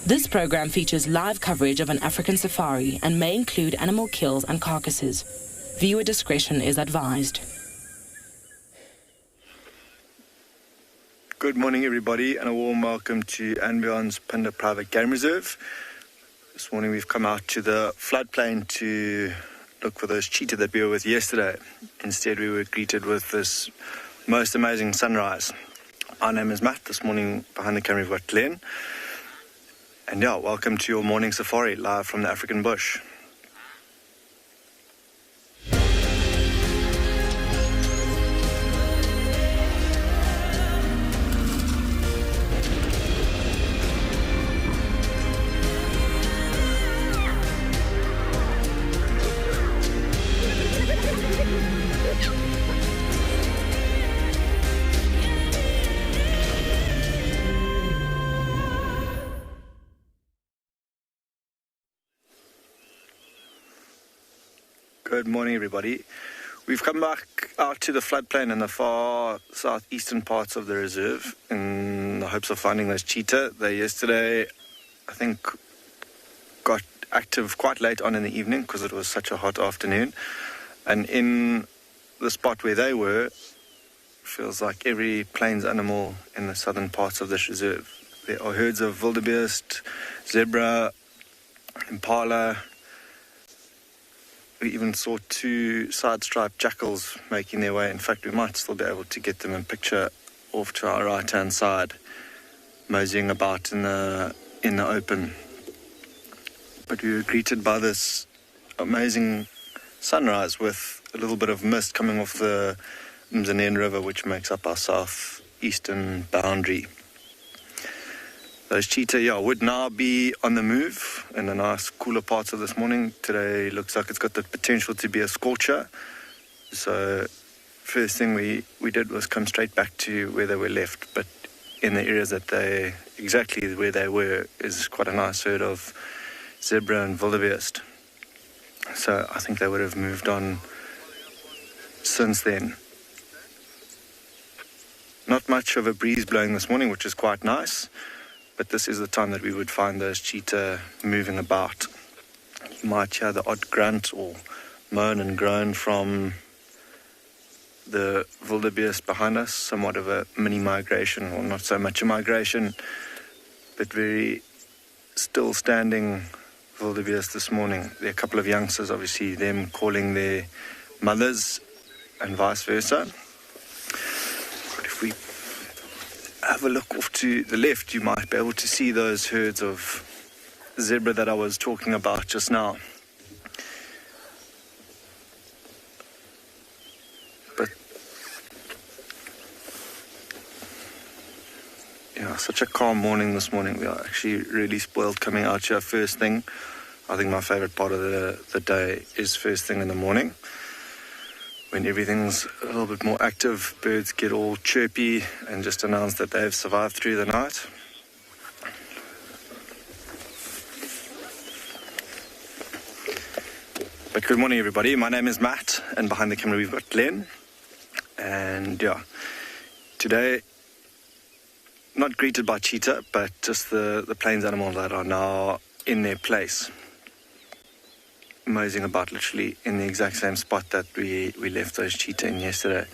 This program features live coverage of an African safari and may include animal kills and carcasses. Viewer discretion is advised. Good morning, everybody, and a warm welcome to Anbion's Phinda Private Game Reserve. This morning we've come out to the floodplain to look for those cheetah that we were with yesterday. Instead, we were greeted with this most amazing sunrise. Our name is Matt. This morning behind the camera we've got Glenn. And yeah, welcome to your morning safari live from the African bush. Good morning, everybody. We've come back out to the floodplain in the far southeastern parts of the reserve in the hopes of finding those cheetah. They yesterday, I think, got active quite late on in the evening because it was such a hot afternoon. And in the spot where they were, feels like every plains animal in the southern parts of this reserve. There are herds of wildebeest, zebra, impala. We even saw 2 side-striped jackals making their way. In fact, we might still be able to get them in picture off to our right-hand side, moseying about in the open. But we were greeted by this amazing sunrise with a little bit of mist coming off the Mzanene River, which makes up our southeastern boundary. Those cheetah, would now be on the move in the nice cooler parts of this morning. Today looks like it's got the potential to be a scorcher. So first thing we did was come straight back to where they were left. But in the areas exactly where they were, is quite a nice herd of zebra and wildebeest. So I think they would have moved on since then. Not much of a breeze blowing this morning, which is quite nice. But this is the time that we would find those cheetah moving about. You might hear the odd grunt or moan and groan from the wildebeest behind us, somewhat of a mini migration, or not so much a migration, but very still standing wildebeest this morning. There are a couple of youngsters, obviously, them calling their mothers and vice versa. But if we have a look off to the left, you might be able to see those herds of zebra that I was talking about just now. But yeah, such a calm morning this morning. We are actually really spoiled coming out here first thing. I think my favorite part of the day is first thing in the morning, when everything's a little bit more active. Birds get all chirpy and just announce that they've survived through the night. But good morning, everybody. My name is Matt, and behind the camera we've got Glenn. And yeah, today, not greeted by cheetah, but just the plains animals that are now in their place, moseying about literally in the exact same spot that we left those cheetah in yesterday.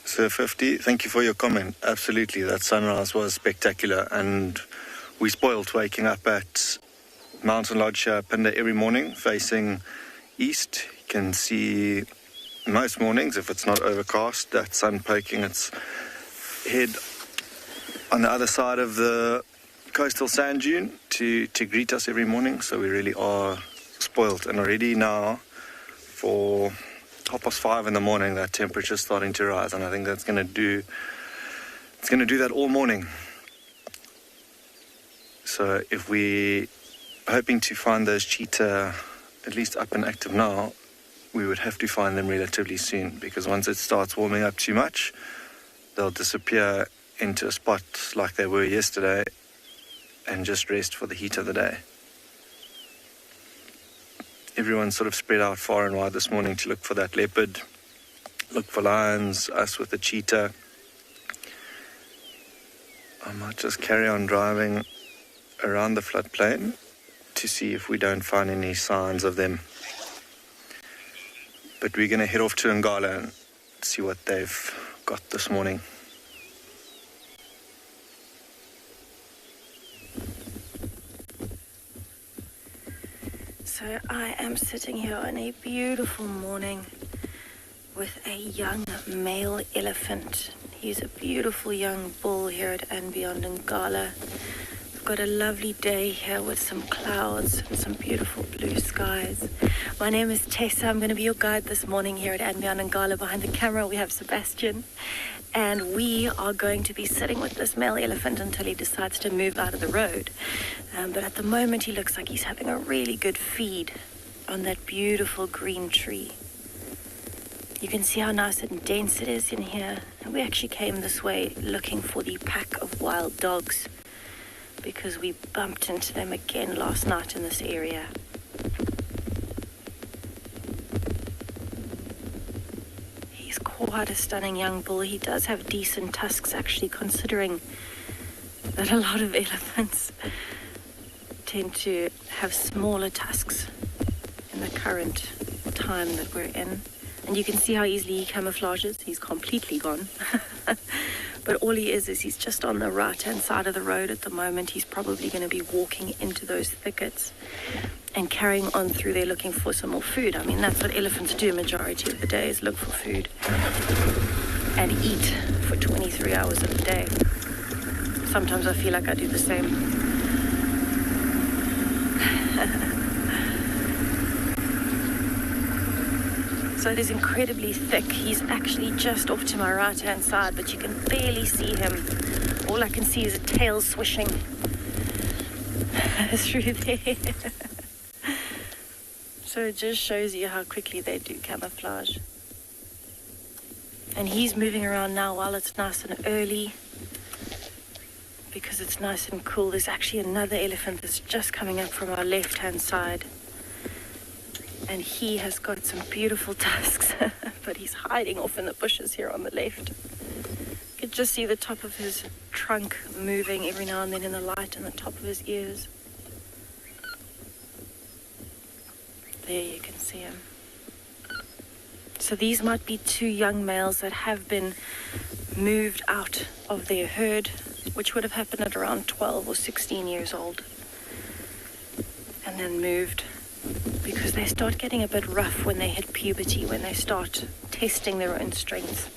Sir 50, thank you for your comment. Absolutely, that sunrise was spectacular, and we spoiled waking up at Mountain Lodge Phinda every morning facing east. You can see most mornings, if it's not overcast, that sun poking its head on the other side of the coastal sand dune to greet us every morning. So we really are spoiled, and already now for 5:30 in the morning, that temperature's starting to rise, and I think it's going to do that all morning. So if we're hoping to find those cheetah at least up and active now, we would have to find them relatively soon, because once it starts warming up too much, they'll disappear into a spot like they were yesterday and just rest for the heat of the day. Everyone's sort of spread out far and wide this morning to look for that leopard, look for lions, us with the cheetah. I might just carry on driving around the floodplain to see if we don't find any signs of them. But we're going to head off to Ngala and see what they've got this morning. So I am sitting here on a beautiful morning with a young male elephant. He's a beautiful young bull here at and beyond Ngala. We've got a lovely day here with some clouds and some beautiful blue skies. My name is Tessa. I'm going to be your guide this morning here at and beyond Ngala. Behind the camera we have Sebastian, and we are going to be sitting with this male elephant until he decides to move out of the road. But at the moment he looks like he's having a really good feed on that beautiful green tree. You can see how nice and dense it is in here. And we actually came this way looking for the pack of wild dogs, because we bumped into them again last night in this area. He's quite a stunning young bull. He does have decent tusks, actually, considering that a lot of elephants tend to have smaller tusks in the current time that we're in. And you can see how easily he camouflages. He's completely gone. But all he is he's just on the right-hand side of the road at the moment. He's probably going to be walking into those thickets and carrying on through there looking for some more food. I mean, that's what elephants do majority of the day, is look for food and eat for 23 hours of the day. Sometimes I feel like I do the same. So it is incredibly thick. He's actually just off to my right-hand side, but you can barely see him. All I can see is a tail swishing through there. So it just shows you how quickly they do camouflage. And he's moving around now while it's nice and early, because it's nice and cool. There's actually another elephant that's just coming up from our left-hand side. And he has got some beautiful tusks, but he's hiding off in the bushes here on the left. You can just see the top of his trunk moving every now and then in the light, and the top of his ears. There you can see him. So these might be two young males that have been moved out of their herd, which would have happened at around 12 or 16 years old, and then moved, because they start getting a bit rough when they hit puberty, when they start testing their own strength.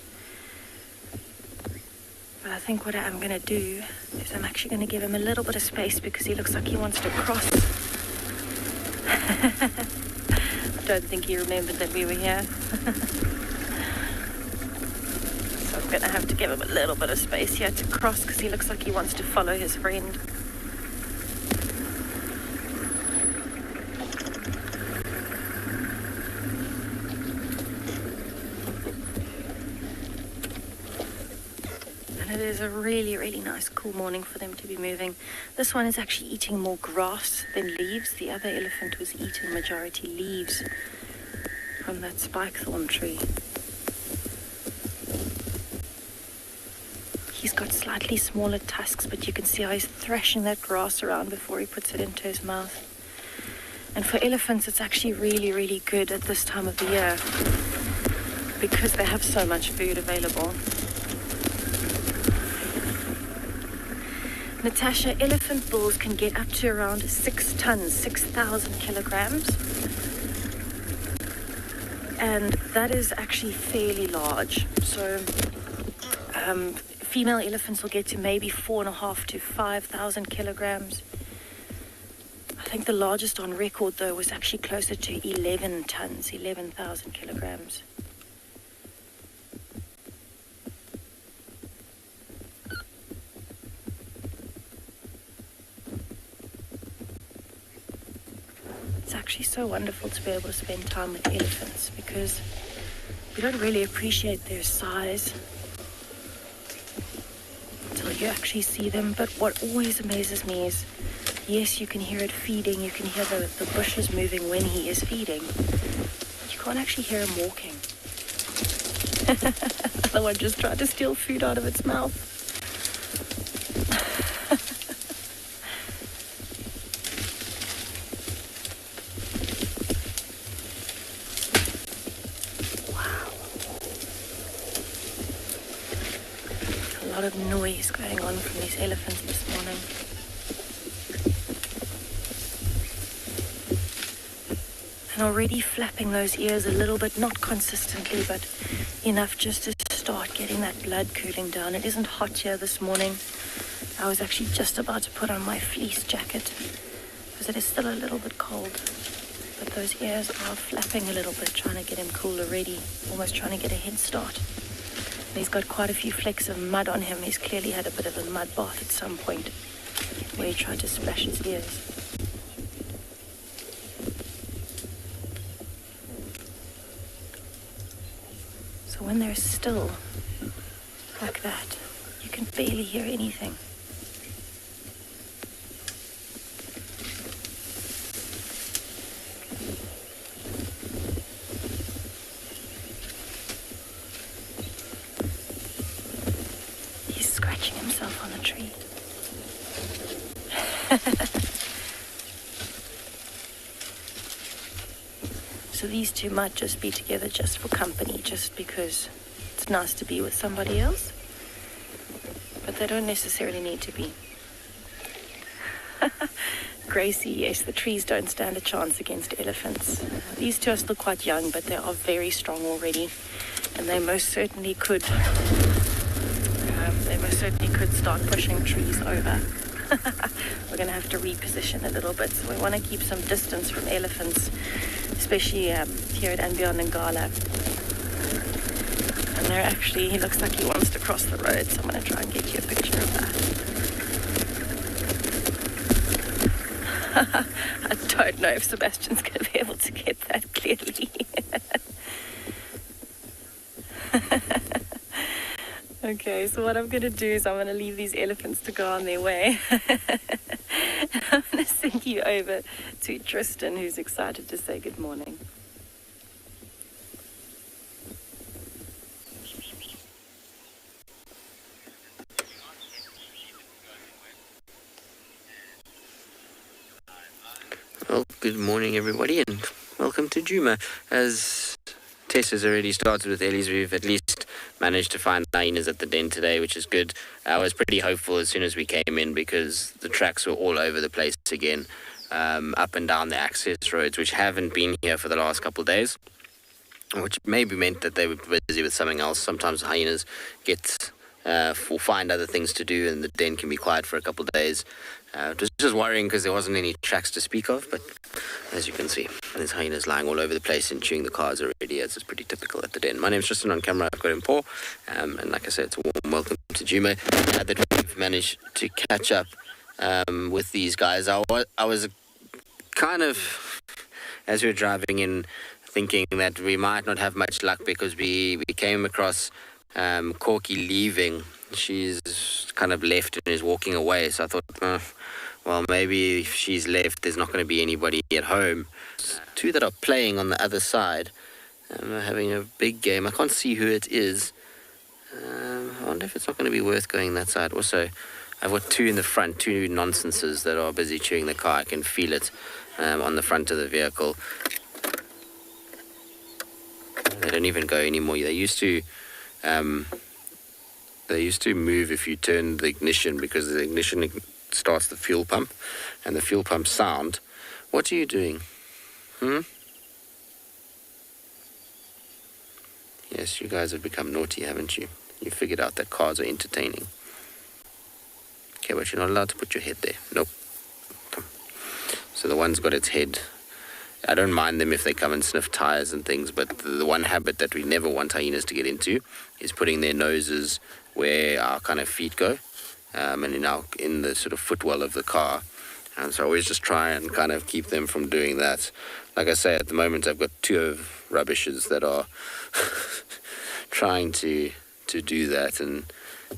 But I think what I'm going to do is I'm actually going to give him a little bit of space, because he looks like he wants to cross. I don't think he remembered that we were here. So I'm going to have to give him a little bit of space here to cross, because he looks like he wants to follow his friend. It is a really, really nice, cool morning for them to be moving. This one is actually eating more grass than leaves. The other elephant was eating majority leaves from that spike-thorn tree. He's got slightly smaller tusks, but you can see how he's thrashing that grass around before he puts it into his mouth. And for elephants, it's actually really, really good at this time of the year, because they have so much food available. Natasha, elephant bulls can get up to around 6 tons, 6,000 kilograms. And that is actually fairly large. So female elephants will get to maybe 4.5 to 5,000 kilograms. I think the largest on record, though, was actually closer to 11 tons, 11,000 kilograms. actually so wonderful to be able to spend time with elephants because you don't really appreciate their size until you actually see them. But what always amazes me is, yes, you can hear it feeding, you can hear the bushes moving when he is feeding. You can't actually hear him walking. Another one just tried to steal food out of its mouth. Wow. A lot of noise going on from these elephants this morning. And already flapping those ears a little bit, not consistently, but enough just to start getting that blood cooling down. It isn't hot here this morning. I was actually just about to put on my fleece jacket because it is still a little bit cold. But those ears are flapping a little bit, trying to get him cool already, almost trying to get a head start. And he's got quite a few flecks of mud on him. He's clearly had a bit of a mud bath at some point where he tried to splash his ears. So when they're still like that, you can barely hear anything. He's scratching himself on the tree. So these two might just be together just for company, just because it's nice to be with somebody else. But they don't necessarily need to be. Gracie, yes, the trees don't stand a chance against elephants. These two are still quite young, but they are very strong already. And they most certainly could start pushing trees over. We're going to have to reposition a little bit. So we want to keep some distance from elephants, especially here at Ngala. And they're actually, he looks like he wants to cross the road, so I'm going to try and get you a picture of that. I don't know if Sebastian's going to be able to get that clearly. Okay, so what I'm going to do is I'm going to leave these elephants to go on their way. I'm going to send you over to Tristan, who's excited to say good morning. Well, good morning everybody and welcome to Djuma. As Tess has already started with Ellie's, we've at least managed to find hyenas at the den today, which is good. I was pretty hopeful as soon as we came in because the tracks were all over the place again, up and down the access roads, which haven't been here for the last couple of days, which maybe meant that they were busy with something else. Sometimes hyenas find other things to do and the den can be quiet for a couple of days. It was just worrying because there wasn't any tracks to speak of, but as you can see, there's hyenas lying all over the place and chewing the cars already, as is pretty typical at the den. My name's Tristan on camera, I've got him Paul, and like I said, it's a warm welcome to Djuma. That we've managed to catch up with these guys. I was kind of, as we were driving in, thinking that we might not have much luck because we came across Corky leaving. She's kind of left and is walking away, so I thought, well, maybe if she's left, there's not going to be anybody at home. Two that are playing on the other side, having a big game. I can't see who it is. I wonder if it's not going to be worth going that side. Also, I've got two in the front, two nonsenses that are busy chewing the car. I can feel it on the front of the vehicle. They don't even go anymore. They used to move if you turn the ignition, because the ignition starts the fuel pump, and the fuel pump sound. What are you doing? Yes, you guys have become naughty, haven't you? You figured out that cars are entertaining. Okay, but you're not allowed to put your head there. Nope. Come. So the one's got its head. I don't mind them if they come and sniff tires and things, but the one habit that we never want hyenas to get into is putting their noses where our kind of feet go, and in the sort of footwell of the car. And so I always just try and kind of keep them from doing that. Like I say, at the moment I've got 2 rubbishes that are trying to do that, and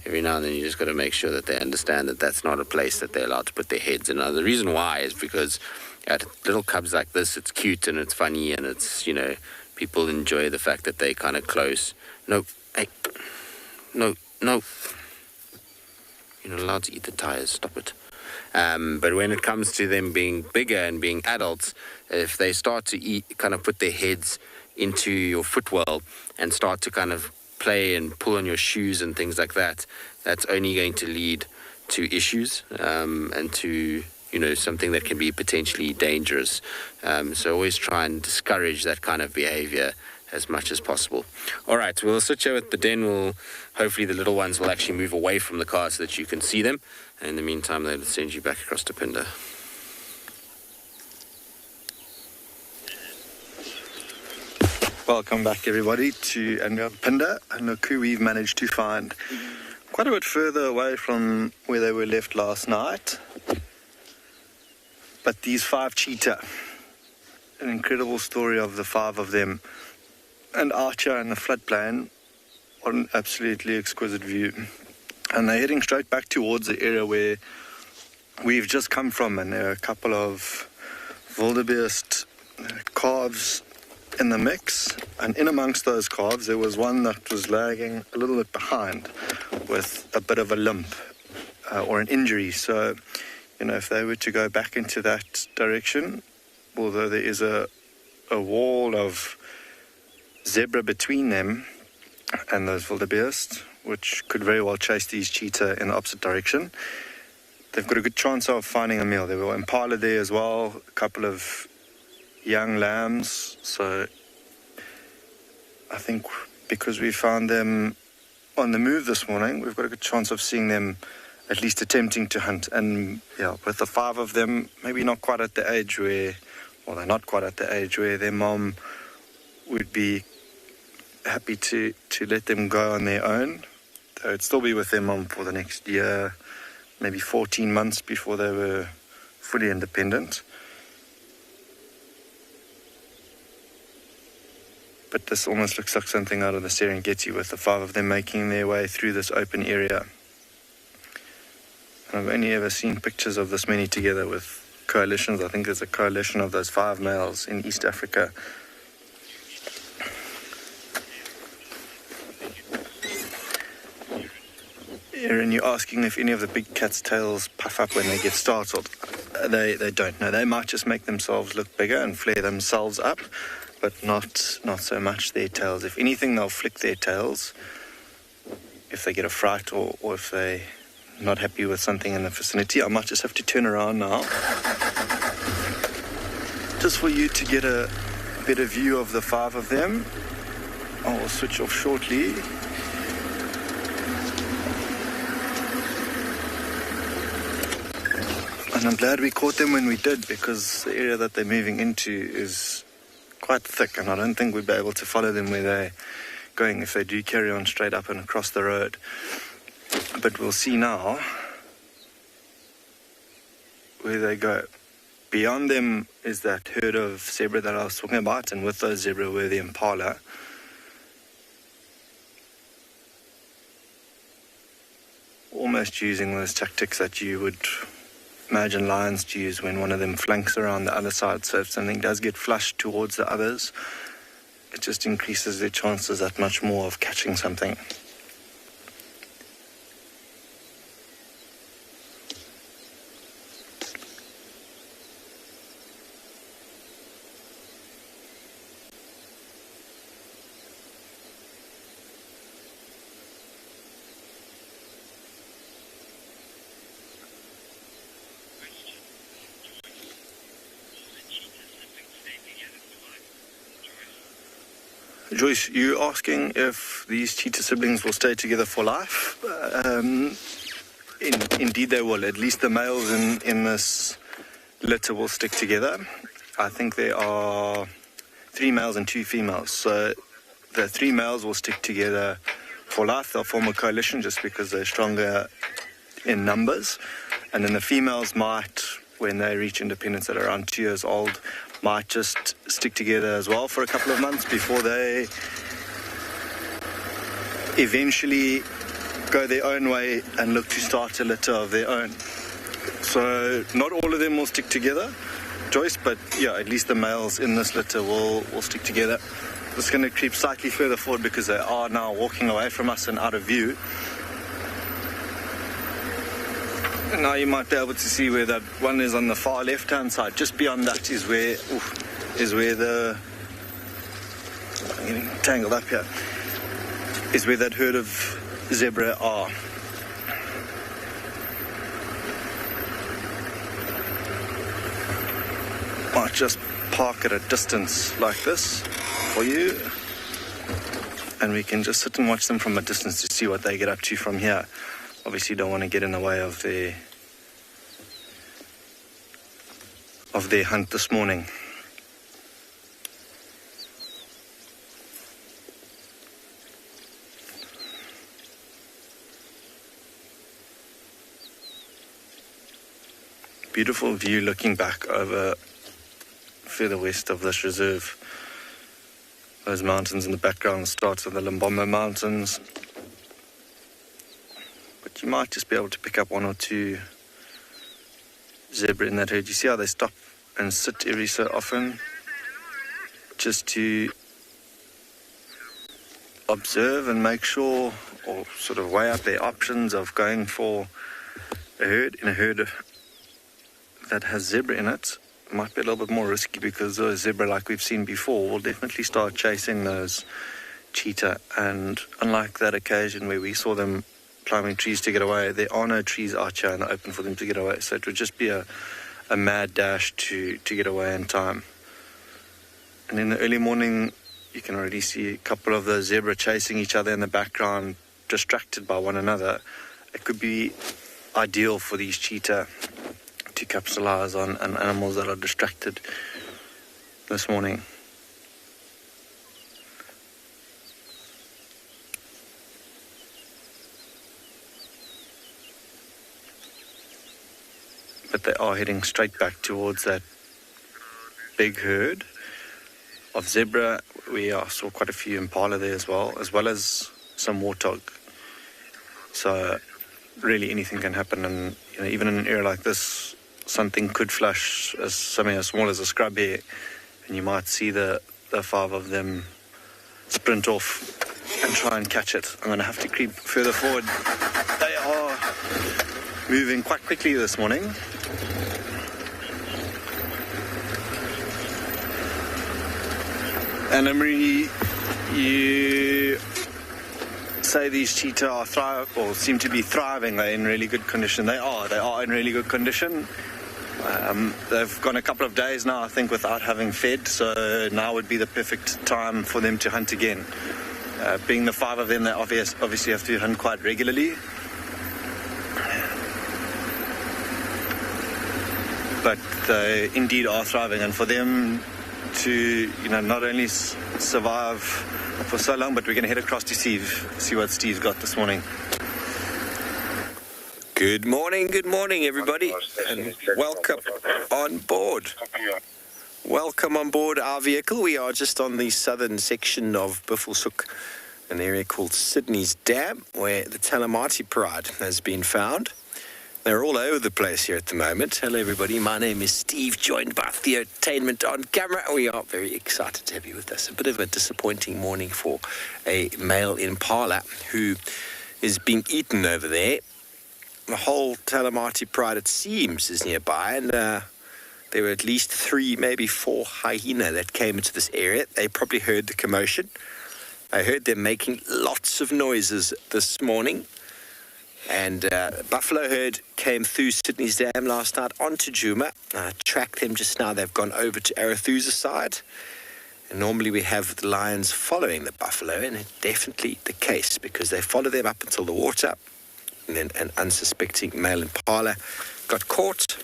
every now and then you just got to make sure that they understand that that's not a place that they're allowed to put their heads in. Now, the reason why is because at little cubs like this, it's cute and it's funny and it's, people enjoy the fact that they're kind of close. No, hey, no. You're not allowed to eat the tires, stop it. But when it comes to them being bigger and being adults, if they start to kind of put their heads into your footwell and start to kind of play and pull on your shoes and things like that, that's only going to lead to issues and to something that can be potentially dangerous. So always try and discourage that kind of behavior as much as possible. All right, we'll switch over at the den. Hopefully the little ones will actually move away from the car so that you can see them. And in the meantime, they'll send you back across to Phinda. Welcome back, everybody, to Phinda. And look who we've managed to find quite a bit further away from where they were left last night. But these 5 cheetah, an incredible story of the 5 of them. And Archer and the floodplain, what an absolutely exquisite view. And they're heading straight back towards the area where we've just come from, and there are a couple of wildebeest calves in the mix, and in amongst those calves there was one that was lagging a little bit behind with a bit of a limp or an injury. So, if they were to go back into that direction, although there is a wall of zebra between them and those wildebeest, which could very well chase these cheetah in the opposite direction, they've got a good chance of finding a meal. There were impala there as well, a couple of young lambs. So I think because we found them on the move this morning, we've got a good chance of seeing them at least attempting to hunt. And with the 5 of them, maybe not quite at the age where, they're not quite at the age where their mom would be happy to let them go on their own. They would still be with their mom for the next year, maybe 14 months before they were fully independent. But this almost looks like something out of the Serengeti, with the 5 of them making their way through this open area. And I've only ever seen pictures of this many together with coalitions. I think there's a coalition of those 5 males in East Africa. Aaron, you're asking if any of the big cats' tails puff up when they get startled. They don't. No, they might just make themselves look bigger and flare themselves up, but not so much their tails. If anything, they'll flick their tails if they get a fright or if they're not happy with something in the vicinity. I might just have to turn around now, just for you to get a better view of the 5 of them. I will switch off shortly. And I'm glad we caught them when we did, because the area that they're moving into is quite thick, and I don't think we'd be able to follow them where they're going if they do carry on straight up and across the road. But we'll see now where they go. Beyond them is that herd of zebra that I was talking about, and with those zebra were the impala. Almost using those tactics that you would imagine lions to use when one of them flanks around the other side. So if something does get flushed towards the others, it just increases their chances that much more of catching something. Joyce, you're asking if these cheetah siblings will stay together for life? Indeed they will. At least the males in this litter will stick together. I think there are 3 males and 2 females. So the 3 males will stick together for life. They'll form a coalition just because they're stronger in numbers. And then the females might when they reach independence at around 2 years old, might just stick together as well for a couple of months before they eventually go their own way and look to start a litter of their own. So not all of them will stick together, Joyce, but yeah, at least the males in this litter will stick together. Just going to creep slightly further forward because they are now walking away from us and out of view. And now you might be able to see where that one is on the far left-hand side. Just beyond that is where the... I'm getting tangled up here. Is where that herd of zebra are. Might just park at a distance like this for you, and we can just sit and watch them from a distance to see what they get up to from here. Obviously don't want to get in the way of their hunt this morning. Beautiful view looking back over further west of this reserve. Those mountains in the background starts with the Limbombo Mountains. But you might just be able to pick up one or two zebra in that herd. You see how they stop and sit every so often just to observe and make sure, or sort of weigh up their options of going for a herd that has zebra in it. Might be a little bit more risky because those zebra, like we've seen before, will definitely start chasing those cheetah. And unlike that occasion where we saw them climbing trees to get away, there are no trees out here in the open for them to get away. So it would just be a mad dash to get away in time. And in the early morning, you can already see a couple of those zebra chasing each other in the background, distracted by one another. It could be ideal for these cheetah to capitalize on animals that are distracted this morning. But they are heading straight back towards that big herd of zebra. We saw quite a few impala there as well as some warthog. So really anything can happen, and even in an area like this, something could flash as something as small as a scrub hare, and you might see the five of them sprint off and try and catch it. I'm going to have to creep further forward. They are moving quite quickly this morning. And Emery, you say these cheetah are seem to be thriving. They're in really good condition. They are in really good condition. They've gone a couple of days now, I think, without having fed, so now would be the perfect time for them to hunt again. Being the five of them, they obviously have to hunt quite regularly. But they indeed are thriving, and for them to, not only survive for so long, but we're going to head across to see what Steve's got this morning. Good morning, everybody, and welcome on board. Welcome on board our vehicle. We are just on the southern section of Buffelshoek, an area called Sydney's Dam, where the Talamati Pride has been found. They're all over the place here at the moment. Hello, everybody. My name is Steve, joined by Theo Tainment on camera. We are very excited to have you with us. A bit of a disappointing morning for a male impala who is being eaten over there. The whole Talamati Pride, it seems, is nearby, and there were at least 3, maybe 4 hyena that came into this area. They probably heard the commotion. I heard them making lots of noises this morning. And buffalo herd came through Sydney's Dam last night onto Djuma. I tracked them just now. They've gone over to Arathusa side. And normally we have the lions following the buffalo, and it's definitely the case because they follow them up until the water. And then an unsuspecting male impala got caught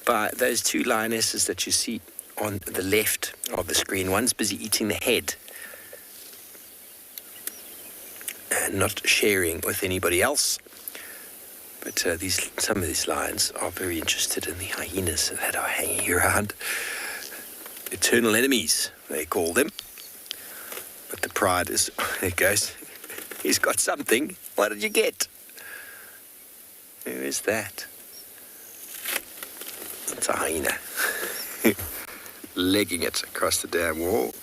by those 2 lionesses that you see on the left of the screen. One's busy eating the head and not sharing with anybody else. But some of these lions are very interested in the hyenas that are hanging around. Eternal enemies, they call them. But the pride is, there it goes. He's got something. What did you get? Who is that? It's a hyena. Legging it across the damn wall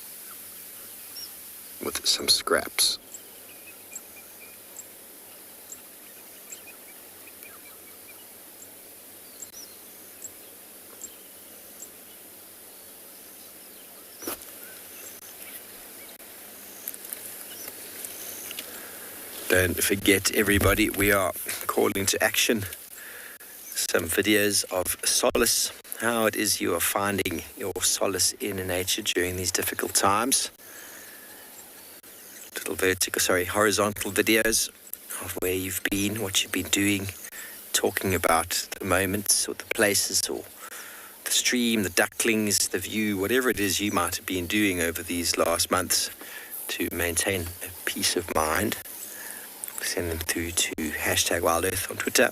with some scraps. Don't forget, everybody, we are calling to action. Some videos of solace, how it is you are finding your solace in nature during these difficult times. Horizontal videos of where you've been, what you've been doing, talking about the moments or the places or the stream, the ducklings, the view, whatever it is you might have been doing over these last months to maintain a peace of mind. Send them through to #WildEarth on Twitter,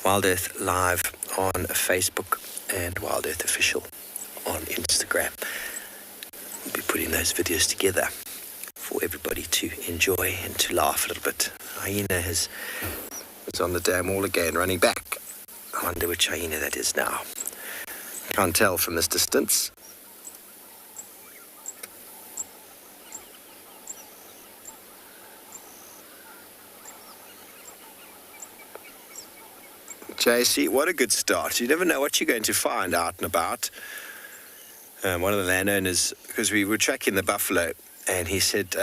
WildEarth Live on Facebook, and WildEarth Official on Instagram. We'll be putting those videos together for everybody to enjoy and to laugh a little bit. Hyena is on the damn wall again, running back. I wonder which hyena that is now. Can't tell from this distance. JC, what a good start. You never know what you're going to find out and about. One of the landowners, because we were tracking the buffalo, and he said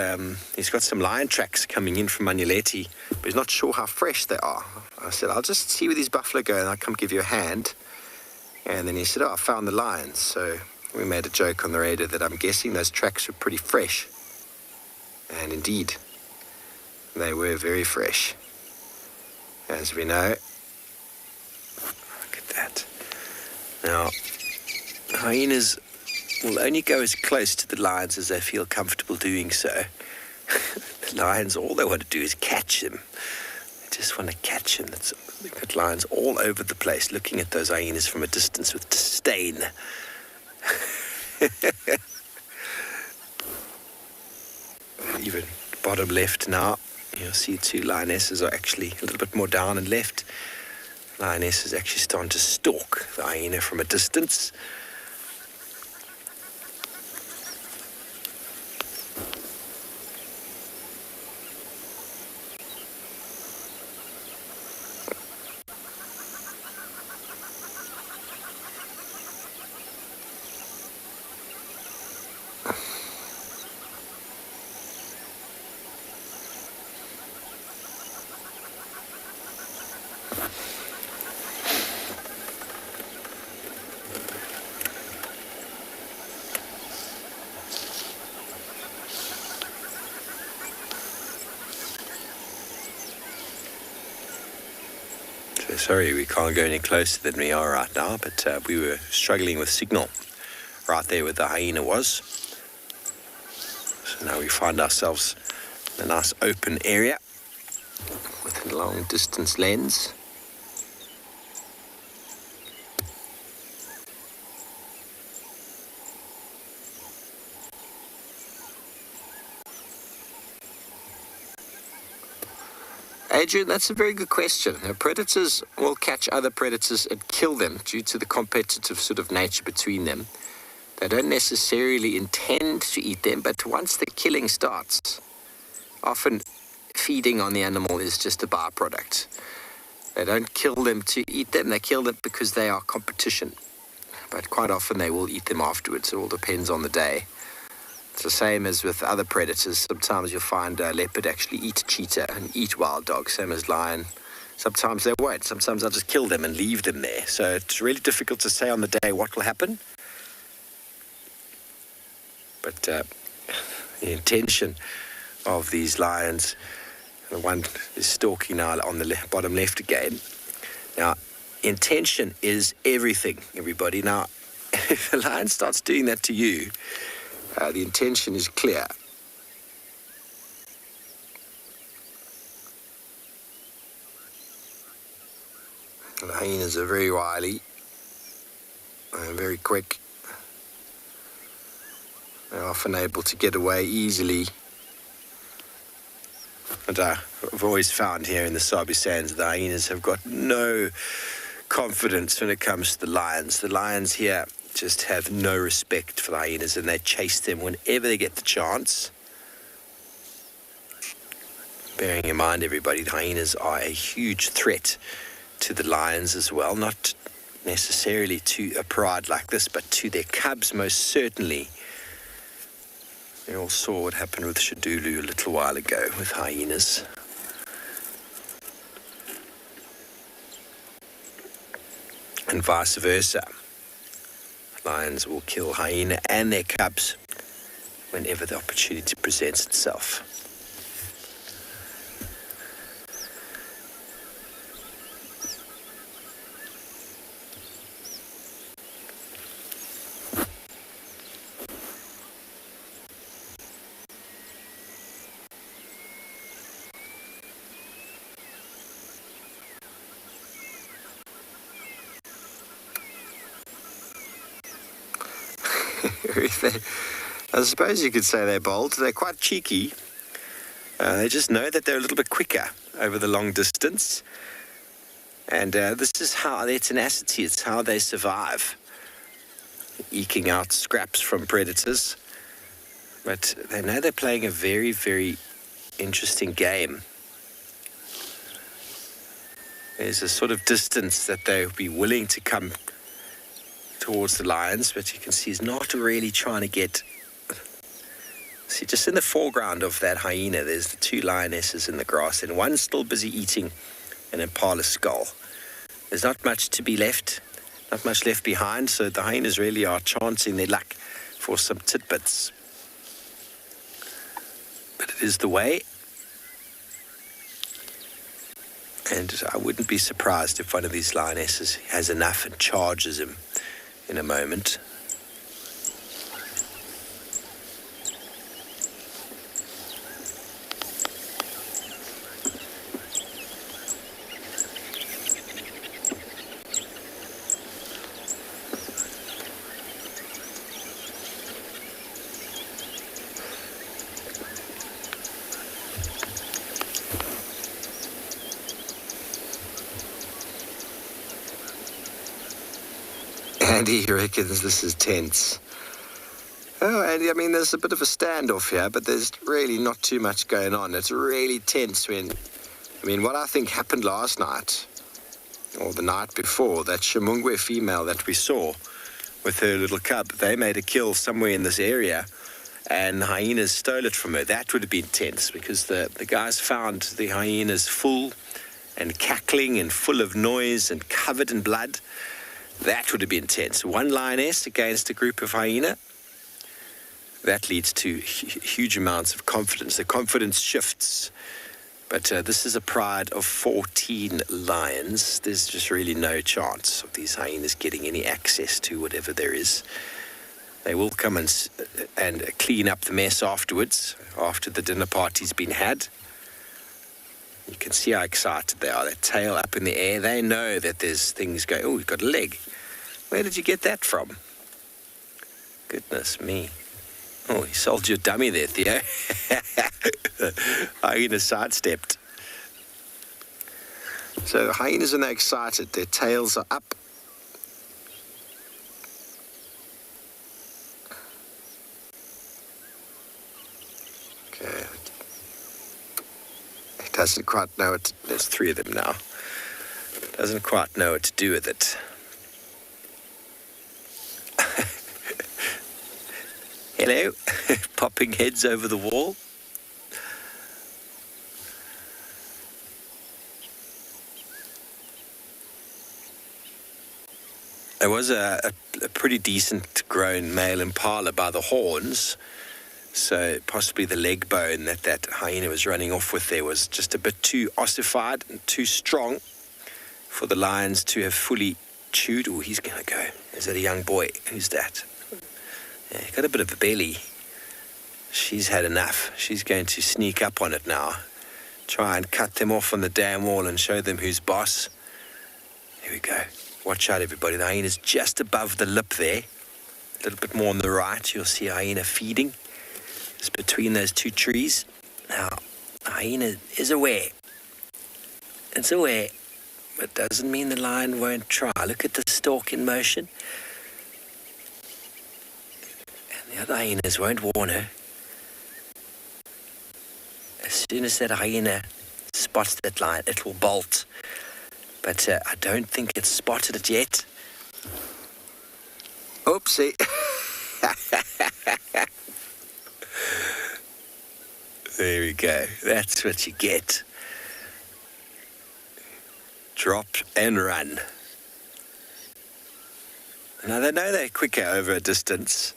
he's got some lion tracks coming in from Manuleti, but he's not sure how fresh they are. I said, I'll just see where these buffalo go and I'll come give you a hand. And then he said, I found the lions. So we made a joke on the radio that I'm guessing those tracks were pretty fresh. And indeed, they were very fresh. As we know. Look at that. Now, hyenas will only go as close to the lions as they feel comfortable doing so. The lions, all they want to do is catch them. They just want to catch them. They've got lions all over the place looking at those hyenas from a distance with disdain. Even bottom left now, you'll see two lionesses are actually a little bit more down and left. Lioness is actually starting to stalk the hyena from a distance. Sorry, we can't go any closer than we are right now, but we were struggling with signal right there where the hyena was. So now we find ourselves in a nice open area with a long distance lens. Adrian, that's a very good question. Now, predators will catch other predators and kill them due to the competitive sort of nature between them. They don't necessarily intend to eat them, but once the killing starts, often feeding on the animal is just a byproduct. They don't kill them to eat them, they kill them because they are competition. But quite often they will eat them afterwards. It all depends on the day. It's the same as with other predators. Sometimes you'll find a leopard actually eat cheetah and eat wild dogs, same as lion. Sometimes they won't. Sometimes they'll just kill them and leave them there. So it's really difficult to say on the day what will happen. But the intention of these lions, the one is stalking now on the bottom left again. Now, intention is everything, everybody. Now, if a lion starts doing that to you, the intention is clear. It The hyenas are very wily and very quick. They're often able to get away easily. And I've always found here in the Sabi Sands, the hyenas have got no confidence when it comes to the lions. The lions here just have no respect for the hyenas, and they chase them whenever they get the chance. Bearing in mind, everybody, the hyenas are a huge threat to the lions as well, not necessarily to a pride like this, but to their cubs most certainly. We all saw what happened with Shadulu a little while ago with hyenas. And vice versa. Lions will kill hyena and their cubs whenever the opportunity presents itself. I suppose you could say they're bold. They're quite cheeky. They just know that they're a little bit quicker over the long distance. And this is how their tenacity, it's how they survive, eking out scraps from predators. But they know they're playing a very, very interesting game. There's a sort of distance that they'll be willing to come towards the lions, but you can see he's not really trying to get. See, just in the foreground of that hyena, there's the two lionesses in the grass, and one's still busy eating an impala skull. There's not much to be left, not much left behind, so the hyenas really are chancing their luck for some tidbits. But it is the way, and I wouldn't be surprised if one of these lionesses has enough and charges him in a moment. Andy reckons this is tense. Oh, Andy, I mean, there's a bit of a standoff here, but there's really not too much going on. It's really tense when, what I think happened last night, or the night before, that Shimungwe female that we saw with her little cub, they made a kill somewhere in this area, and the hyenas stole it from her. That would have been tense, because the guys found the hyenas full and cackling and full of noise and covered in blood. That would have been tense. One lioness against a group of hyena. That leads to huge amounts of confidence. The confidence shifts. But this is a pride of 14 lions. There's just really no chance of these hyenas getting any access to whatever there is. They will come and clean up the mess afterwards, after the dinner party's been had. You can see how excited they are. Their tail up in the air. They know that there's things going. Oh, you've got a leg. Where did you get that from? Goodness me. Oh, you sold your dummy there, Theo. Hyena sidestepped. So the hyenas are now excited. Their tails are up. Okay. It doesn't quite know what there's three of them now. Doesn't quite know what to do with it. Hello. Popping heads over the wall. There was a pretty decent grown male impala by the horns, so possibly the leg bone that hyena was running off with there was just a bit too ossified and too strong for the lions to have fully chewed. Oh, he's going to go. Is that a young boy? Who's that? Yeah, got a bit of a belly. She's had enough. She's going to sneak up on it now. Try and cut them off on the damn wall and show them who's boss. Here we go. Watch out, everybody. The hyena's just above the lip there. A little bit more on the right, you'll see a hyena feeding. It's between those two trees. Now, the hyena is aware. It's aware, but doesn't mean the lion won't try. Look at the stalk in motion. And the other hyenas won't warn her. As soon as that hyena spots that lion, it will bolt. But I don't think it's spotted it yet. Oopsie. There we go. That's what you get. Drop and run. Now they know they're quicker over a distance.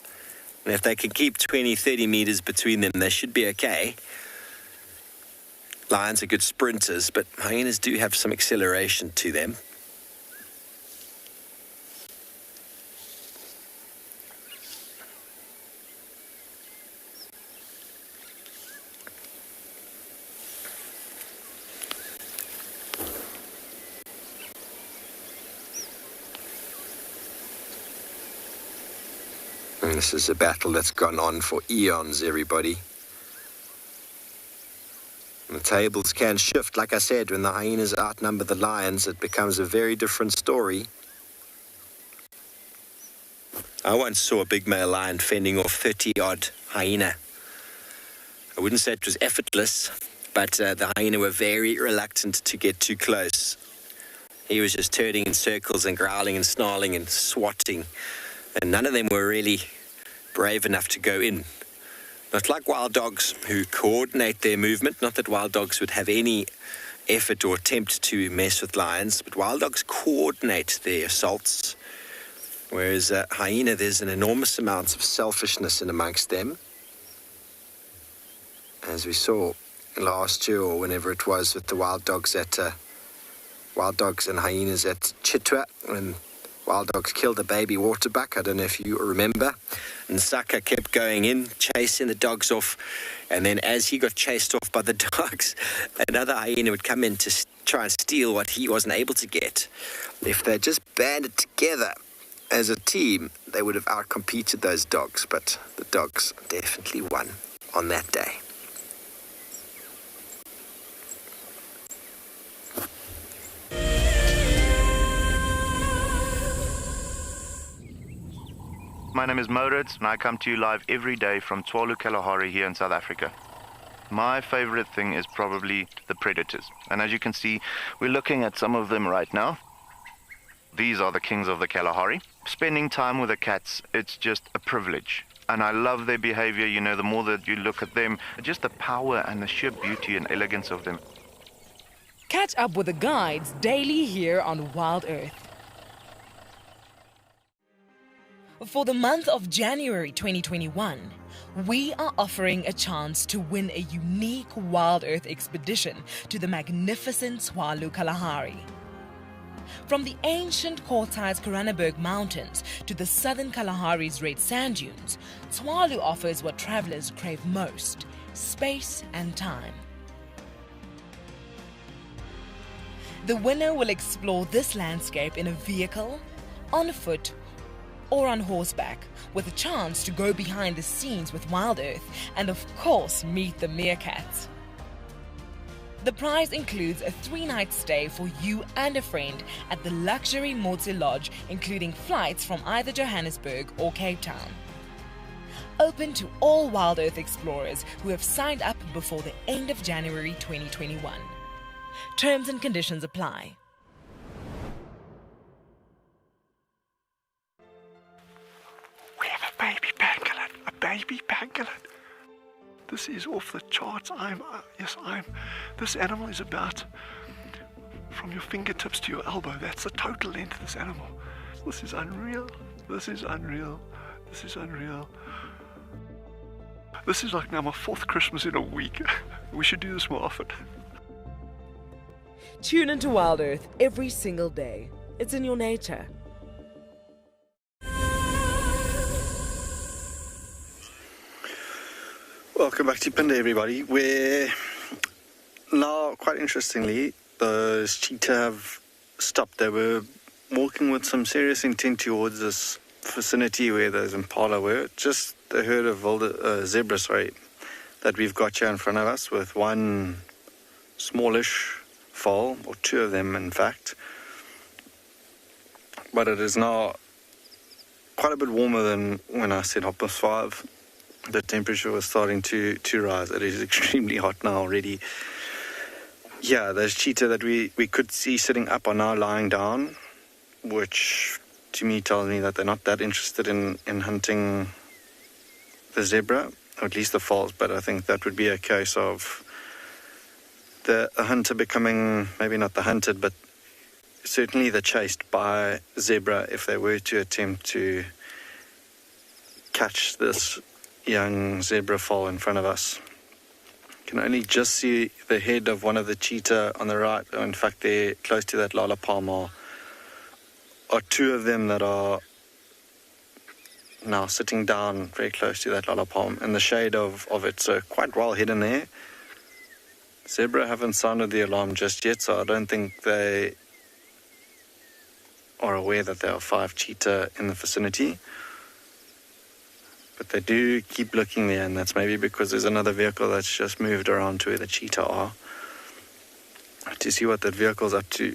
And if they can keep 20, 30 meters between them, they should be okay. Lions are good sprinters, but hyenas do have some acceleration to them. And this is a battle that's gone on for eons, everybody. And the tables can shift. Like I said, when the hyenas outnumber the lions, it becomes a very different story. I once saw a big male lion fending off 30-odd hyena. I wouldn't say it was effortless, but the hyena were very reluctant to get too close. He was just turning in circles and growling and snarling and swatting. And none of them were really brave enough to go in. Not like wild dogs who coordinate their movement. Not that wild dogs would have any effort or attempt to mess with lions, but wild dogs coordinate their assaults. Whereas hyena, there's an enormous amount of selfishness in amongst them. As we saw last year or whenever it was with the wild dogs and hyenas at Cheetah, when wild dogs killed a baby waterbuck. I don't know if you remember. And Saka kept going in, chasing the dogs off. And then as he got chased off by the dogs, another hyena would come in to try and steal what he wasn't able to get. If they just banded together as a team, they would have outcompeted those dogs. But the dogs definitely won on that day. My name is Moritz, and I come to you live every day from Tswalu, Kalahari here in South Africa. My favorite thing is probably the predators. And as you can see, we're looking at some of them right now. These are the kings of the Kalahari. Spending time with the cats, it's just a privilege. And I love their behavior. You know, the more that you look at them, just the power and the sheer beauty and elegance of them. Catch up with the guides daily here on Wild Earth. For the month of January 2021, we are offering a chance to win a unique Wild Earth expedition to the magnificent Tswalu Kalahari. From the ancient quartzites Koranenberg Mountains to the southern Kalahari's red sand dunes, Tswalu offers what travelers crave most: space and time. The winner will explore this landscape in a vehicle, on foot, or on horseback, with a chance to go behind the scenes with Wild Earth and of course meet the meerkats. The prize includes a 3-night stay for you and a friend at the luxury Motse Lodge, including flights from either Johannesburg or Cape Town. Open to all Wild Earth explorers who have signed up before the end of January 2021. Terms and conditions apply. We have a baby pangolin, This is off the charts. This animal is about from your fingertips to your elbow. That's the total length of this animal. This is unreal. This is like now my 4th Christmas in a week. We should do this more often. Tune into Wild Earth every single day. It's in your nature. Welcome back to Phinda, everybody. Where now, quite interestingly, those cheetah have stopped. They were walking with some serious intent towards this vicinity where those impala were. Just a herd of zebra, that we've got here in front of us, with one smallish foal, or two of them in fact. But it is now quite a bit warmer than when I said 5:30. The temperature was starting to rise. It is extremely hot now already. Yeah, those cheetah that we could see sitting up are now lying down, which to me tells me that they're not that interested in hunting the zebra, or at least the foals. But I think that would be a case of the hunter becoming, maybe not the hunted, but certainly the chased by zebra if they were to attempt to catch this young zebra foal in front of us. You can only just see the head of one of the cheetah on the right. In fact, they're close to that lala palm are two of them that are now sitting down very close to that lala palm in the shade of it, so quite well hidden there. Zebra haven't sounded the alarm just yet, so I don't think they are aware that there are 5 cheetah in the vicinity. But they do keep looking there, and that's maybe because there's another vehicle that's just moved around to where the cheetah are to see what that vehicle's up to.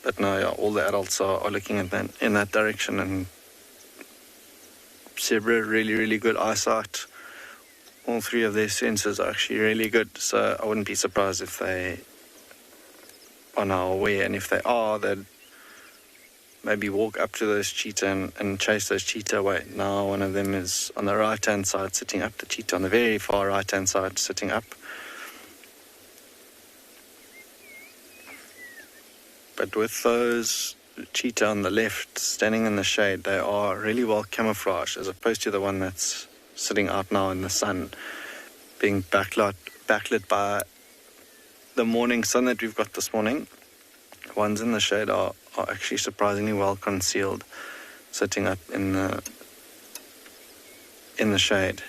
But no, yeah, all the adults are looking at that, in that direction, and zebra really, really good eyesight. All 3 of their senses are actually really good, so I wouldn't be surprised if they are now aware, and if they are, they'd maybe walk up to those cheetah and chase those cheetah away. Now one of them is on the right-hand side sitting up, the cheetah on the very far right-hand side sitting up. But with those cheetah on the left standing in the shade, they are really well camouflaged, as opposed to the one that's sitting out now in the sun, being backlit by the morning sun that we've got this morning. The ones in the shade are actually surprisingly well concealed, sitting up in the shade.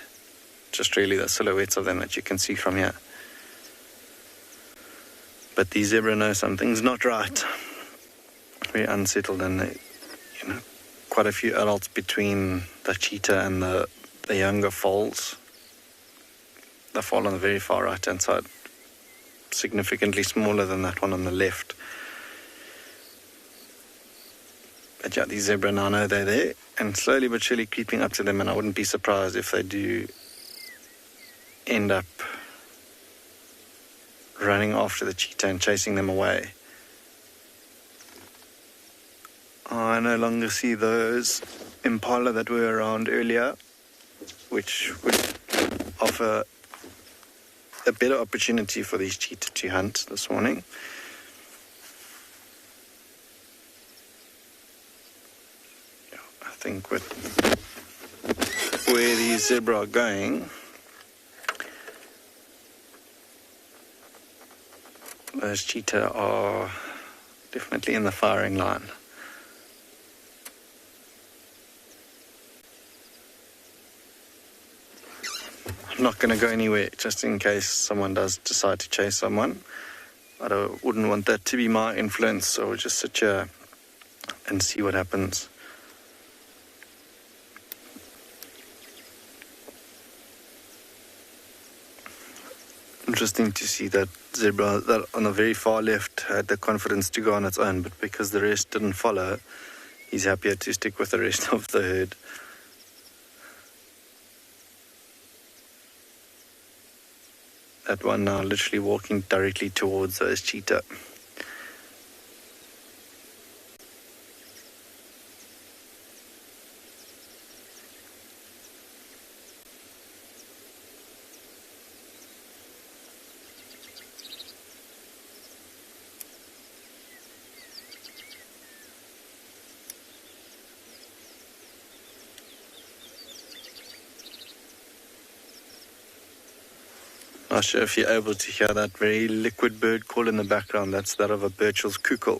Just really the silhouettes of them that you can see from here. But these zebra know something's not right. Very unsettled, and quite a few adults between the cheetah and the younger foals. The foal on the very far right hand side, significantly smaller than that one on the left. But yeah, these zebra now know they're there, and slowly but surely creeping up to them, and I wouldn't be surprised if they do end up running after the cheetah and chasing them away. I no longer see those impala that were around earlier, which would offer a better opportunity for these cheetah to hunt this morning. I think with where these zebra are going, those cheetah are definitely in the firing line. I'm not going to go anywhere, just in case someone does decide to chase someone. I wouldn't want that to be my influence, so we'll just sit here and see what happens. Interesting to see that zebra that on the very far left had the confidence to go on its own, but because the rest didn't follow, he's happier to stick with the rest of the herd. That one now literally walking directly towards those cheetah. Not sure if you're able to hear that very liquid bird call in the background. That's that of a Birchall's cuckoo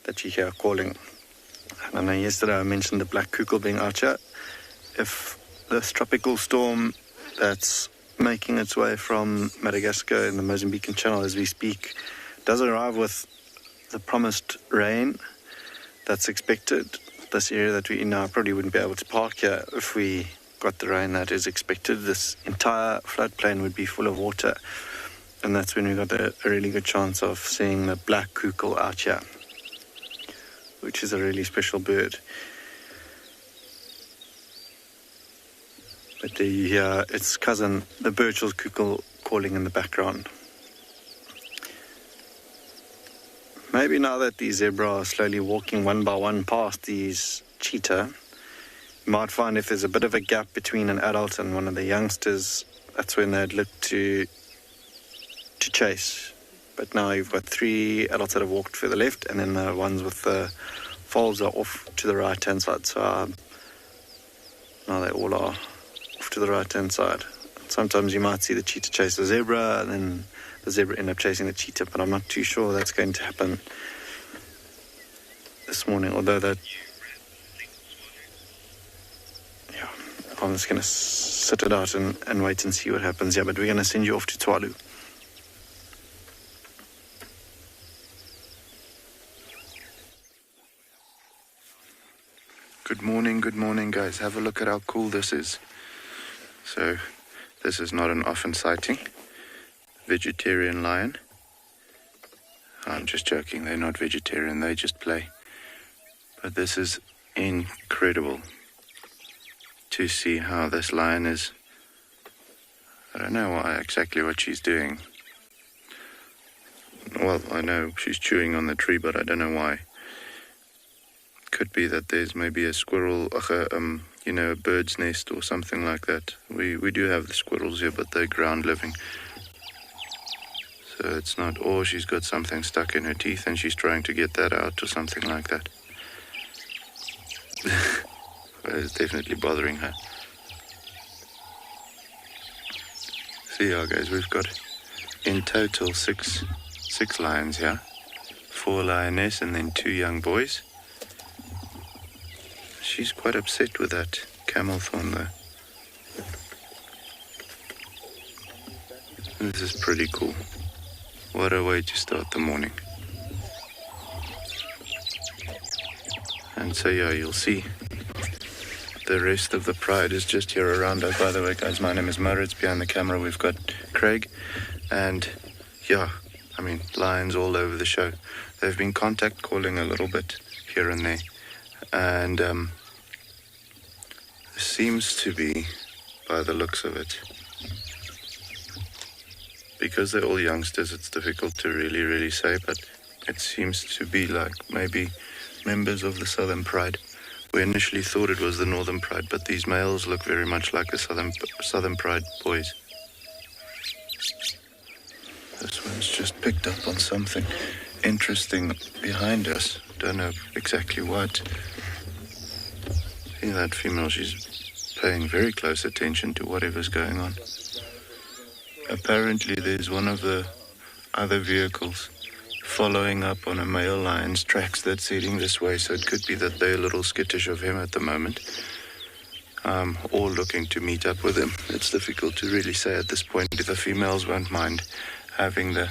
that you hear calling. And I know yesterday I mentioned the black cuckoo being out here. If this tropical storm that's making its way from Madagascar in the Mozambican Channel as we speak does arrive with the promised rain that's expected. This area that we're in now, probably wouldn't be able to park here if we got the rain that is expected. This entire floodplain would be full of water, and that's when we got a really good chance of seeing the black kukul out here, which is a really special bird. But there you hear its cousin, the Burchell's kukul, calling in the background. Maybe now that these zebra are slowly walking one by one past these cheetah, you might find if there's a bit of a gap between an adult and one of the youngsters, that's when they'd look to chase. But now you've got 3 adults that have walked further left, and then the ones with the foals are off to the right-hand side. So now they all are off to the right-hand side. Sometimes you might see the cheetah chase the zebra, and then the zebra end up chasing the cheetah, but I'm not too sure that's going to happen this morning, although that... Yeah, I'm just going to sit it out and wait and see what happens. Yeah, but we're going to send you off to Twalu. Good morning, guys. Have a look at how cool this is. So, this is not an often sighting. Vegetarian lion. I'm just joking, they're not vegetarian, they just play. But this is incredible to see how this lion is. I don't know exactly what she's doing. Well, I know she's chewing on the tree, but I don't know why. Could be that there's maybe a squirrel, a bird's nest or something like that. We do have the squirrels here, but they're ground living. So it's not, or she's got something stuck in her teeth and she's trying to get that out or something like that. But it's definitely bothering her. So yeah, guys, we've got in total six lions here. 4 lioness and then 2 young boys. She's quite upset with that camel thorn though. This is pretty cool. What a way to start the morning. And so yeah, you'll see the rest of the pride is just here around us. By the way, guys, my name is Moritz. Behind the camera we've got Craig. And yeah, I mean, lions all over the show. They've been contact calling a little bit here and there. And there seems to be, by the looks of it, because they're all youngsters, it's difficult to really say, but it seems to be like maybe members of the Southern Pride. We initially thought it was the Northern Pride, but these males look very much like the Southern Pride boys. This one's just picked up on something interesting behind us. Don't know exactly what. See that female, she's paying very close attention to whatever's going on. Apparently there's one of the other vehicles following up on a male lion's tracks that's heading this way, so it could be that they're a little skittish of him at the moment, or looking to meet up with him. It's difficult to really say at this point. The females won't mind having the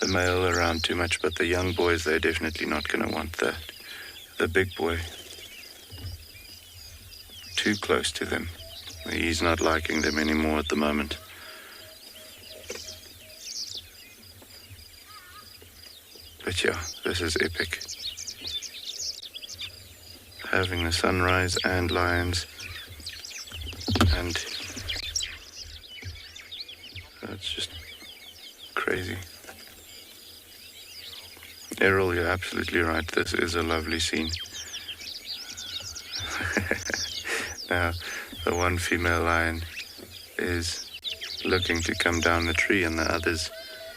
male around too much, but the young boys, they're definitely not going to want the big boy too close to them. He's not liking them anymore at the moment. But yeah, this is epic. Having the sunrise and lions, and it's just crazy. Errol, you're absolutely right. This is a lovely scene. Now, the one female lion is looking to come down the tree, and the others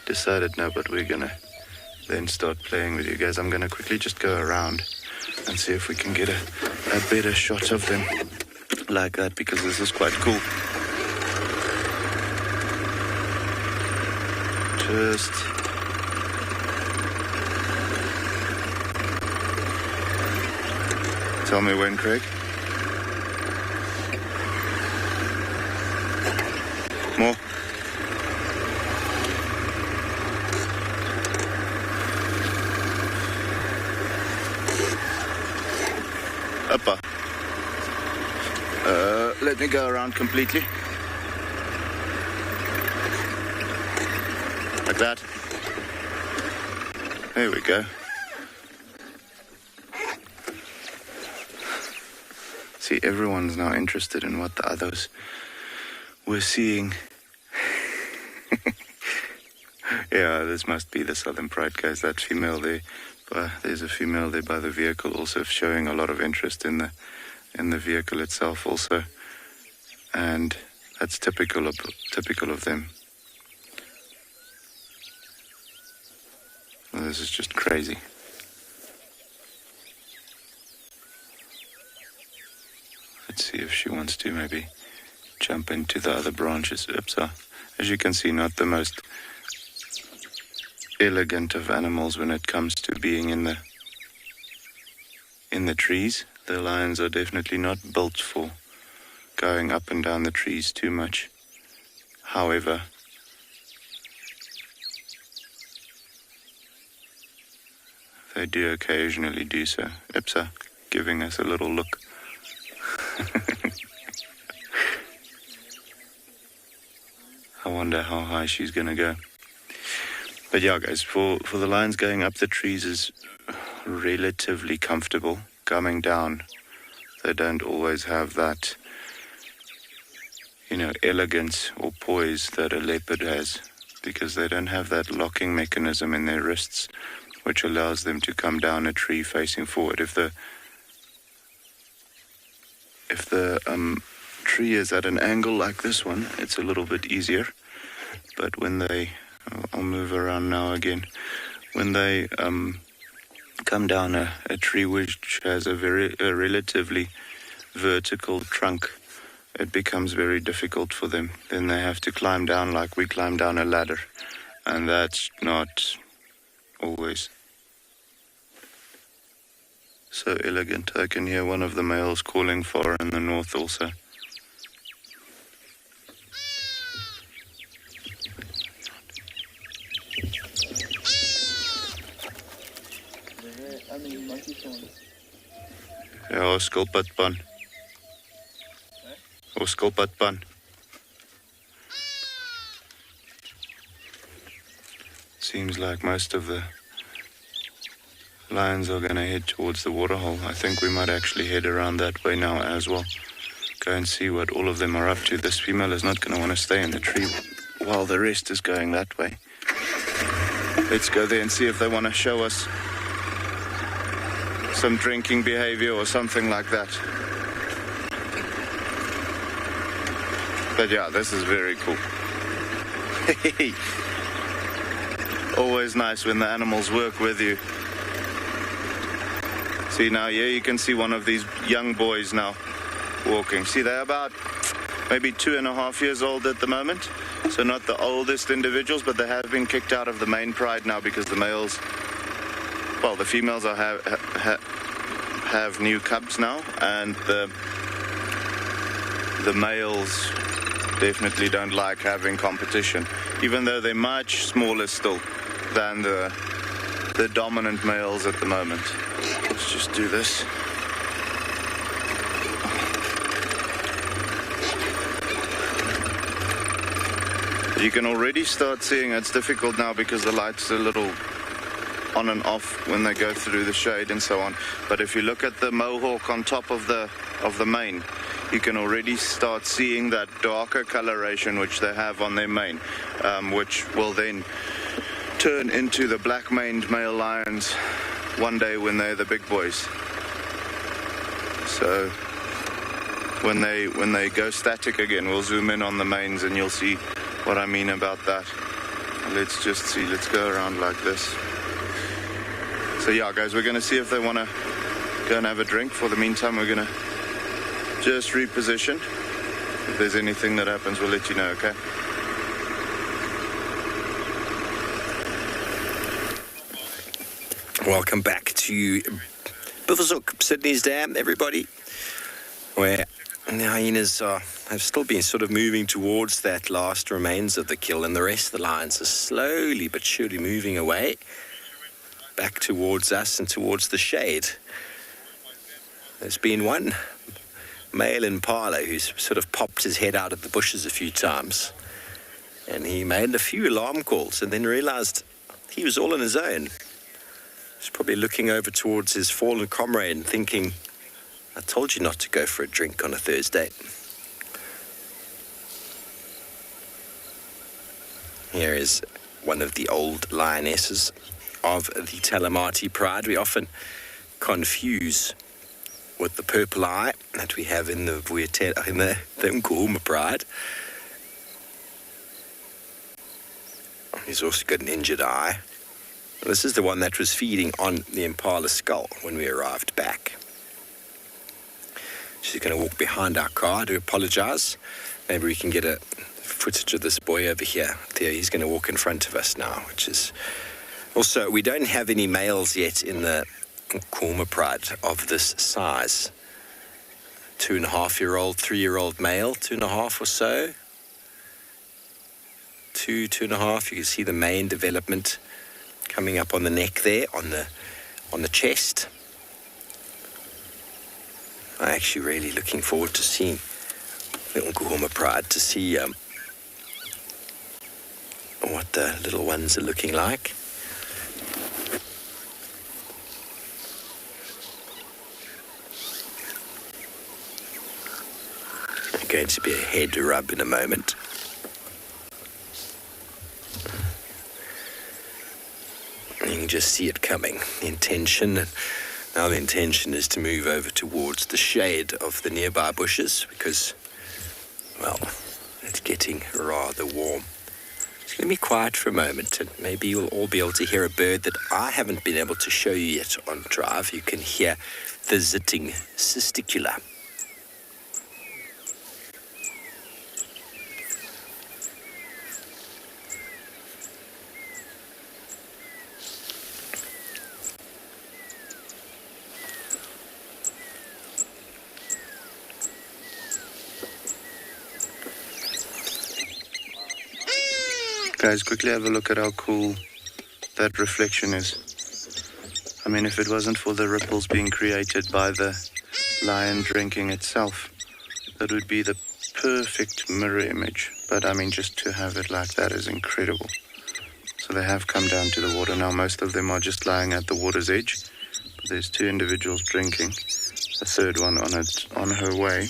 decided, no, but we're gonna then start playing with you guys. I'm gonna quickly just go around and see if we can get a better shot of them like that, because this is quite cool. Just tell me when, Craig. More. let me go around completely. Like that. There we go. See, everyone's now interested in what the others were seeing. Yeah, this must be the southern pride, guys. That female there, there's a female there by the vehicle, also showing a lot of interest in the vehicle itself, also, and that's typical of them. Well, this is just crazy. Let's see if she wants to maybe jump into the other branches. Oops, as you can see, not the most elegant of animals when it comes to being in the trees. The lions are definitely not built for going up and down the trees too much. However, they do occasionally do so. Ipsa giving us a little look. I wonder how high she's going to go. But yeah, guys, for the lions, going up the trees is relatively comfortable. Coming down, they don't always have that, elegance or poise that a leopard has, because they don't have that locking mechanism in their wrists, which allows them to come down a tree facing forward. If the tree is at an angle like this one, it's a little bit easier. But when I'll move around now again. When they come down a tree which has a relatively vertical trunk, it becomes very difficult for them. Then they have to climb down like we climb down a ladder, and that's not always so elegant. I can hear one of the males calling far in the north also. Ja, skilpadpan. Or skilpadpan. Seems like most of the lions are going to head towards the waterhole. I think we might actually head around that way now as well. Go and see what all of them are up to. This female is not going to want to stay in the tree while the rest is going that way. Let's go there and see if they want to show us some drinking behavior or something like that. But yeah, this is very cool. Always nice when the animals work with you. See now, here you can see one of these young boys now walking. See, they're about maybe 2.5 years old at the moment. So not the oldest individuals, but they have been kicked out of the main pride now because the males, well, the females have new cubs now, and the males definitely don't like having competition, even though they're much smaller still than the dominant males at the moment. Let's just do this. You can already start seeing it's difficult now because the light's a little on and off when they go through the shade and so on. But if you look at the mohawk on top of the mane, you can already start seeing that darker coloration which they have on their mane, which will then turn into the black-maned male lions one day when they're the big boys. So when they go static again, we'll zoom in on the manes and you'll see what I mean about that. Let's just see. Let's go around like this. So yeah, guys, we're going to see if they want to go and have a drink. For the meantime, we're going to just reposition. If there's anything that happens, we'll let you know, okay? Welcome back to Buffelshoek, Sydney's Dam, everybody, where the hyenas have still been sort of moving towards that last remains of the kill, and the rest of the lions are slowly but surely moving away back towards us and towards the shade. There's been one male impala who's sort of popped his head out of the bushes a few times. And he made a few alarm calls and then realized he was all on his own. He's probably looking over towards his fallen comrade and thinking, I told you not to go for a drink on a Thursday. Here is one of the old lionesses of the Talamati pride. We often confuse with the purple eye that we have in the Nkuhuma pride. He's also got an injured eye. This is the one that was feeding on the impala skull when we arrived back. She's going to walk behind our car. I do apologize. Maybe we can get a footage of this boy over here. There, he's going to walk in front of us now, which is... Also, we don't have any males yet in the Nkuhuma pride of this size. 2.5-year-old, 3-year-old male, 2.5 or so. 2.5. You can see the mane development coming up on the neck there, on the chest. I'm actually really looking forward to seeing the Nkuhuma pride, to see what the little ones are looking like. Going to be a head rub in a moment. You can just see it coming. The intention is to move over towards the shade of the nearby bushes because, well, it's getting rather warm. So let me quiet for a moment and maybe you'll all be able to hear a bird that I haven't been able to show you yet on drive. You can hear the zitting cisticula. Guys, quickly have a look at how cool that reflection is. I mean, if it wasn't for the ripples being created by the lion drinking itself, that would be the perfect mirror image. But I mean, just to have it like that is incredible. So they have come down to the water now. Most of them are just lying at the water's edge. But there's 2 individuals drinking. A third one on her way.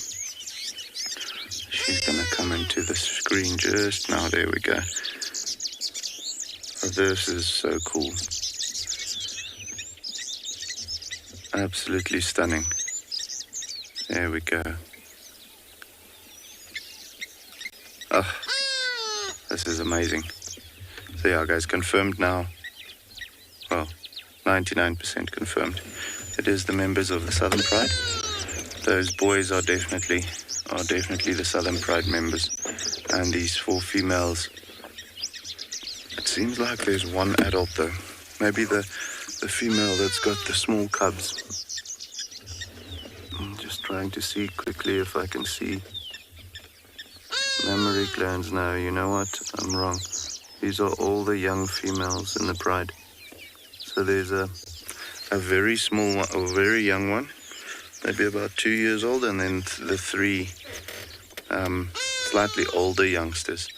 She's going to come into the screen just now. There we go. This is so cool. Absolutely stunning. There we go. Oh, this is amazing. So yeah, guys, confirmed now. Well, 99% confirmed. It is the members of the Southern Pride. Those boys are definitely the Southern Pride members. And these 4 females. It seems like there's one adult though. Maybe the female that's got the small cubs. I'm just trying to see quickly if I can see mammary glands. No, you know what? I'm wrong. These are all the young females in the pride. So there's a very small one, or very young one, maybe about 2 years old, and then the 3 slightly older youngsters.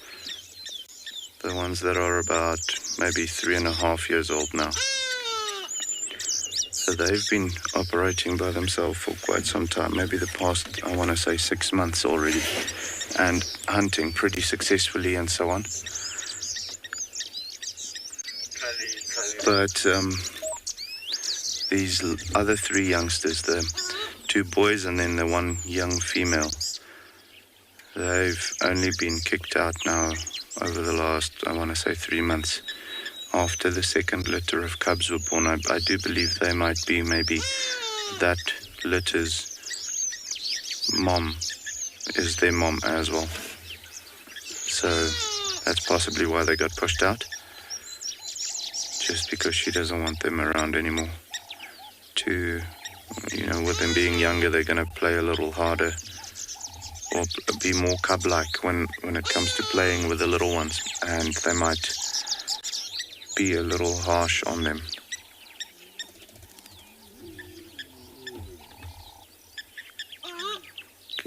The ones that are about maybe 3.5 years old now. So they've been operating by themselves for quite some time, maybe the past, I want to say 6 months already, and hunting pretty successfully and so on. But these other 3 youngsters, the 2 boys and then the 1 young female, they've only been kicked out now over the last, I want to say 3 months after the second litter of cubs were born. I do believe they might be maybe that litter's mom is their mom as well. So that's possibly why they got pushed out. Just because she doesn't want them around anymore. With them being younger, they're going to play a little harder or be more cub-like when it comes to playing with the little ones, and they might be a little harsh on them.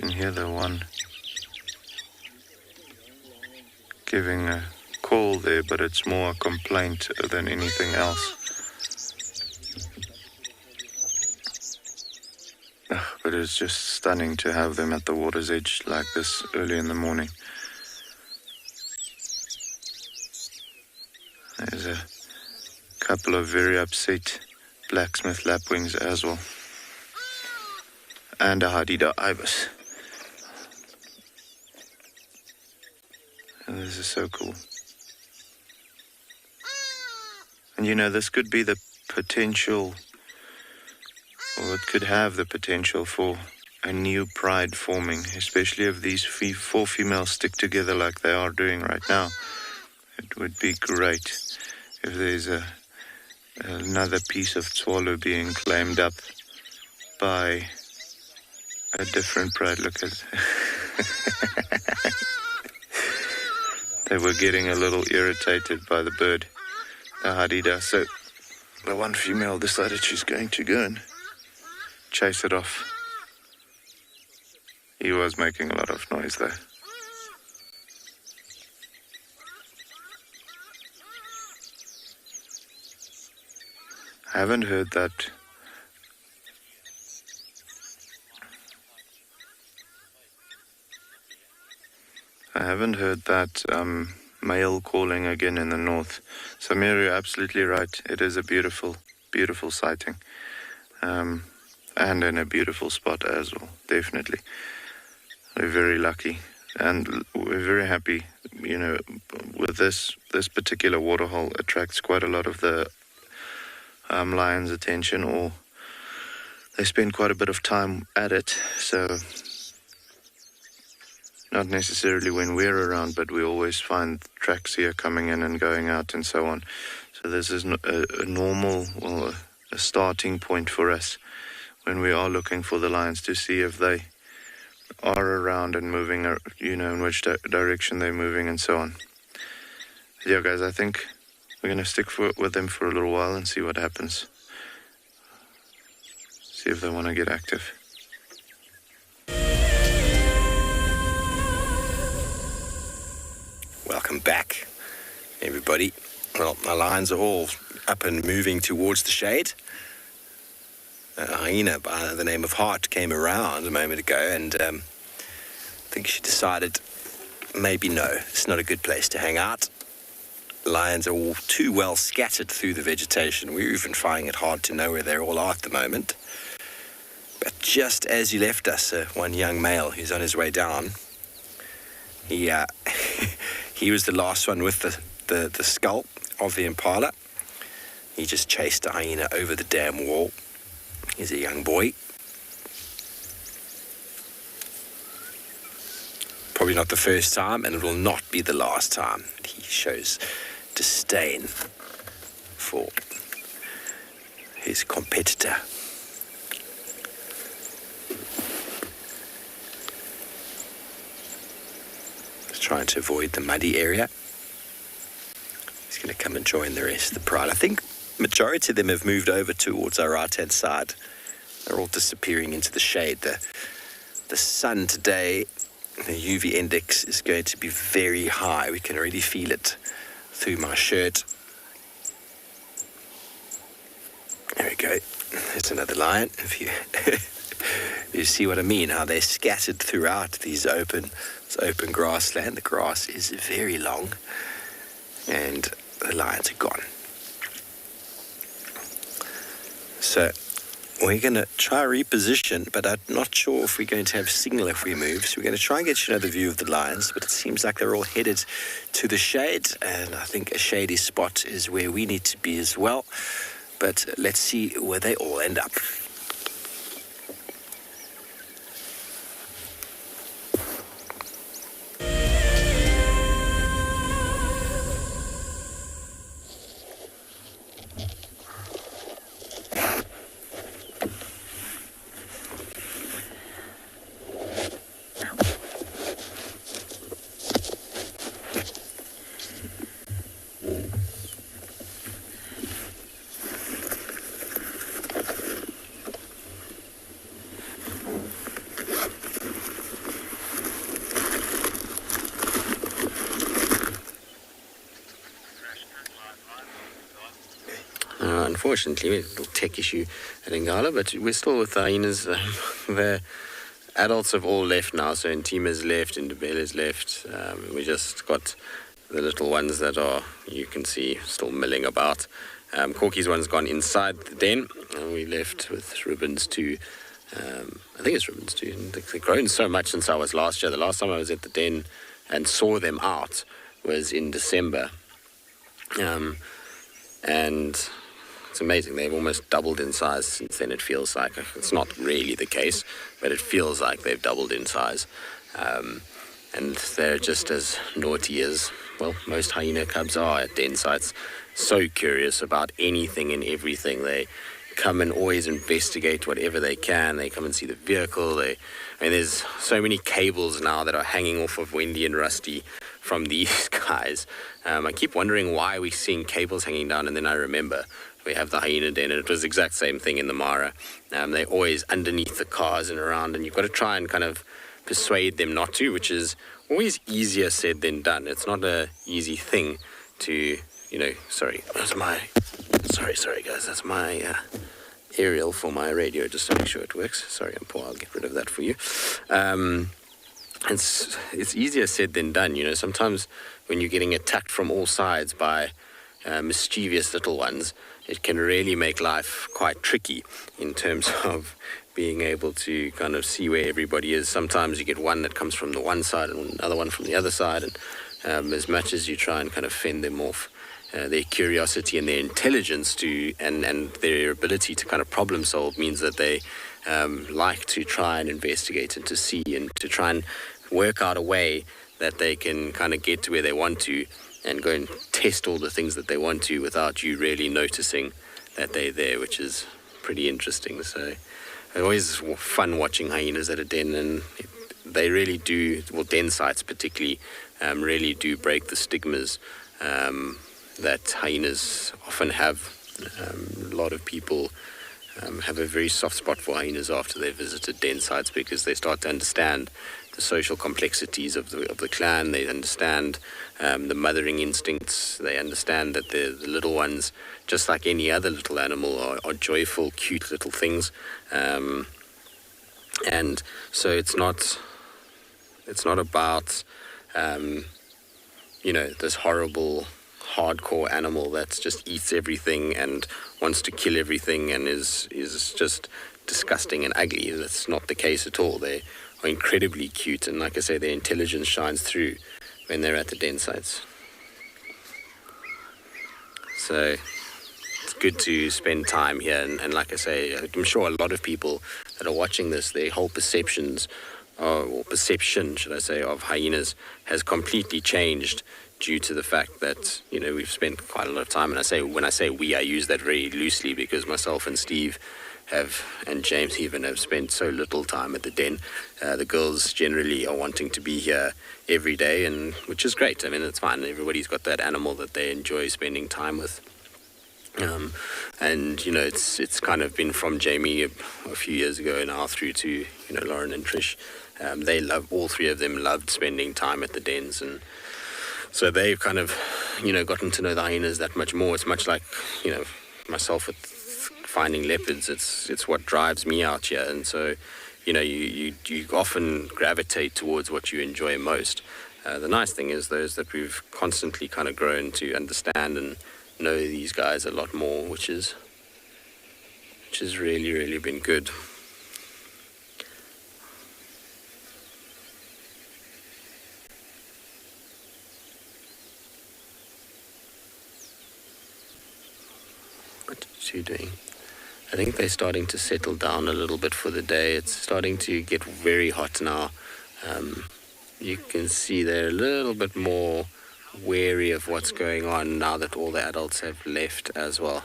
can hear the one giving a call there, but it's more a complaint than anything else. But it's just stunning to have them at the water's edge like this early in the morning. There's a couple of very upset blacksmith lapwings as well. And a Hadida ibis. And this is so cool. And you know, this could be the potential, or it could have the potential for a new pride forming, especially if these four females stick together like they are doing right now. It would be great if there's another piece of Tswalu being claimed up by a different pride. Look at they were getting a little irritated by the bird, the Hadida. So the one female decided she's going to go and chase it off. He was making a lot of noise though. I haven't heard that. Male calling again in the north. Samir, you're absolutely right. It is a beautiful, beautiful sighting. And in a beautiful spot as well, definitely. We're very lucky. And we're very happy, you know, with this particular waterhole attracts quite a lot of the lions' attention, or they spend quite a bit of time at it. So not necessarily when we're around, but we always find tracks here coming in and going out and so on. So this is a normal, well, a starting point for us when we are looking for the lions to see if they are around and moving, you know, in which direction they're moving and so on. Yeah, guys, I think we're going to stick with them for a little while and see what happens. See if they want to get active. Welcome back, everybody. Well, my lions are all up and moving towards the shade. A hyena by the name of Heart came around a moment ago, and I think she decided maybe no, it's not a good place to hang out. Lions are all too well scattered through the vegetation. We're even finding it hard to know where they all are at the moment. But just as you left us, one young male who's on his way down, he was the last one with the skull of the impala. He just chased a hyena over the dam wall. He's a young boy. Probably not the first time, and it will not be the last time. He shows disdain for his competitor. He's trying to avoid the muddy area. He's going to come and join the rest of the pride. I think majority of them have moved over towards our right-hand side. They're all disappearing into the shade. The sun today, the UV index is going to be very high. We can already feel it through my shirt. There we go. There's another lion. If you see what I mean, how they're scattered throughout this open grassland. The grass is very long, and the lions are gone. So we're going to try reposition, but I'm not sure if we're going to have signal if we move. So we're going to try and get you another view of the lions, but it seems like they're all headed to the shade, and I think a shady spot is where we need to be as well. But let's see where they all end up. Unfortunately, we had a little tech issue at Ngala, but we're still with the hyenas. The adults have all left now, so Ntima's left, Ndebele's left. We just got the little ones that are, you can see, still milling about. Corky's one's gone inside the den, and we left with Ribbons too. I think it's Ribbons too. They've grown so much since I was last year. The last time I was at the den and saw them out was in December. And it's amazing. They've almost doubled in size since then, it feels like. It's not really the case, but it feels like they've doubled in size. And they're just as naughty as, well, most hyena cubs are at den sites. So curious about anything and everything. They come and always investigate whatever they can. They come and see the vehicle. There's so many cables now that are hanging off of Wendy and Rusty from these guys. I keep wondering why we're seeing cables hanging down, and then I remember we have the hyena den, and it was the exact same thing in the Mara. They're always underneath the cars and around, and you've got to try and kind of persuade them not to, which is always easier said than done. It's not a easy thing to, sorry guys, that's my aerial for my radio, just to make sure it works. Sorry, I'm poor, I'll get rid of that for you. It's easier said than done. Sometimes when you're getting attacked from all sides by mischievous little ones, it can really make life quite tricky in terms of being able to kind of see where everybody is. Sometimes you get one that comes from the one side and another one from the other side, and as much as you try and kind of fend them off, their curiosity and their intelligence and their ability to kind of problem solve means that they like to try and investigate and to see and to try and work out a way that they can kind of get to where they want to and go and test all the things that they want to without you really noticing that they're there, which is pretty interesting. So it's always fun watching hyenas at a den, and they really do, well, den sites particularly, really do break the stigmas that hyenas often have. A lot of people have a very soft spot for hyenas after they've visited den sites because they start to understand the social complexities of the clan. They understand the mothering instincts. They understand that the little ones, just like any other little animal, are joyful, cute little things. And so it's not about this horrible hardcore animal that just eats everything and wants to kill everything and is just disgusting and ugly. That's not the case at all. They are incredibly cute, and like I say, their intelligence shines through when they're at the den sites. So it's good to spend time here, and like I say, I'm sure a lot of people that are watching this, their whole perception, should I say, of hyenas has completely changed due to the fact that, we've spent quite a lot of time, and when I say we, I use that very loosely because myself and Steve and James even have spent so little time at the den. The girls generally are wanting to be here every day, and which is great. I mean, it's fine. Everybody's got that animal that they enjoy spending time with. And it's kind of been from Jamie a few years ago now through to Lauren and Trish. All three of them loved spending time at the dens, and so they've kind of gotten to know the hyenas that much more. It's much like myself with finding leopards. It's what drives me out here, and so you often gravitate towards what you enjoy most. The nice thing is that we've constantly kind of grown to understand and know these guys a lot more, which has really, really been good. What are you doing? I think they're starting to settle down a little bit for the day. It's starting to get very hot now. You can see they're a little bit more wary of what's going on now that all the adults have left as well.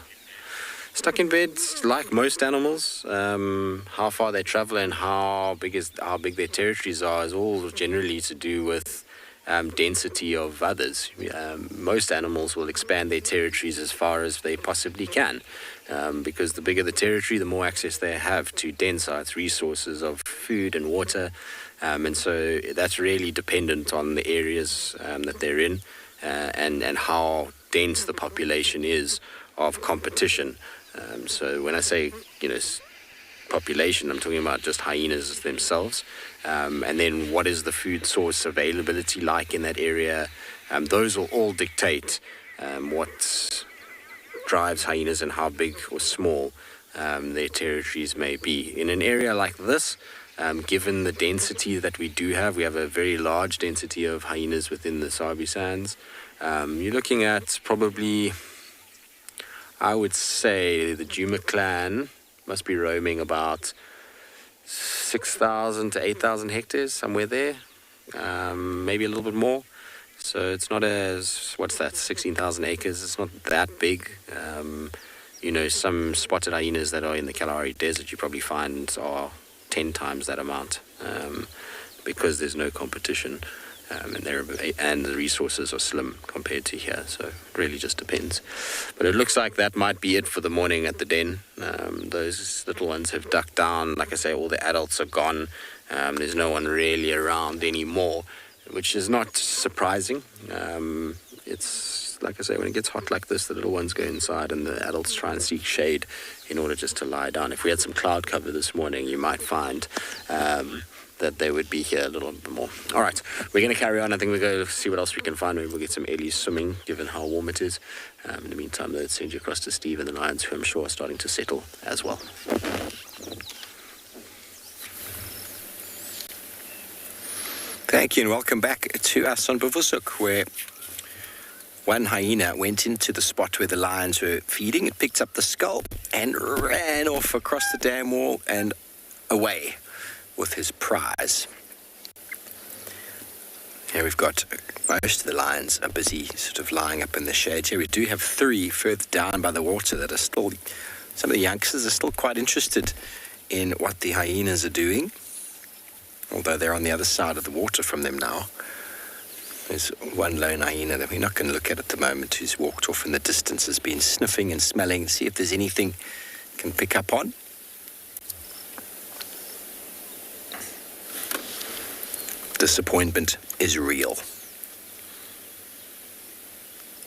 Stuck in bed, like most animals. How far they travel and how big their territories are is all generally to do with density of others. Most animals will expand their territories as far as they possibly can, because the bigger the territory, the more access they have to den sites, resources of food and water, and so that's really dependent on the areas that they're in, and how dense the population is of competition. So when I say, population, I'm talking about just hyenas themselves. And then what is the food source availability like in that area? Those will all dictate what drives hyenas and how big or small their territories may be. In an area like this, given the density that we do have, we have a very large density of hyenas within the Sabi Sands. You're looking at probably, I would say, the Djuma clan must be roaming about 6,000 to 8,000 hectares, somewhere there, maybe a little bit more. So it's not as, 16,000 acres, it's not that big. Some spotted hyenas that are in the Kalahari Desert you probably find are 10 times that amount, because there's no competition, and the resources are slim compared to here. So it really just depends. But it looks like that might be it for the morning at the den. Those little ones have ducked down. Like I say, all the adults are gone. There's no one really around anymore, which is not surprising. It's like I say, when it gets hot like this, the little ones go inside and the adults try and seek shade in order just to lie down. If we had some cloud cover this morning, you might find that they would be here a little bit more. All right, we're going to carry on. I think we'll go see what else we can find. Maybe we'll get some ellies swimming, given how warm it is. In the meantime, let's send you across to Steve and the lions, who I'm sure are starting to settle as well. Thank you and welcome back to us on Buffelshoek, where one hyena went into the spot where the lions were feeding. It picked up the skull and ran off across the dam wall and away with his prize. Here we've got most of the lions are busy sort of lying up in the shade. Here we do have 3 further down by the water that are still, some of the youngsters are still quite interested in what the hyenas are doing, although they're on the other side of the water from them now. There's one lone hyena that we're not going to look at the moment, who's walked off in the distance, has been sniffing and smelling to see if there's anything he can pick up on. Disappointment is real.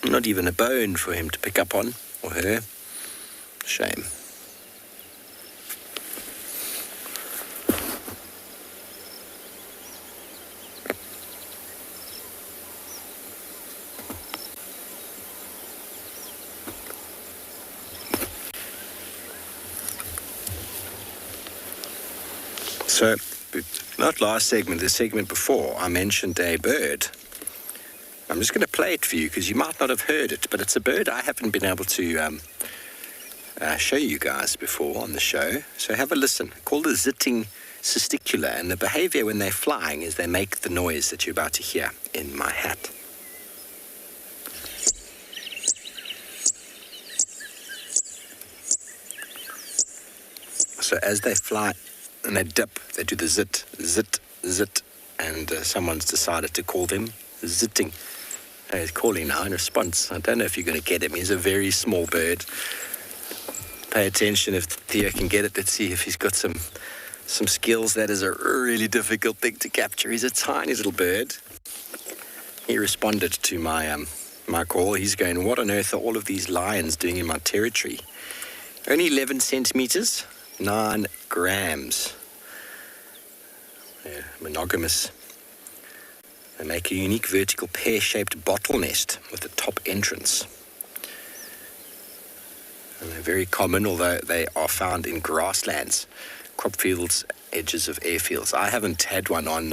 Not even a bone for him to pick up on, or her. Shame. So, not last segment, the segment before, I mentioned a bird. I'm just going to play it for you because you might not have heard it, but it's a bird I haven't been able to show you guys before on the show. So have a listen. Called the zitting cysticula, and the behavior when they're flying is they make the noise that you're about to hear in my hat. So as they fly and they dip, they do the zit, zit, zit, and someone's decided to call them zitting. He's calling now in response. I don't know if you're going to get him. He's a very small bird. Pay attention if Theo can get it. Let's see if he's got some skills. That is a really difficult thing to capture. He's a tiny little bird. He responded to my call. He's going, what on earth are all of these lions doing in my territory? Only 11 centimeters, 9 grams. They're monogamous. They make a unique vertical pear-shaped bottle nest with a top entrance. And they're very common, although they are found in grasslands, crop fields, edges of airfields. I haven't had one on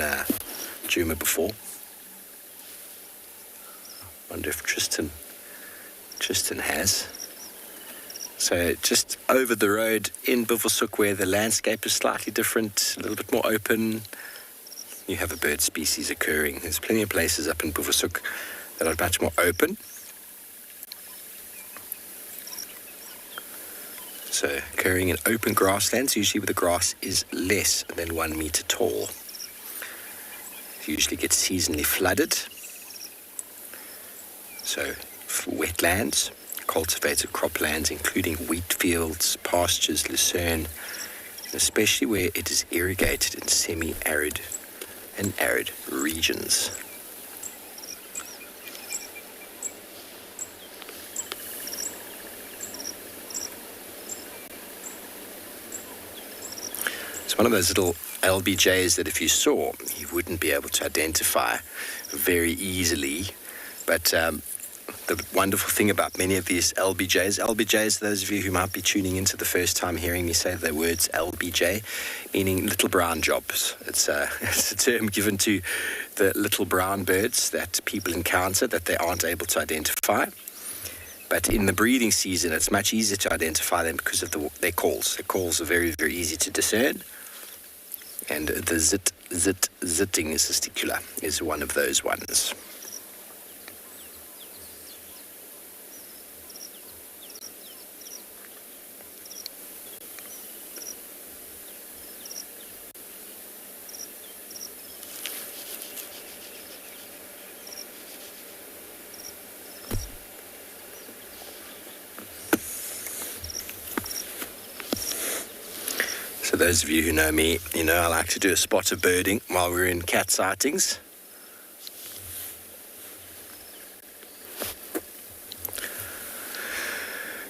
Djuma before. Wonder if Tristan has. So just over the road in Buffelshoek, where the landscape is slightly different, a little bit more open, you have a bird species occurring. There's plenty of places up in Buffelshoek that are much more open. So occurring in open grasslands, usually where the grass is less than 1 meter tall. It usually gets seasonally flooded. So for wetlands, cultivated croplands, including wheat fields, pastures, lucerne, especially where it is irrigated in semi-arid and arid regions. one of those little LBJs that if you saw, you wouldn't be able to identify very easily. But the wonderful thing about many of these LBJs, those of you who might be tuning into the first time hearing me say the words LBJ, meaning little brown jobs. It's a term given to the little brown birds that people encounter that they aren't able to identify. But in the breeding season, it's much easier to identify them because of their calls. Their calls are very, very easy to discern. And the zitting testicular is one of those ones. So those of you who know me, you know I like to do a spot of birding while we're in cat sightings.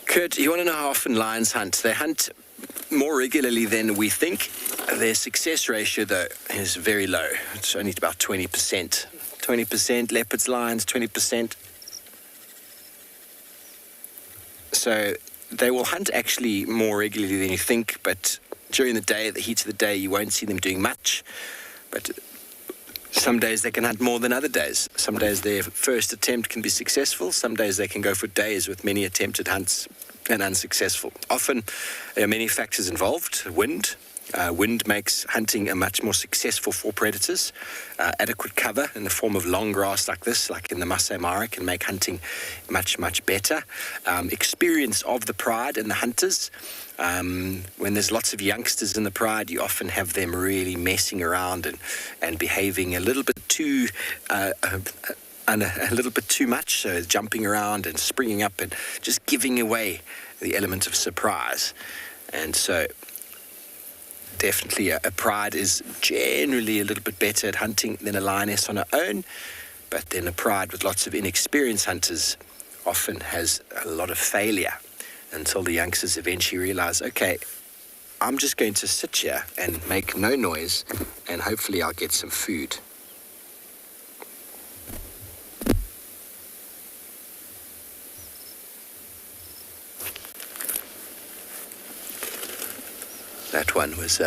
Kurt, you want to know how often lions hunt? They hunt more regularly than we think. Their success ratio, though, is very low. It's only about 20%. 20% leopards, lions, 20%. So they will hunt actually more regularly than you think, but during the day, the heat of the day, you won't see them doing much. But some days they can hunt more than other days. Some days their first attempt can be successful. Some days they can go for days with many attempted hunts and unsuccessful. Often there are many factors involved. Wind makes hunting a much more successful for predators. Adequate cover in the form of long grass like this, like in the Masai Mara, can make hunting much, much better. Experience of the pride and the hunters. When there's lots of youngsters in the pride, you often have them really messing around and behaving a little bit too a little bit too much, so jumping around and springing up and just giving away the element of surprise. And so definitely a pride is generally a little bit better at hunting than a lioness on her own, but then a pride with lots of inexperienced hunters often has a lot of failure until the youngsters eventually realize, okay, I'm just going to sit here and make no noise and hopefully I'll get some food. That one was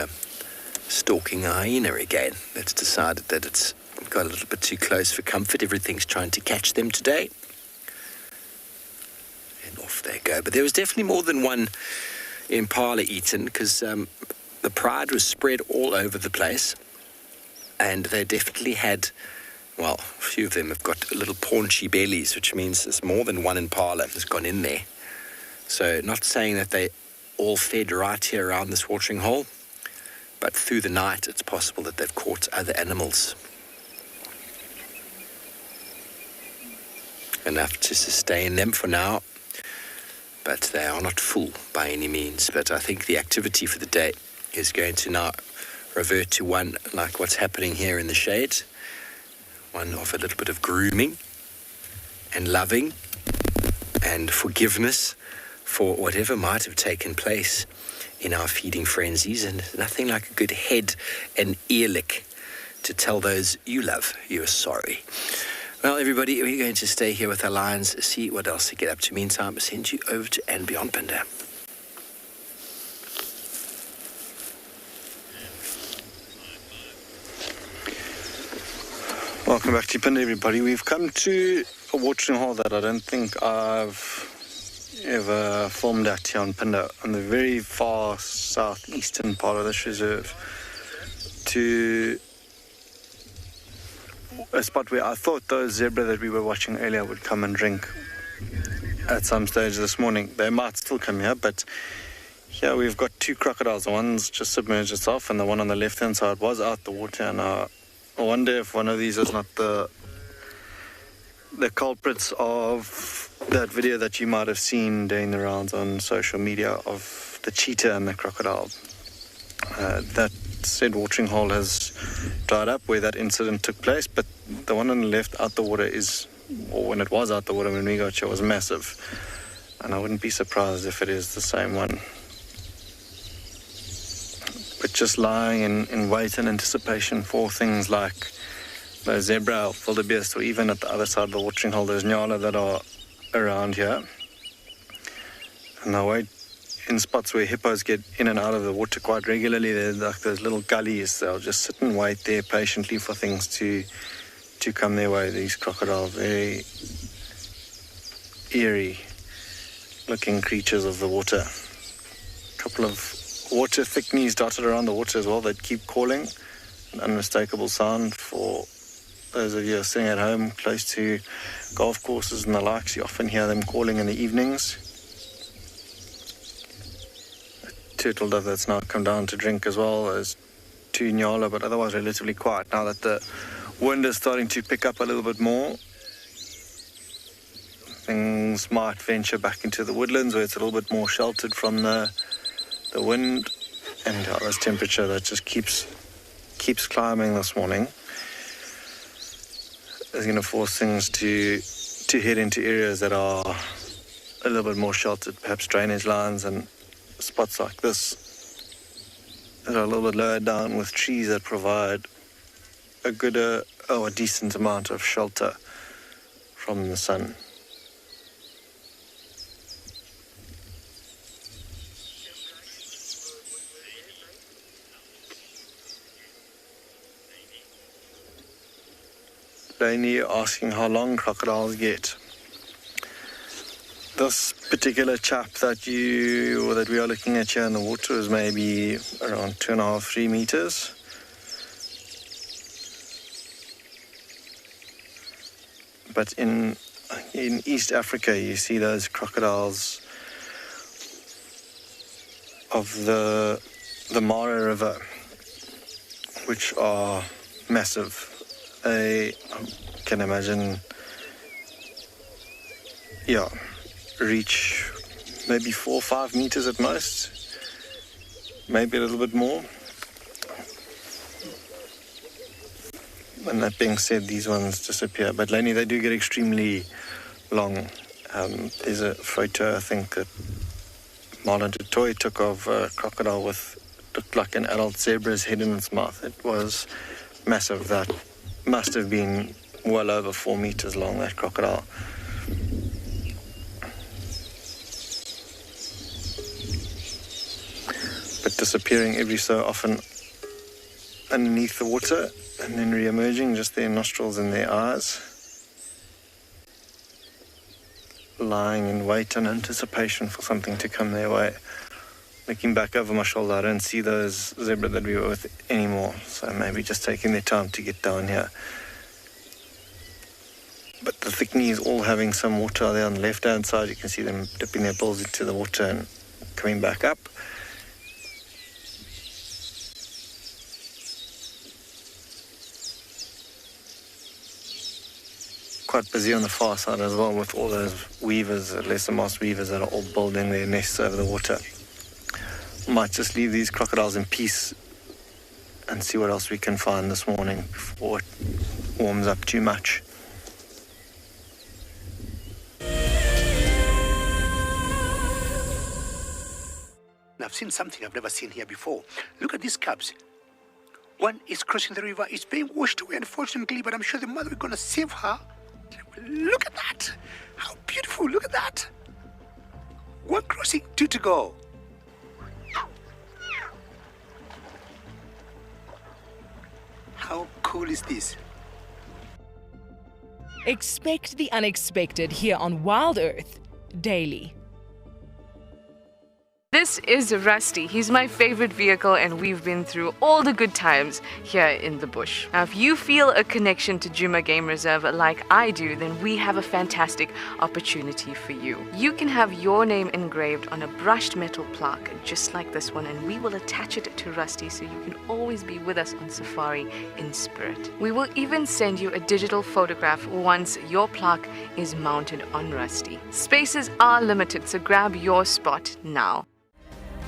stalking a hyena again. That's decided that it's got a little bit too close for comfort. Everything's trying to catch them today. And off they go. But there was definitely more than one impala eaten because the pride was spread all over the place. And they definitely had, well, a few of them have got little paunchy bellies, which means there's more than one impala has gone in there. So not saying that they all fed right here around this watering hole, but through the night it's possible that they've caught other animals. Enough to sustain them for now, but they are not full by any means. But I think the activity for the day is going to now revert to one like what's happening here in the shade, one of a little bit of grooming and loving and forgiveness for whatever might have taken place in our feeding frenzies, and nothing like a good head and ear lick to tell those you love you are sorry. Well, everybody, we're going to stay here with our lions, see what else they get up to. Meantime, I'll send you over to and beyond Phinda. Welcome back to Phinda, everybody. We've come to a watering hole that I don't think I've ever filmed at here on Phinda, on the very far southeastern part of this reserve, to a spot where I thought those zebra that we were watching earlier would come and drink at some stage this morning. They might still come here, but here we've got two crocodiles. The one's just submerged itself, and the one on the left-hand side was out the water, and I wonder if one of these is not the culprits of that video that you might have seen doing the rounds on social media of the cheetah and the crocodile. That said watering hole has dried up where that incident took place, but the one on the left out the water is, or when it was out the water when we got here, was massive, and I wouldn't be surprised if it is the same one. But but just lying in wait and anticipation for things like the zebra or wildebeest, or even at the other side of the watering hole, there's nyala that are around here. And they wait in spots where hippos get in and out of the water quite regularly. There's like those little gullies. They'll just sit and wait there patiently for things to come their way. These crocodiles, very eerie looking creatures of the water. A couple of water thickneys dotted around the water as well that keep calling. An unmistakable sound for those of you who are sitting at home close to golf courses and the likes. You often hear them calling in the evenings. A turtle dove that's now come down to drink as well. There's two nyala, but otherwise relatively quiet now that the wind is starting to pick up a little bit more. Things might venture back into the woodlands where it's a little bit more sheltered from the wind, and this temperature that just keeps climbing this morning is going to force things to head into areas that are a little bit more sheltered, perhaps drainage lines and spots like this that are a little bit lower down with trees that provide a decent amount of shelter from the sun. Lainey asking how long crocodiles get. This particular chap that we are looking at here in the water is maybe around 2.5-3 meters. But in East Africa, you see those crocodiles of the Mara River, which are massive. I can imagine, reach maybe 4 or 5 meters at most, maybe a little bit more. And that being said, these ones disappear. But Lainey, they do get extremely long. There's a photo, I think, that Marlon du Toit took of a crocodile with looked like an adult zebra's head in its mouth. It was massive. That must have been well over 4 meters long, that crocodile. But disappearing every so often underneath the water and then re-emerging, just their nostrils and their eyes. Lying in wait and anticipation for something to come their way. Looking back over my shoulder, I don't see those zebra that we were with anymore. So maybe just taking their time to get down here. But the thickneys all having some water there on the left-hand side. You can see them dipping their bills into the water and coming back up. Quite busy on the far side as well with all those weavers, lesser moss weavers that are all building their nests over the water. Might just leave these crocodiles in peace and see what else we can find this morning before it warms up too much. I've seen something I've never seen here before. Look at these cubs. One is crossing the river. It's being washed away, unfortunately, but I'm sure the mother is going to save her. Look at that. How beautiful. Look at that. One crossing, 2 to go. How cool is this? Expect the unexpected here on Wild Earth daily. This is Rusty. He's my favorite vehicle and we've been through all the good times here in the bush. Now, if you feel a connection to Djuma Game Reserve like I do, then we have a fantastic opportunity for you. You can have your name engraved on a brushed metal plaque just like this one, and we will attach it to Rusty so you can always be with us on safari in spirit. We will even send you a digital photograph once your plaque is mounted on Rusty. Spaces are limited, so grab your spot now.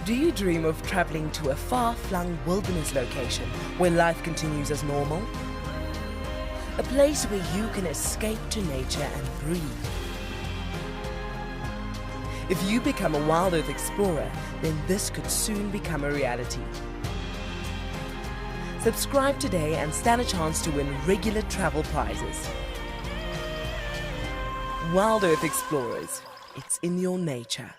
Do you dream of traveling to a far-flung wilderness location where life continues as normal? A place where you can escape to nature and breathe. If you become a Wild Earth explorer, then this could soon become a reality. Subscribe today and stand a chance to win regular travel prizes. Wild Earth Explorers, it's in your nature.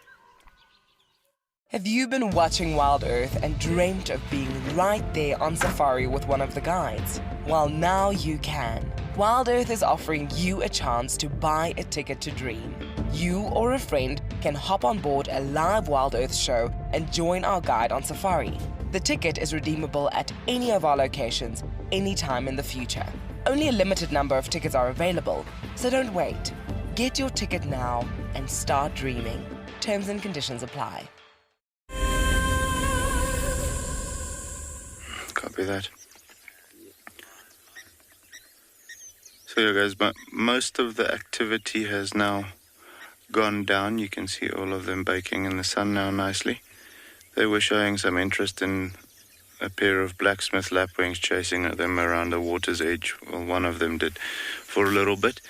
Have you been watching Wild Earth and dreamt of being right there on safari with one of the guides? Well, now you can. Wild Earth is offering you a chance to buy a ticket to dream. You or a friend can hop on board a live Wild Earth show and join our guide on safari. The ticket is redeemable at any of our locations, anytime in the future. Only a limited number of tickets are available, so don't wait. Get your ticket now and start dreaming. Terms and conditions apply. Copy that. So yeah guys, but most of the activity has now gone down. You can see all of them baking in the sun now nicely. They were showing some interest in a pair of blacksmith lapwings chasing them around the water's edge. Well, one of them did for a little bit.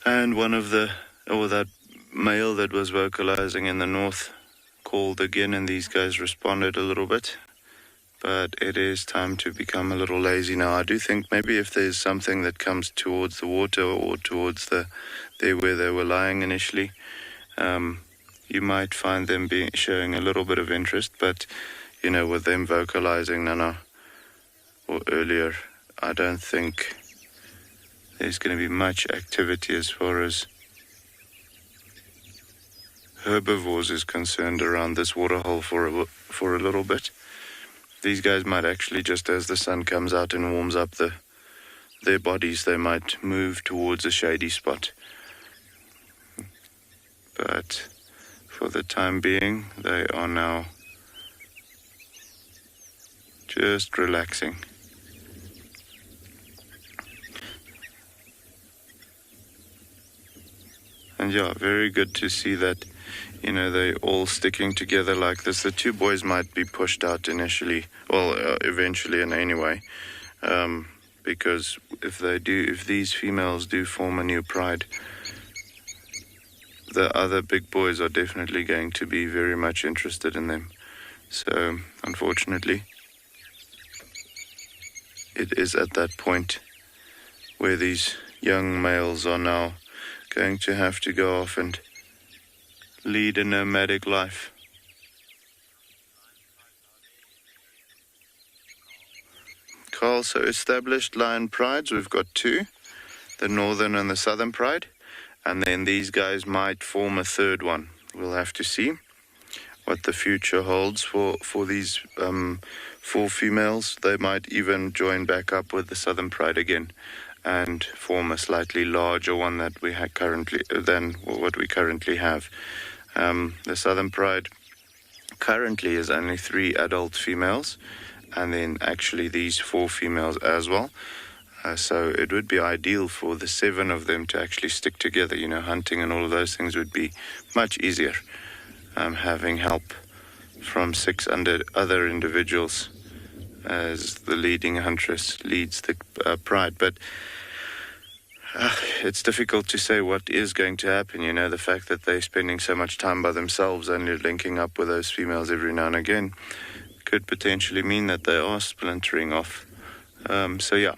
And that male that was vocalizing in the north called again, and these guys responded a little bit. But it is time to become a little lazy now. I do think maybe if there's something that comes towards the water or towards there where they were lying initially, you might find them showing a little bit of interest. But, you know, with them vocalizing Nana or earlier, I don't think there's going to be much activity as far as herbivores is concerned around this waterhole for a little bit. These guys might actually, just as the sun comes out and warms up their bodies, they might move towards a shady spot. But for the time being, they are now just relaxing. And yeah, very good to see that, you know, they all sticking together like this. The two boys might be pushed out initially, eventually and anyway, because if these females do form a new pride, the other big boys are definitely going to be very much interested in them. So, unfortunately, it is at that point where these young males are now going to have to go off and lead a nomadic life. Carl, so established lion prides, we've got two, the northern and the southern pride, and then these guys might form a third one. We'll have to see what the future holds for these four females. They might even join back up with the southern pride again and form a slightly larger one that we have than what we currently have. The southern pride currently is only 3 adult females, and then actually these 4 females as well. So it would be ideal for the 7 of them to actually stick together. You know, hunting and all of those things would be much easier. Having help from 6 other individuals as the leading huntress leads the pride. But it's difficult to say what is going to happen. You know, the fact that they're spending so much time by themselves, only linking up with those females every now and again, could potentially mean that they are splintering off. So yeah,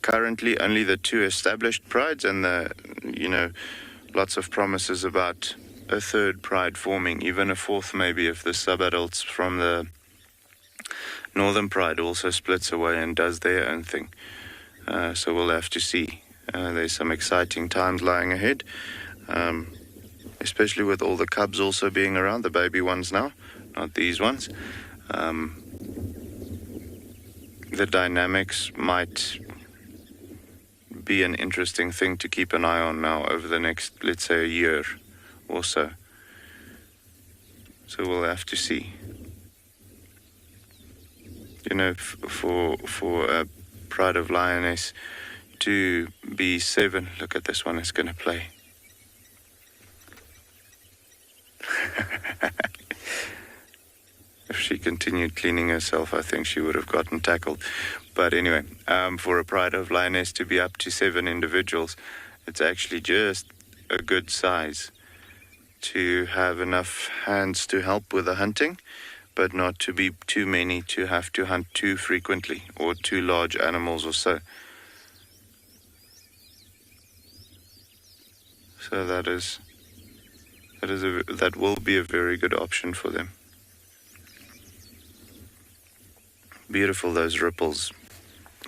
currently only the 2 established prides, and lots of promises about a third pride forming, even a fourth maybe, if the sub-adults from the northern pride also splits away and does their own thing. So we'll have to see. There's some exciting times lying ahead, especially with all the cubs also being around, the baby ones now, not these ones. The dynamics might be an interesting thing to keep an eye on now over the next, let's say, a year or so. So we'll have to see. You know, for a pride of lioness to be 7, look at this one, it's going to play. If she continued cleaning herself, I think she would have gotten tackled. But anyway, for a pride of lioness to be up to 7 individuals, it's actually just a good size to have enough hands to help with the hunting, but not to be too many to have to hunt too frequently or too large animals or so. So that will be a very good option for them. Beautiful, those ripples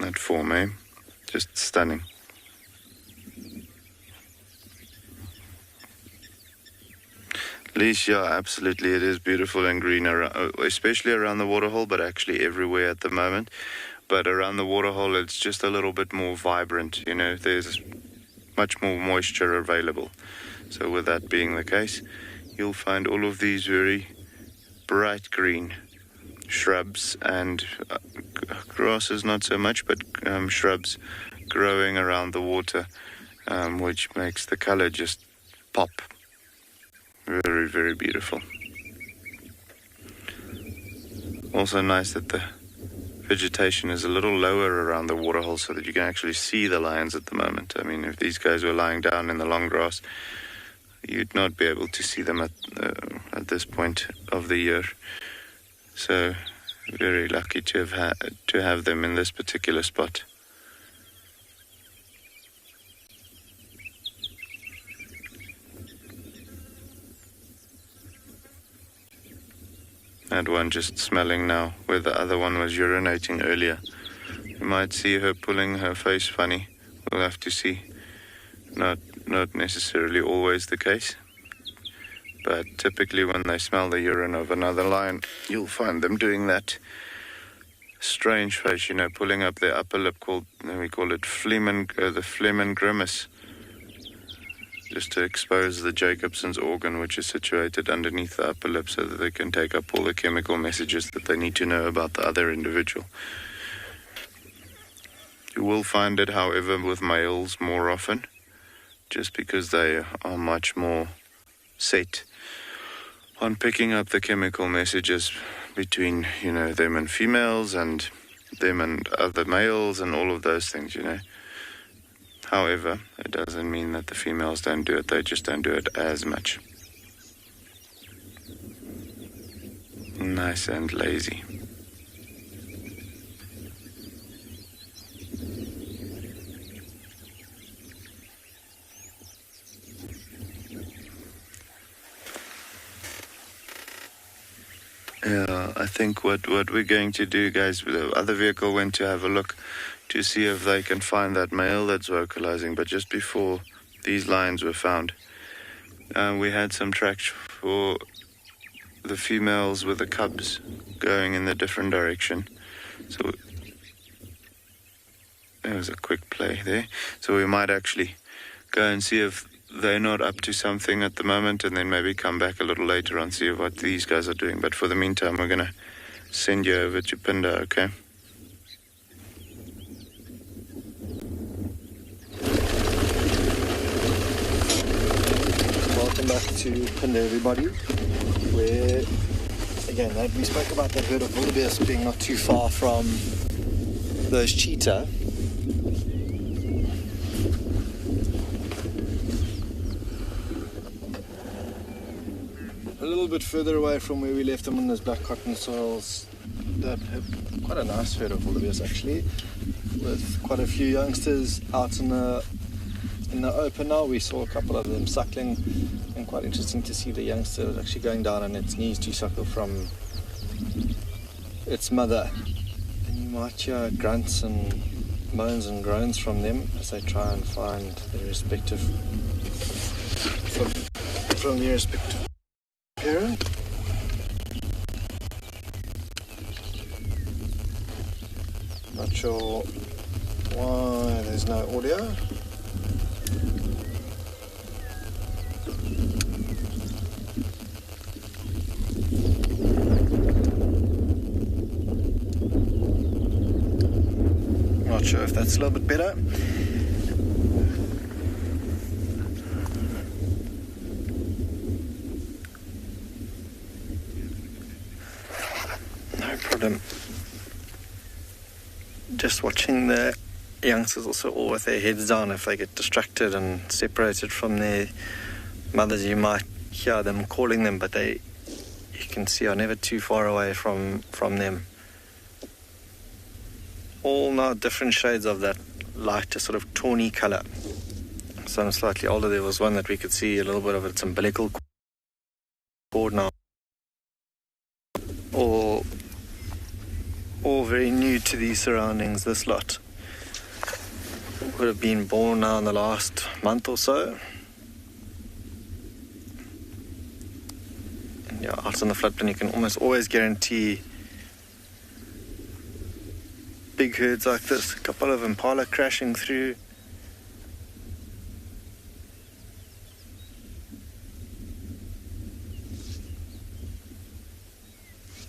that form, eh? Just stunning. Leash, yeah, absolutely. It is beautiful and green, especially around the waterhole, but actually everywhere at the moment. But around the waterhole, it's just a little bit more vibrant. You know, there's much more moisture available. So with that being the case, you'll find all of these very bright green shrubs and grasses, not so much, but shrubs growing around the water, which makes the color just pop. Very, very beautiful. Also nice that the vegetation is a little lower around the waterhole so that you can actually see the lions at the moment. I mean, if these guys were lying down in the long grass, you'd not be able to see them at this point of the year. So, very lucky to have them in this particular spot. That one just smelling now, where the other one was urinating earlier. You might see her pulling her face funny. We'll have to see. Not necessarily always the case. But typically when they smell the urine of another lion, you'll find them doing that strange face, you know, pulling up their upper lip, we call it the phlegm grimace, just to expose the Jacobson's organ, which is situated underneath the upper lip, so that they can take up all the chemical messages that they need to know about the other individual. You will find it, however, with males more often, just because they are much more set on picking up the chemical messages between, you know, them and females and them and other males and all of those things, you know. However, it doesn't mean that the females don't do it, they just don't do it as much. Nice and lazy. Yeah, I think what we're going to do, guys, the other vehicle went to have a look to see if they can find that male that's vocalizing. But just before these lions were found, we had some tracks for the females with the cubs going in the different direction. So there was a quick play there. So we might actually go and see if they're not up to something at the moment, and then maybe come back a little later on, see what these guys are doing. But for the meantime, we're going to send you over to Phinda, okay? Welcome back to Phinda, everybody. Where, again, we spoke about that herd of wildebeest being not too far from those cheetah. A little bit further away from where we left them in those black cotton soils, that have quite a nice herd of wildebeest actually, with quite a few youngsters out in the open now. We saw a couple of them suckling, and quite interesting to see the youngster actually going down on its knees to suckle from its mother. And you might hear grunts and moans and groans from them as they try and find their respective from their respective parent. Not sure why there's no audio. Not sure if that's a little bit better. No problem. Just watching the youngsters also all with their heads down. If they get distracted and separated from their mothers, you might hear them calling them, but they you can see are never too far away from them. All now different shades of that lighter sort of tawny colour. Some slightly older. There was one that we could see a little bit of its umbilical cord now. All very new to these surroundings, this lot. Would have been born now in the last month or so. And yeah, out on the floodplain you can almost always guarantee big herds like this. A couple of impala crashing through.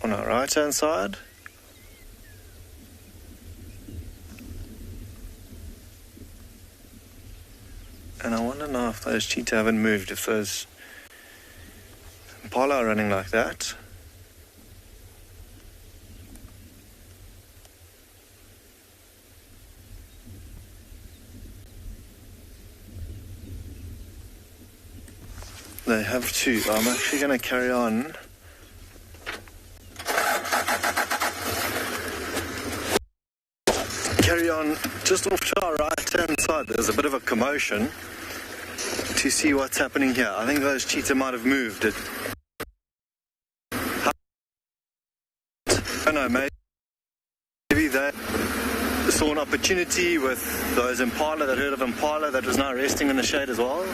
On our right hand side, and I wonder now if those cheetah haven't moved, if those impala are running like that. They have to. I'm actually going to carry on. Just off to our right hand side. There's a bit of a commotion to see what's happening here. I think those cheetah might have moved. I don't know, maybe they saw an opportunity with those impala, that herd of impala that was now resting in the shade as well.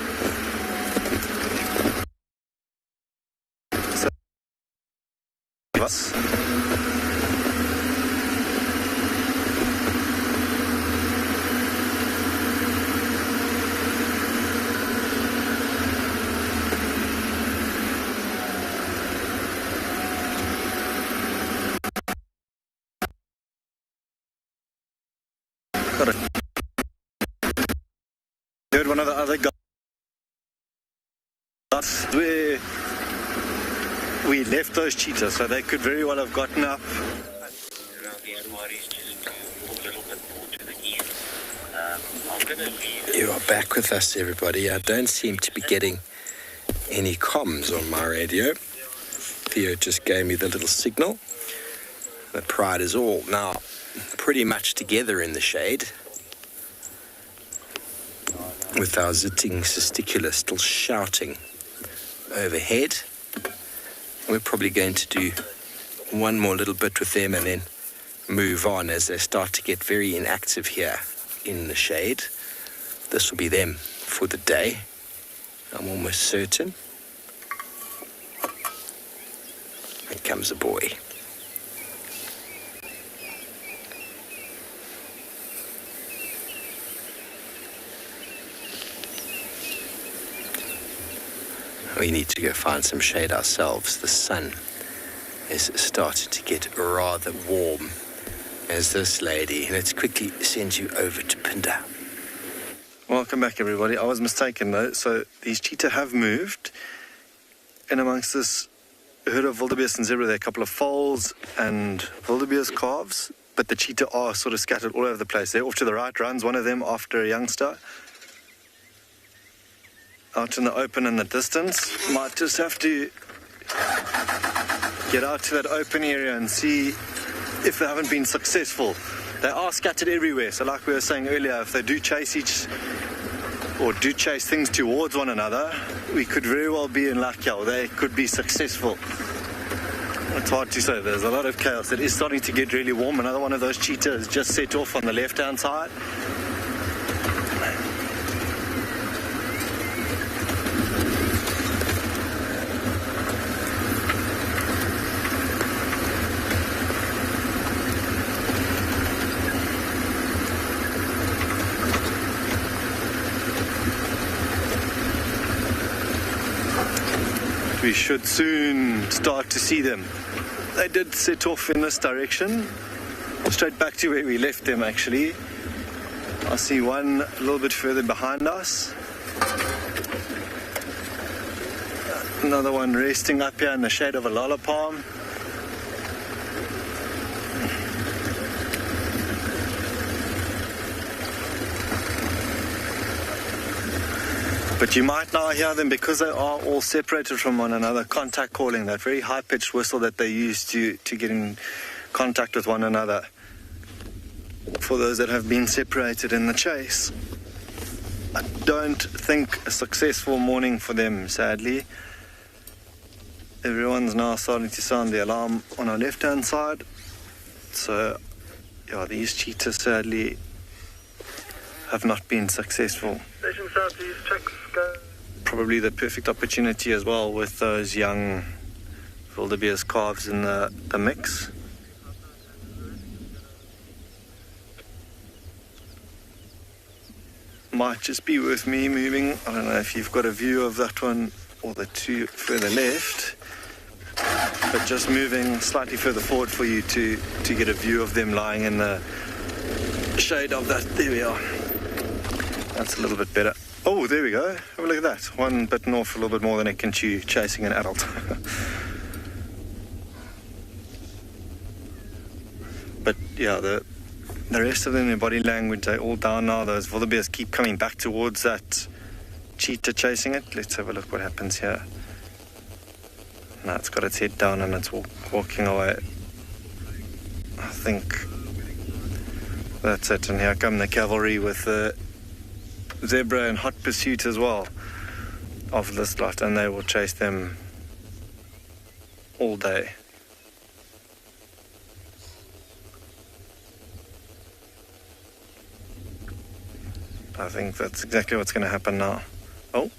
So, heard one of the other guys where we left those cheetahs, so they could very well have gotten up. You are back with us, everybody. I don't seem to be getting any comms on my radio. Theo just gave me the little signal. The pride is all now pretty much together in the shade, with our zitting cesticula still shouting overhead. We're probably going to do one more little bit with them and then move on as they start to get very inactive here in the shade. This will be them for the day, I'm almost certain. Here comes a boy. We need to go find some shade ourselves. The sun is starting to get rather warm as this lady. Let's quickly send you over to Phinda. Welcome back, everybody. I was mistaken, though. So these cheetah have moved. And amongst this herd of wildebeest and zebra, there are a couple of foals and wildebeest calves. But the cheetah are sort of scattered all over the place. They're off to the right, runs one of them after a youngster. Out in the open in the distance. Might just have to get out to that open area and see if they haven't been successful. They are scattered everywhere, so like we were saying earlier, if they do chase things towards one another, we could very well be in luck here, or they could be successful. It's hard to say. There's a lot of chaos. It is starting to get really warm. Another one of those cheetahs just set off on the left-hand side. We should soon start to see them. They did set off in this direction, straight back to where we left them actually. I see one a little bit further behind us. Another one resting up here in the shade of a lala palm. But you might now hear them because they are all separated from one another, contact calling, that very high-pitched whistle that they use to get in contact with one another. For those that have been separated in the chase. I don't think a successful morning for them, sadly. Everyone's now starting to sound the alarm on our left-hand side. So, yeah, these cheetahs sadly have not been successful. Station Southeast, checks go. Probably the perfect opportunity as well with those young wildebeest calves in the mix. Might just be worth me moving. I don't know if you've got a view of that one or the two further left, but just moving slightly further forward for you to get a view of them lying in the shade of that. There we are. That's a little bit better. Oh, there we go. Have a look at that. One bitten off a little bit more than it can chew, chasing an adult. But yeah, the rest of them, their body language, they're all down now. Those wildebeest keep coming back towards that cheetah chasing it. Let's have a look what happens here. Now it's got its head down and it's walking away. I think that's it. And here come the cavalry with the zebra in hot pursuit as well of this lot, and they will chase them all day. I think that's exactly what's going to happen now. Oh,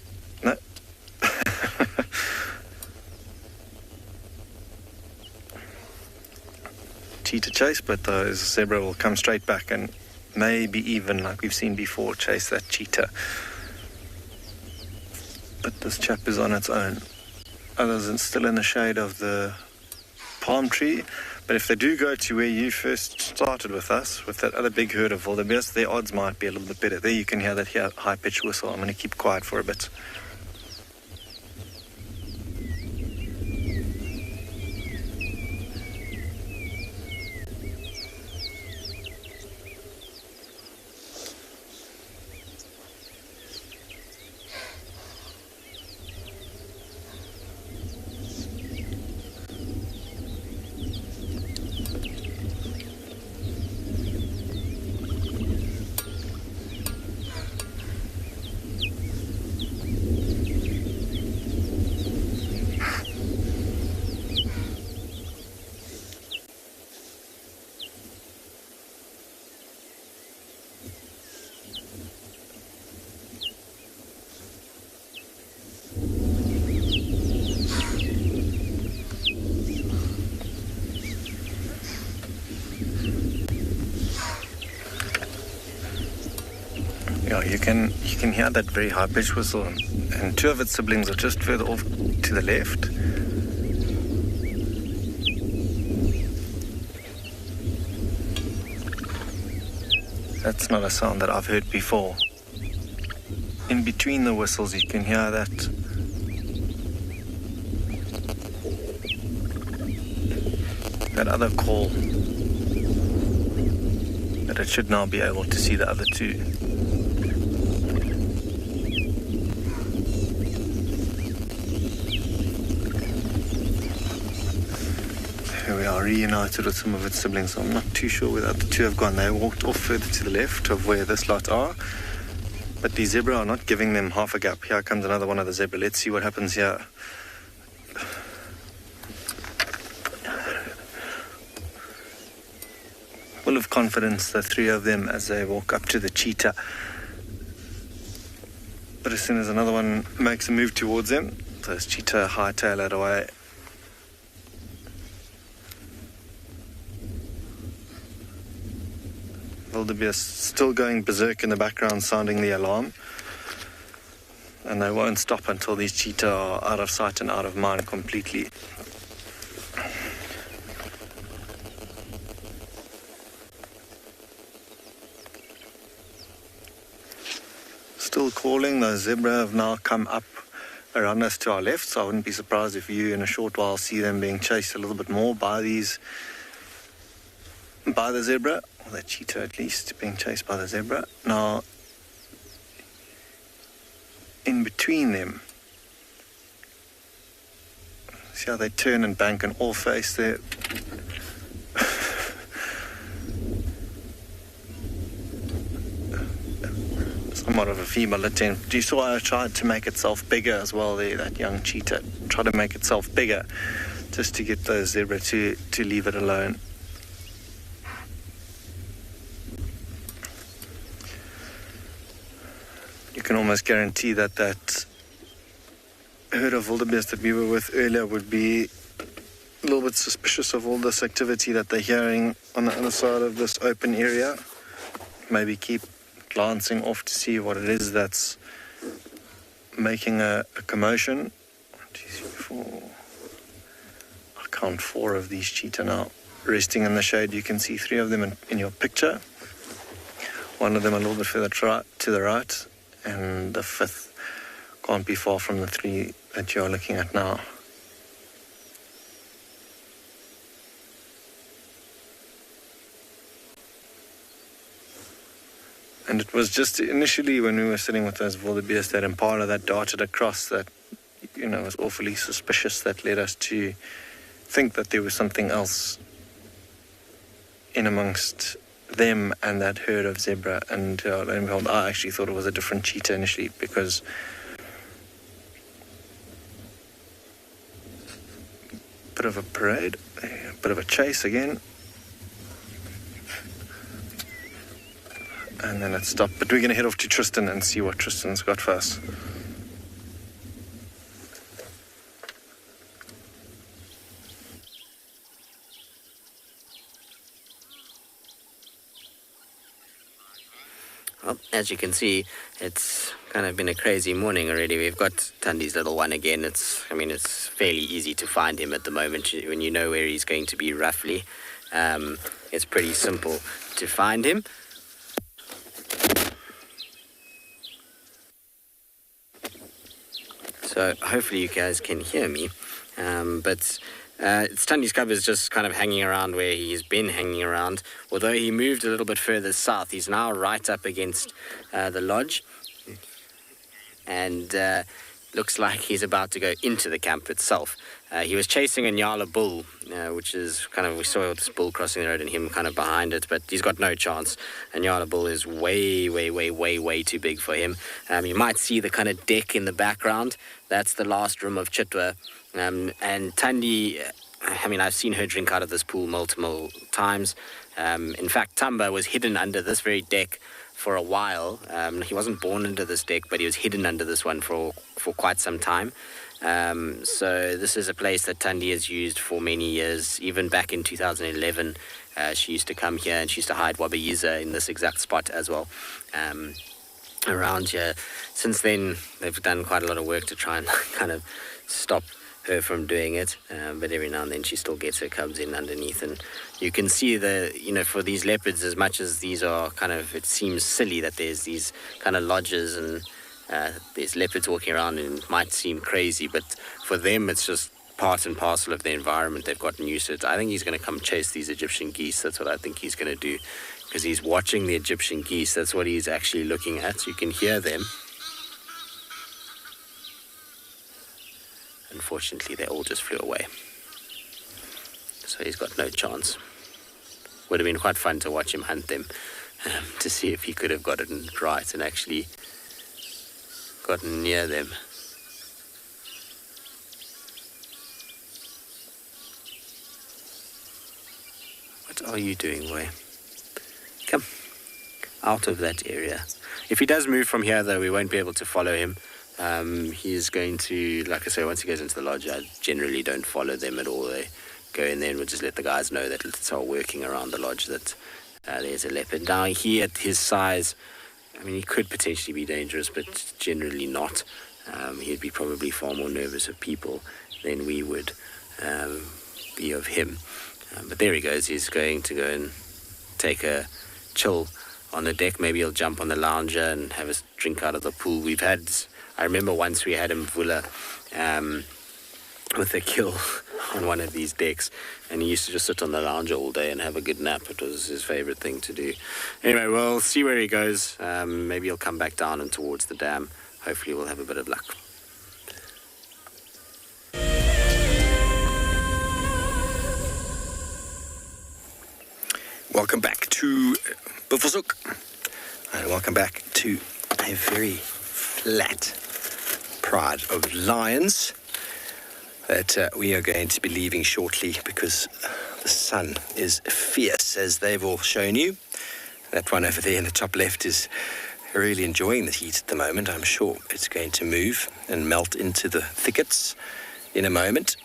no. Cheetah chase, but the zebra will come straight back and maybe even, like we've seen before, chase that cheetah. But this chap is on its own. Others are still in the shade of the palm tree. But if they do go to where you first started with us, with that other big herd of wildebeest, their odds might be a little bit better. There you can hear that high-pitched whistle. I'm going to keep quiet for a bit. Yeah, you can hear that very high-pitched whistle, and two of its siblings are just further off to the left. That's not a sound that I've heard before. In between the whistles, you can hear that other call. But it should now be able to see the other two. Here we are, reunited with some of its siblings. I'm not too sure where the other two have gone. They walked off further to the left of where this lot are. But the zebra are not giving them half a gap. Here comes another one of the zebra. Let's see what happens here. Full of confidence, the three of them, as they walk up to the cheetah. But as soon as another one makes a move towards them, this cheetah hightail it away. Wildebeest still going berserk in the background, sounding the alarm. And they won't stop until these cheetah are out of sight and out of mind completely. Still calling. The zebra have now come up around us to our left, so I wouldn't be surprised if you in a short while see them being chased a little bit more by the zebra, or the cheetah at least, being chased by the zebra. Now, in between them. See how they turn and bank and all face there. Somewhat of a feeble attempt. You saw how it tried to make itself bigger as well there, that young cheetah. Tried to make itself bigger just to get those zebra to leave it alone. You can almost guarantee that herd of wildebeest that we were with earlier would be a little bit suspicious of all this activity that they're hearing on the other side of this open area. Maybe keep glancing off to see what it is that's making a commotion. 1, 2, 3, 4. I count 4 of these cheetah now resting in the shade. You can see 3 of them in your picture. 1 of them a little bit further to the right, and the 5th can't be far from the 3 that you're looking at now. And it was just initially when we were sitting with those wildebeest, that impala that darted across that, was awfully suspicious, that led us to think that there was something else in amongst them and that herd of zebra. And I actually thought it was a different cheetah initially, because bit of a parade, a bit of a chase again. And then it stopped. But we're going to head off to Tristan and see what Tristan's got for us. Well, as you can see, it's kind of been a crazy morning already. We've got Tandi's little one again. It's fairly easy to find him at the moment when you know where he's going to be roughly. It's pretty simple to find him. So hopefully you guys can hear me, but Tandi's cub is just kind of hanging around where he's been hanging around. Although he moved a little bit further south, he's now right up against the lodge, and looks like he's about to go into the camp itself. He was chasing a Nyala bull, which is we saw this bull crossing the road and him kind of behind it, but he's got no chance. A Nyala bull is way too big for him. You might see the kind of deck in the background. That's the last room of Chitwa. And Tandi, I've seen her drink out of this pool multiple times. In fact, Tamba was hidden under this very deck for a while. He wasn't born into this deck, but he was hidden under this one for quite some time. So this is a place that Tandi has used for many years. Even back in 2011, she used to come here and she used to hide Wabayiza in this exact spot as well. Around here. Since then, they've done quite a lot of work to try and kind of stop her from doing it, but every now and then she still gets her cubs in underneath, and you can see for these leopards, as much as these are it seems silly that there's these kind of lodges and there's leopards walking around, and it might seem crazy, but for them it's just part and parcel of the environment. They've gotten used to it. I think he's going to come chase these Egyptian geese. That's what I think he's going to do, because he's watching the Egyptian geese. That's what he's actually looking at. You can hear them. Unfortunately, they all just flew away. So he's got no chance. Would have been quite fun to watch him hunt them, to see if he could have gotten it right and actually gotten near them. What are you doing, Way? Come out of that area. If he does move from here, though, we won't be able to follow him. He's going to, like I say, once he goes into the lodge, I generally don't follow them at all. They go in there and we'll just let the guys know that it's all working around the lodge, that there's a leopard. Now, he, at his size, he could potentially be dangerous, but generally not. He'd be probably far more nervous of people than we would be of him. But there he goes. He's going to go and take a chill on the deck. Maybe he'll jump on the lounger and have a drink out of the pool. I remember once we had him Vula with a kill on one of these decks, and he used to just sit on the lounger all day and have a good nap. It was his favorite thing to do. Anyway, we'll see where he goes. Maybe he'll come back down and towards the dam. hopefully we'll have a bit of luck. Welcome back to Buffelshoek, and welcome back to a very flat pride of lions that we are going to be leaving shortly because the sun is fierce, as they've all shown you. That one over there in the top left is really enjoying the heat at the moment. I'm sure it's going to move and melt into the thickets in a moment.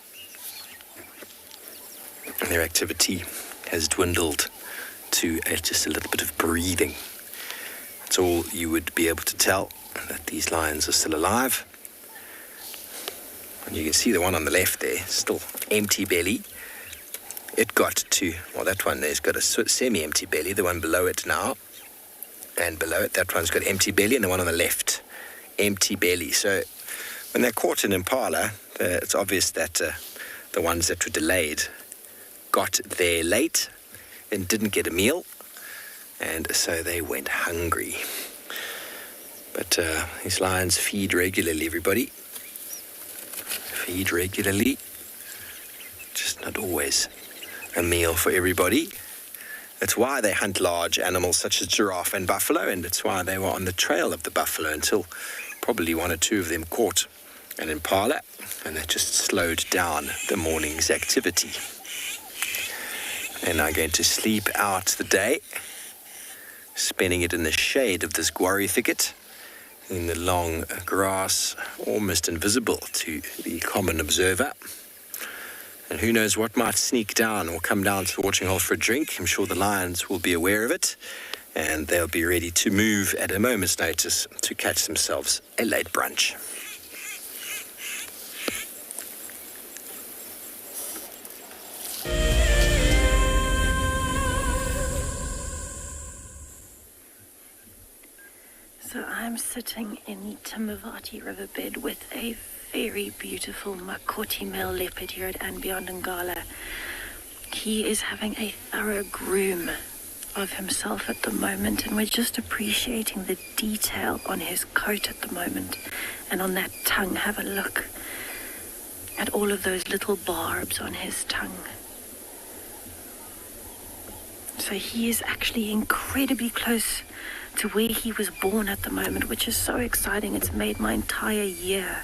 And their activity has dwindled to just a little bit of breathing. That's all you would be able to tell, that these lions are still alive. And you can see the one on the left there, still empty belly. It got to, well, that one there's got a semi-empty belly, the one below it now. And below it, that one's got empty belly, and the one on the left, empty belly. So when they're caught in impala, it's obvious that the ones that were delayed got there late and didn't get a meal, and so they went hungry. But these lions feed regularly, everybody. Feed regularly. Just not always a meal for everybody. That's why they hunt large animals such as giraffe and buffalo, and it's why they were on the trail of the buffalo until probably one or two of them caught an impala, and that just slowed down the morning's activity. And I'm going to sleep out the day, spending it in the shade of this guarri thicket, in the long grass, almost invisible to the common observer. And who knows what might sneak down or come down to the watering hole for a drink. I'm sure the lions will be aware of it, and they'll be ready to move at a moment's notice to catch themselves a late brunch. So I'm sitting in the Timavati riverbed with a very beautiful Makoti male leopard here at Ngala. He is having a thorough groom of himself at the moment, and we're just appreciating the detail on his coat at the moment and on that tongue. Have a look at all of those little barbs on his tongue. So he is actually incredibly close to where he was born at the moment, which is so exciting. It's made my entire year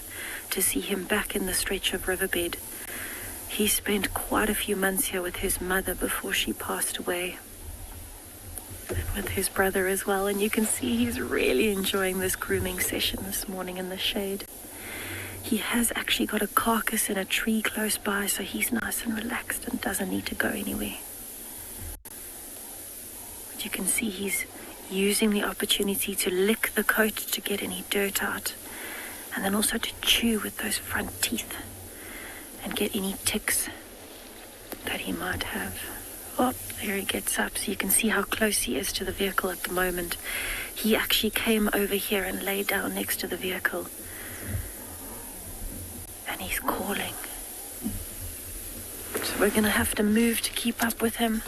to see him back in the stretch of riverbed. He spent quite a few months here with his mother before she passed away, and with his brother as well, and you can see he's really enjoying this grooming session this morning in the shade. He has actually got a carcass in a tree close by, so he's nice and relaxed and doesn't need to go anywhere. But you can see he's using the opportunity to lick the coat to get any dirt out, and then also to chew with those front teeth and get any ticks that he might have. Oh, there he gets up, so you can see how close he is to the vehicle at the moment. He actually came over here and lay down next to the vehicle, and he's calling. So we're gonna have to move to keep up with him.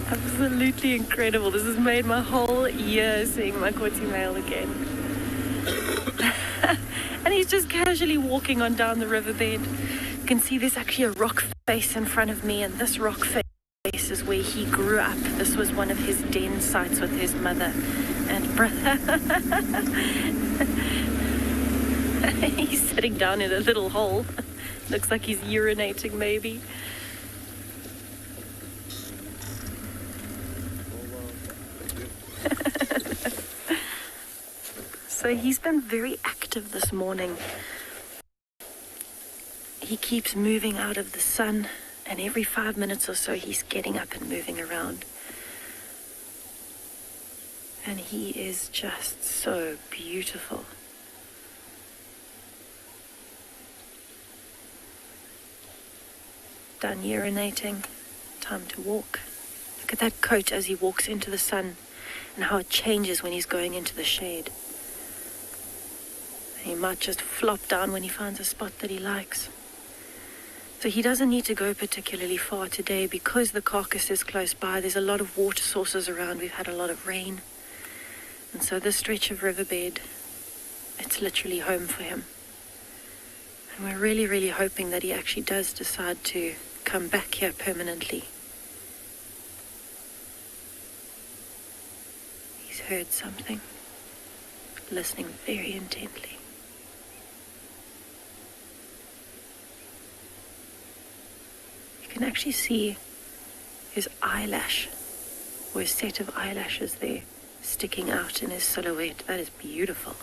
Absolutely incredible. This has made my whole year seeing Makoti male again. And he's just casually walking on down the riverbed. You can see there's actually a rock face in front of me, and this rock face is where he grew up. This was one of his den sites with his mother and brother. He's sitting down in a little hole. Looks like he's urinating maybe. So he's been very active this morning. He keeps moving out of the sun, and every 5 minutes or so he's getting up and moving around. And he is just so beautiful. Done urinating, time to walk. Look at that coat as he walks into the sun and how it changes when he's going into the shade. He might just flop down when he finds a spot that he likes. So he doesn't need to go particularly far today because the carcass is close by. There's a lot of water sources around. We've had a lot of rain. And so this stretch of riverbed, it's literally home for him. And we're really, really hoping that he actually does decide to come back here permanently. He's heard something, listening very intently. You can actually see his eyelash, or a set of eyelashes there, sticking out in his silhouette. That is beautiful.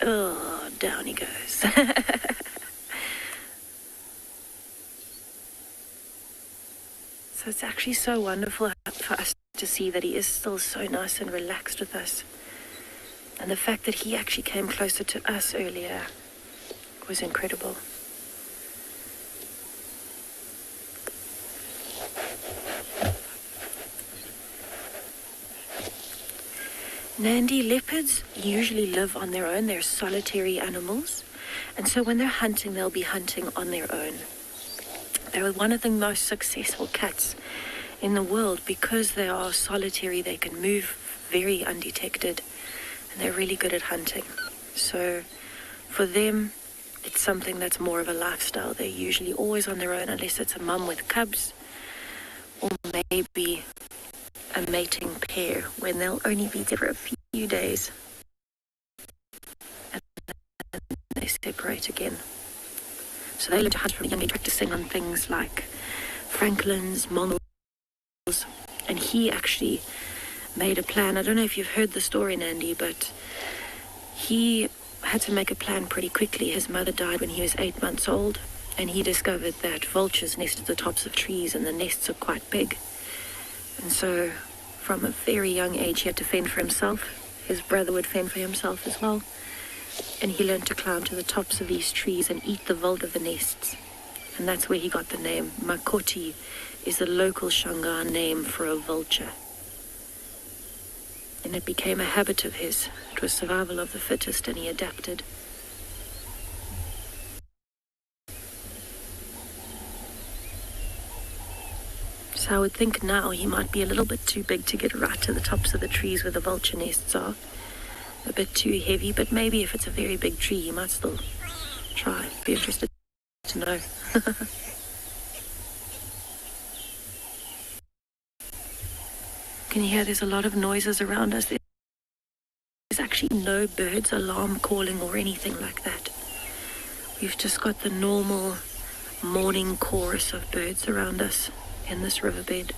Oh, down he goes. So it's actually so wonderful for us to see that he is still so nice and relaxed with us. And the fact that he actually came closer to us earlier was incredible. Nandi, leopards usually live on their own. They're solitary animals. And so when they're hunting, they'll be hunting on their own. They're one of the most successful cats in the world because they are solitary. They can move very undetected, and they're really good at hunting. So for them, it's something that's more of a lifestyle. They're usually always on their own unless it's a mum with cubs, or maybe a mating pair when they'll only be there for a few days and then they separate again. So they learn to hunt from a young age, practicing on things like francolins, mongrels, and he actually made a plan. I don't know if you've heard the story, Nandi, but he had to make a plan pretty quickly. His mother died when he was 8 months old, and he discovered that vultures nest at the tops of trees and the nests are quite big. And so from a very young age, he had to fend for himself. His brother would fend for himself as well. And he learned to climb to the tops of these trees and eat the vulture of the nests. And that's where he got the name. Makoti is the local Shangaan name for a vulture. And it became a habit of his. It was survival of the fittest, and he adapted. So I would think now he might be a little bit too big to get right to the tops of the trees where the vulture nests are. A bit too heavy, but maybe if it's a very big tree, he might still try. Be interested to know. Can you hear there's a lot of noises around us? There's actually no birds alarm calling or anything like that. We've just got the normal morning chorus of birds around us in this riverbed.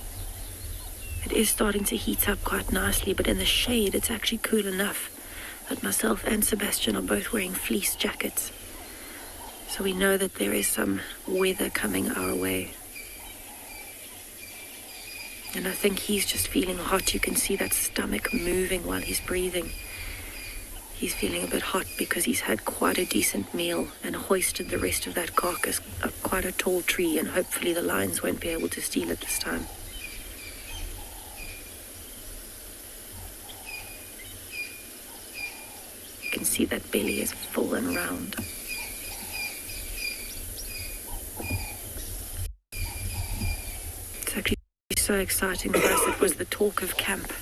It is starting to heat up quite nicely, but in the shade it's actually cool enough that myself and Sebastian are both wearing fleece jackets. So we know that there is some weather coming our way. And I think he's just feeling hot. You can see that stomach moving while he's breathing. He's feeling a bit hot because he's had quite a decent meal and hoisted the rest of that carcass up quite a tall tree, and hopefully the lions won't be able to steal it this time. You can see that belly is full and round. It's actually so exciting for us. It was the talk of camp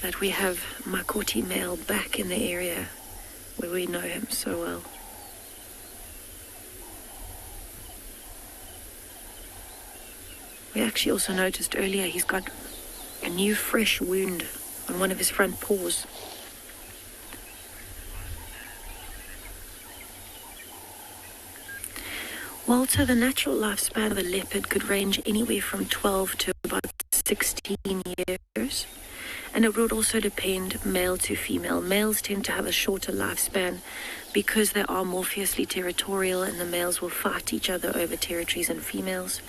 that we have Makoti male back in the area where we know him so well. We actually also noticed earlier he's got a new fresh wound on one of his front paws. Walter, the natural lifespan of a leopard could range anywhere from 12 to about 16 years. And it would also depend male to female. Males tend to have a shorter lifespan because they are more fiercely territorial, and the males will fight each other over territories and females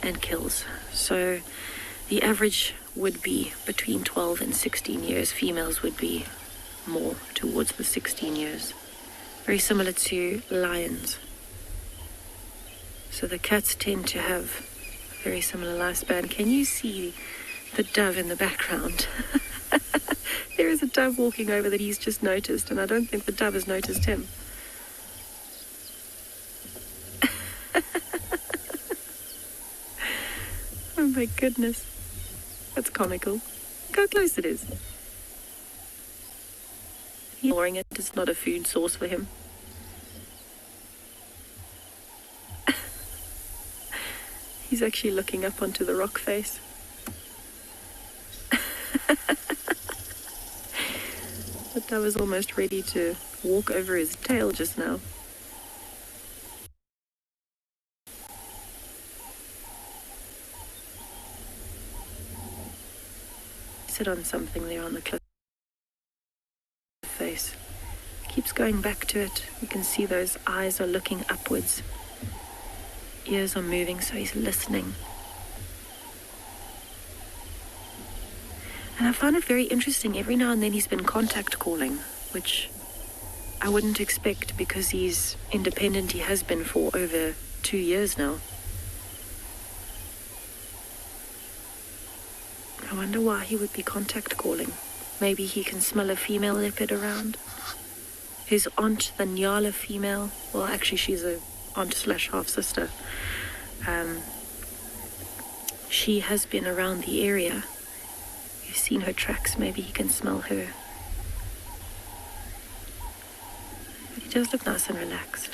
and kills. So the average would be between 12 and 16 years. Females would be more towards the 16 years. Very similar to lions. So the cats tend to have a very similar lifespan. Can you see the dove in the background? There is a dove walking over that he's just noticed, and I don't think the dove has noticed him. my goodness. That's comical. Look how close it is. He's ignoring it. It's not a food source for him. He's actually looking up onto the rock face. But I was almost ready to walk over his tail just now. Sit on something there on the cliff face. Keeps going back to it. You can see those eyes are looking upwards. Ears are moving, so he's listening. And I found it very interesting. Every now and then he's been contact calling, which I wouldn't expect because he's independent. He has been for over 2 years now. I wonder why he would be contact calling. Maybe he can smell a female leopard around. His aunt, the Nyala female, well, actually she's a aunt/half-sister. She has been around the area. You've seen her tracks. Maybe he can smell her. But he does look nice and relaxed.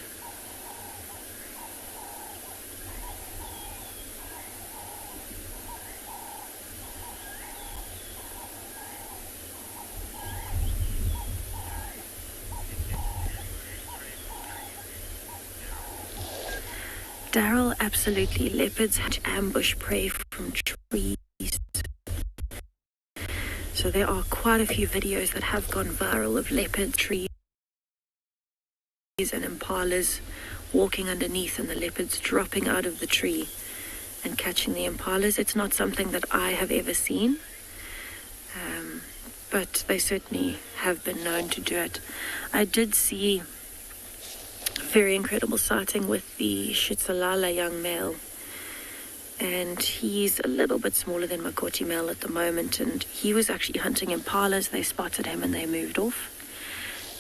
Daryl, absolutely. Leopards ambush prey from trees. So there are quite a few videos that have gone viral of leopard trees and impalas walking underneath and the leopards dropping out of the tree and catching the impalas. It's not something that I have ever seen, but they certainly have been known to do it. I did see very incredible sighting with the Shitsalala young male, and he's a little bit smaller than Makoti male at the moment, and he was actually hunting impalas. They spotted him and they moved off.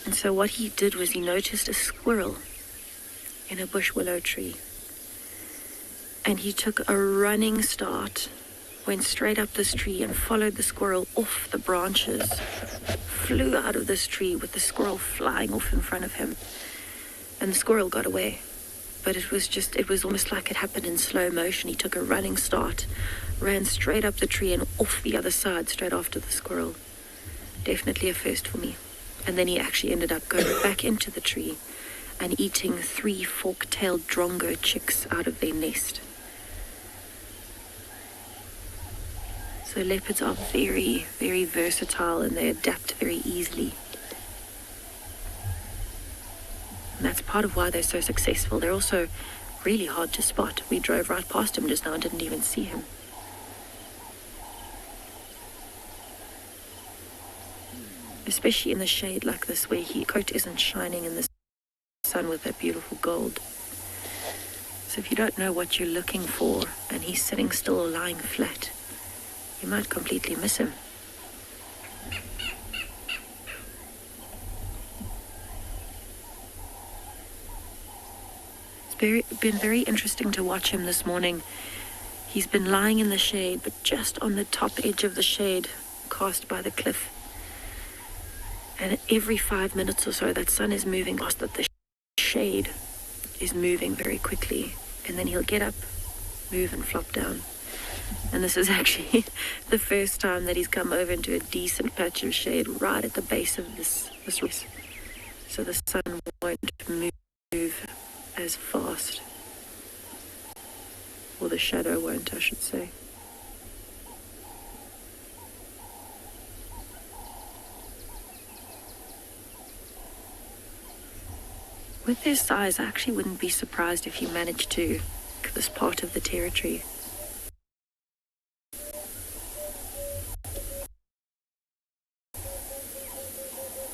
And so what he did was he noticed a squirrel in a bush willow tree, and he took a running start, went straight up this tree and followed the squirrel off the branches, flew out of this tree with the squirrel flying off in front of him. And the squirrel got away, but it was almost like it happened in slow motion. He took a running start, ran straight up the tree and off the other side straight after the squirrel. Definitely a first for me. And then he actually ended up going back into the tree and eating 3 fork-tailed drongo chicks out of their nest. So leopards are very, very versatile and they adapt very easily. And that's part of why they're so successful. They're also really hard to spot. We drove right past him just now and didn't even see him. Especially in the shade like this where his coat isn't shining in the sun with that beautiful gold. So if you don't know what you're looking for and he's sitting still or lying flat, you might completely miss him. Been very interesting to watch him this morning. He's been lying in the shade, but just on the top edge of the shade cast by the cliff. And every 5 minutes or so, that sun is moving past that the shade is moving very quickly. And then he'll get up, move and flop down. And this is actually the first time that he's come over into a decent patch of shade right at the base of this race. So the sun won't move as fast, or the shadow won't, I should say. With their size, I actually wouldn't be surprised if you managed to get this part of the territory.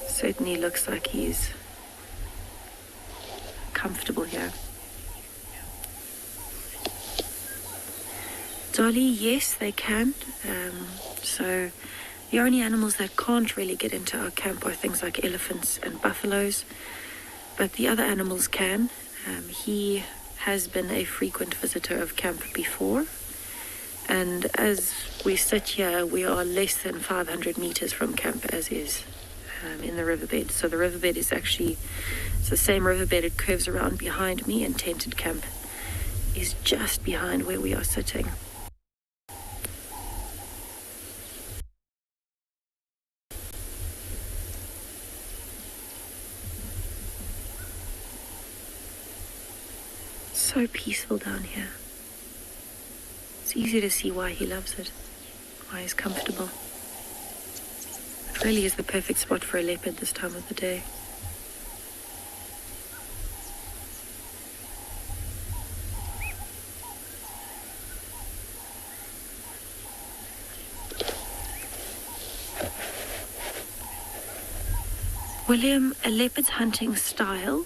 Certainly looks like he's comfortable here. Dolly, yes, they can. So the only animals that can't really get into our camp are things like elephants and buffaloes, but the other animals can. He has been a frequent visitor of camp before, And as we sit here, we are less than 500 meters from camp as is in the riverbed. So the riverbed is actually, it's the same riverbed. It curves around behind me, and tented camp is just behind where we are sitting. So peaceful down here. It's easy to see why he loves it, why he's comfortable. It really is the perfect spot for a leopard this time of the day. William, a leopard's hunting style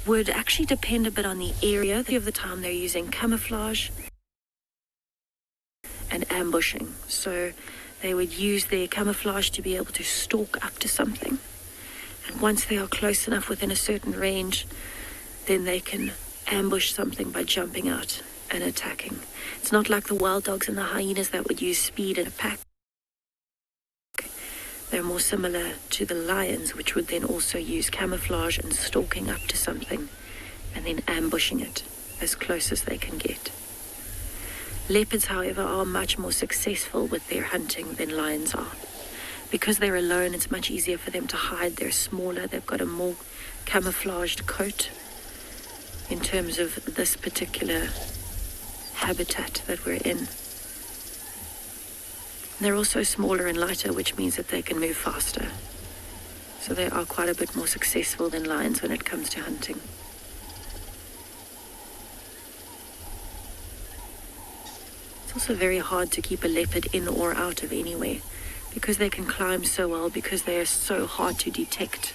would actually depend a bit on the area. Of the time they're using camouflage and ambushing. So they would use their camouflage to be able to stalk up to something. And once they are close enough within a certain range, then they can ambush something by jumping out and attacking. It's not like the wild dogs and the hyenas that would use speed in a pack. They're more similar to the lions, which would then also use camouflage and stalking up to something and then ambushing it as close as they can get. Leopards, however, are much more successful with their hunting than lions are. Because they're alone, it's much easier for them to hide. They're smaller, they've got a more camouflaged coat in terms of this particular habitat that we're in. They're also smaller and lighter, which means that they can move faster. So they are quite a bit more successful than lions when it comes to hunting. It's also very hard to keep a leopard in or out of anywhere because they can climb so well, because they are so hard to detect.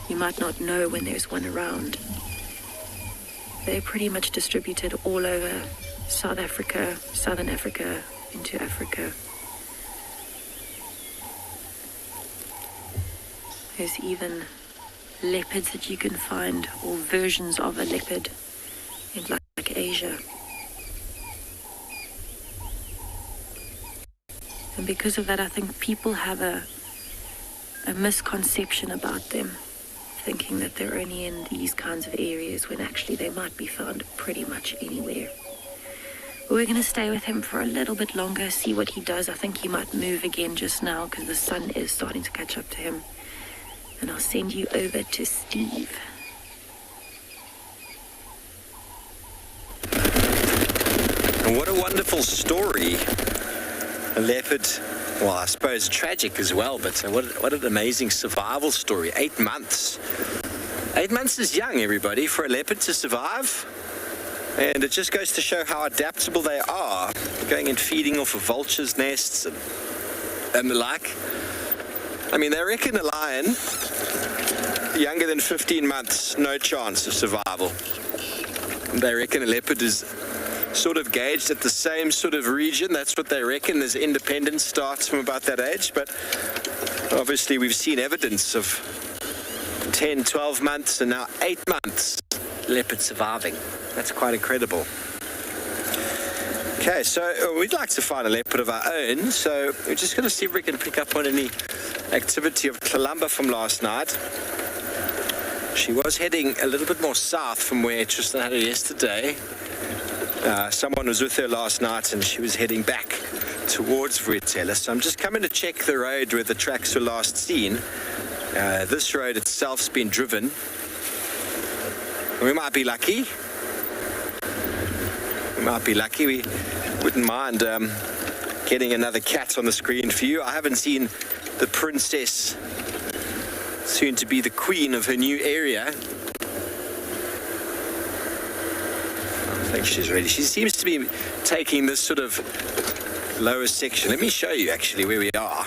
You might not know when there's one around. They're pretty much distributed all over South Africa, Southern Africa, into Africa. There's even leopards that you can find, or versions of a leopard, in like Asia. And because of that, I think people have a misconception about them, thinking that they're only in these kinds of areas when actually they might be found pretty much anywhere. We're going to stay with him for a little bit longer, see what he does. I think he might move again just now because the sun is starting to catch up to him. And I'll send you over to Steve. And what a wonderful story. A leopard, well, I suppose tragic as well, but what an amazing survival story. 8 months. 8 months is young, everybody, for a leopard to survive. And it just goes to show how adaptable they are, going and feeding off of vultures' nests and the like. I mean, they reckon a lion, younger than 15 months, no chance of survival. They reckon a leopard is sort of gauged at the same sort of region. That's what they reckon. There's independence starts from about that age, but obviously we've seen evidence of 10, 12 months and now 8 months leopard surviving. That's quite incredible. Okay, so we'd like to find a leopard of our own, so we're just going to see if we can pick up on any activity of Tlalamba from last night. She was heading a little bit more south from where Tristan had her yesterday. Someone was with her last night and she was heading back towards Vuitela. So I'm just coming to check the road where the tracks were last seen. This road itself's been driven. We might be lucky. We might be lucky. We wouldn't mind getting another cat on the screen for you. I haven't seen the princess, soon to be the queen of her new area. I think she's ready. She seems to be taking this sort of lower section. Let me show you actually where we are.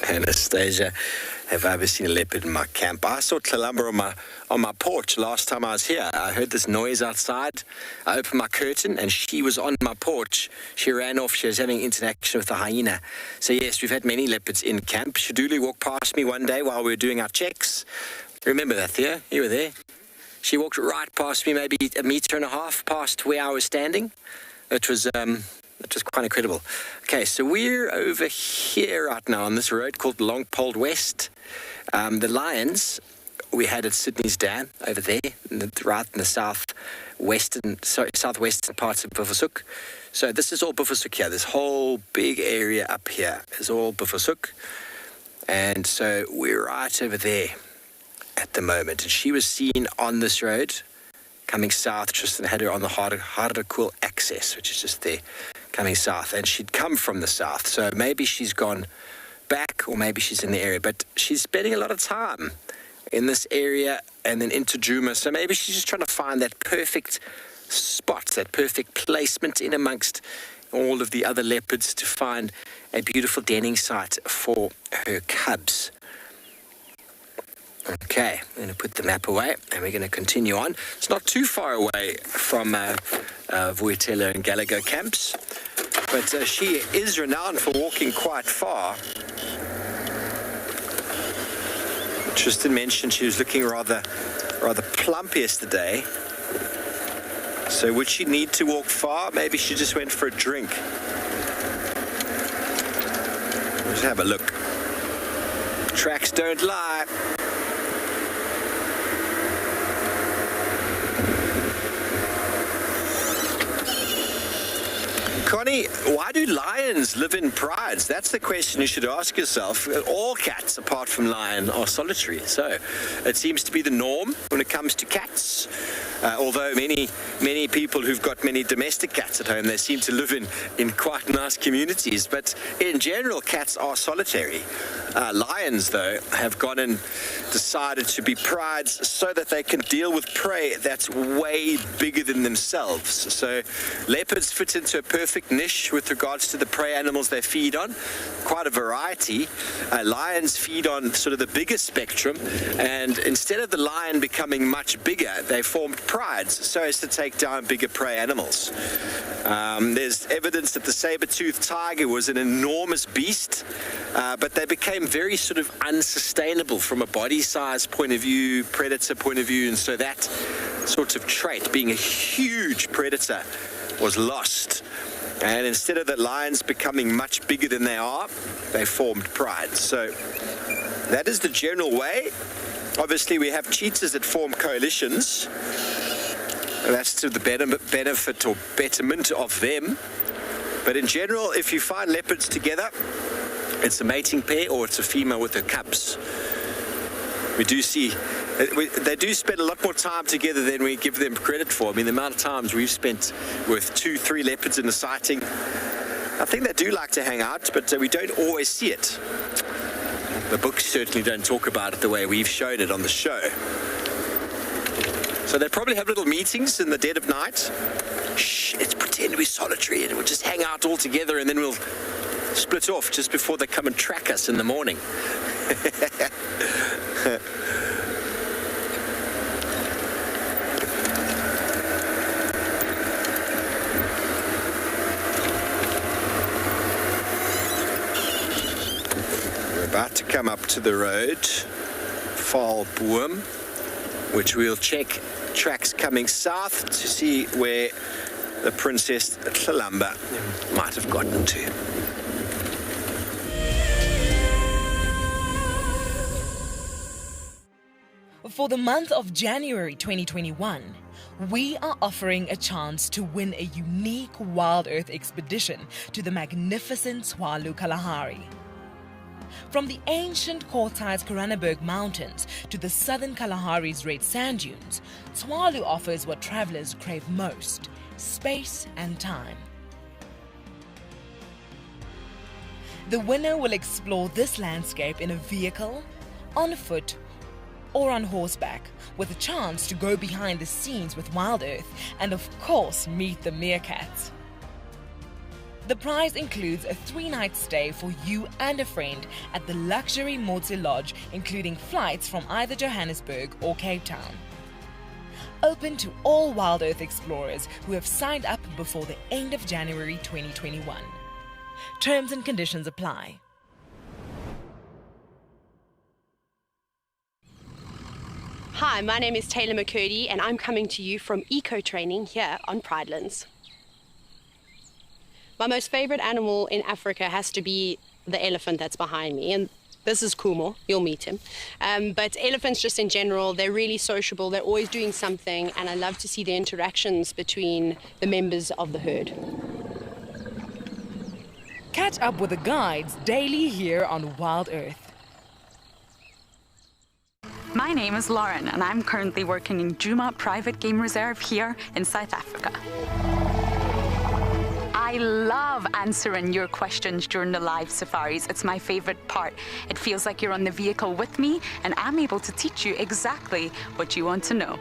Anastasia, have I ever seen a leopard in my camp? I saw Tlalamba on my porch last time I was here. I heard this noise outside. I opened my curtain and she was on my porch. She ran off. She was having interaction with a hyena. So yes, we've had many leopards in camp. Shaduli walked past me one day while we were doing our checks. Remember that, Thea? You were there. She walked right past me, maybe 1.5 meters past where I was standing. It was quite incredible. Okay, so we're over here right now on this road called Longpole West. The lions we had at Sydney's Dam over there, right in the southwestern parts of Buffelshoek. So this is all Buffelshoek here. This whole big area up here is all Buffelshoek. And so we're right over there at the moment. And she was seen on this road coming south. Tristan had her on the Hamerkop access, which is just there, coming south. And she'd come from the south. So maybe she's gone back or maybe she's in the area. But she's spending a lot of time in this area and then into Djuma. So maybe she's just trying to find that perfect spot, that perfect placement in amongst all of the other leopards to find a beautiful denning site for her cubs. Okay, I'm going to put the map away and we're going to continue on. It's not too far away from Vuitela and Gallagher camps, but she is renowned for walking quite far. Tristan mentioned she was looking rather plump yesterday. So would she need to walk far? Maybe she just went for a drink. Let's have a look. Tracks don't lie. Connie, why do lions live in prides? That's the question you should ask yourself. All cats, apart from lion, are solitary. So it seems to be the norm when it comes to cats. Although many people who've got many domestic cats at home, they seem to live in quite nice communities. But in general, cats are solitary. Lions, though, have gone and decided to be prides so that they can deal with prey that's way bigger than themselves. So leopards fit into a perfect niche with regards to the prey animals they feed on. Quite a variety. Lions feed on sort of the bigger spectrum, and instead of the lion becoming much bigger, they formed prides so as to take down bigger prey animals. There's evidence that the saber-toothed tiger was an enormous beast, but they became very sort of unsustainable from a body size point of view, predator point of view, and so that sort of trait, being a huge predator, was lost. And instead of the lions becoming much bigger than they are, they formed prides. So that is the general way. Obviously, we have cheetahs that form coalitions. And that's to the benefit or betterment of them. But in general, if you find leopards together, it's a mating pair or it's a female with her cubs. We do see they do spend a lot more time together than we give them credit for. I mean, the amount of times we've spent with 2-3 leopards in a sighting, I think they do like to hang out, but we don't always see it. The books certainly don't talk about it the way we've shown it on the show. So they probably have little meetings in the dead of night. Shh, let's pretend we're solitary and we'll just hang out all together and then we'll split off just before they come and track us in the morning. About to come up to the road, Valboom, which we'll check tracks coming south to see where the Princess Tlalamba might have gotten to. For the month of January 2021, we are offering a chance to win a unique Wild Earth expedition to the magnificent Tswalu Kalahari. From the ancient Crocodiles Koranenberg Mountains to the southern Kalahari's red sand dunes, Tswalu offers what travelers crave most: space and time. The winner will explore this landscape in a vehicle, on foot, or on horseback, with a chance to go behind the scenes with Wild Earth and of course meet the meerkats. The prize includes a 3-night stay for you and a friend at the luxury Motse Lodge, including flights from either Johannesburg or Cape Town. Open to all Wild Earth explorers who have signed up before the end of January 2021. Terms and conditions apply. Hi, my name is Taylor McCurdy and I'm coming to you from Eco Training here on Pridelands. My most favorite animal in Africa has to be the elephant that's behind me, and this is Kumo, you'll meet him. But elephants just in general, they're really sociable, they're always doing something, and I love to see the interactions between the members of the herd. Catch up with the guides daily here on Wild Earth. My name is Lauren and I'm currently working in Djuma Private Game Reserve here in South Africa. I love answering your questions during the live safaris. It's my favorite part. It feels like you're on the vehicle with me and I'm able to teach you exactly what you want to know.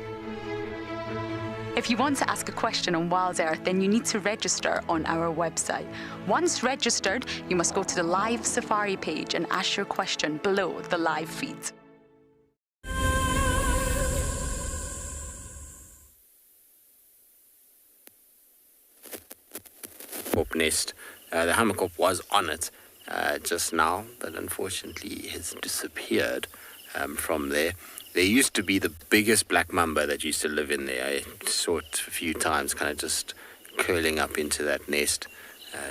If you want to ask a question on Wild Earth, then you need to register on our website. Once registered, you must go to the live safari page and ask your question below the live feed. Nest. The Hamerkop was on it just now, but unfortunately has disappeared from there. There used to be the biggest black mamba that used to live in there. I saw it a few times, kind of just curling up into that nest.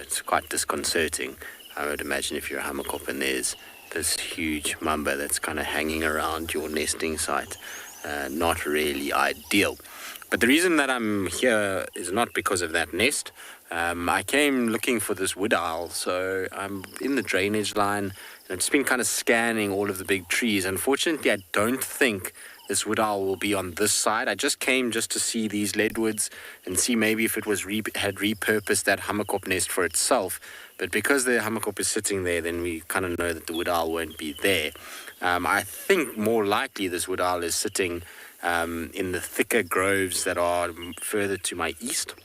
It's quite disconcerting. I would imagine if you're a Hamerkop and there's this huge mamba that's kind of hanging around your nesting site, not really ideal. But the reason that I'm here is not because of that nest. I came looking for this wood owl, so I'm in the drainage line, and I've just been kind of scanning all of the big trees. Unfortunately, I don't think this wood owl will be on this side. I just came just to see these leadwoods and see maybe if it was had repurposed that Hamerkop nest for itself. But because the Hamerkop is sitting there, then we kind of know that the wood owl won't be there. I think more likely this wood owl is sitting in the thicker groves that are further to my east.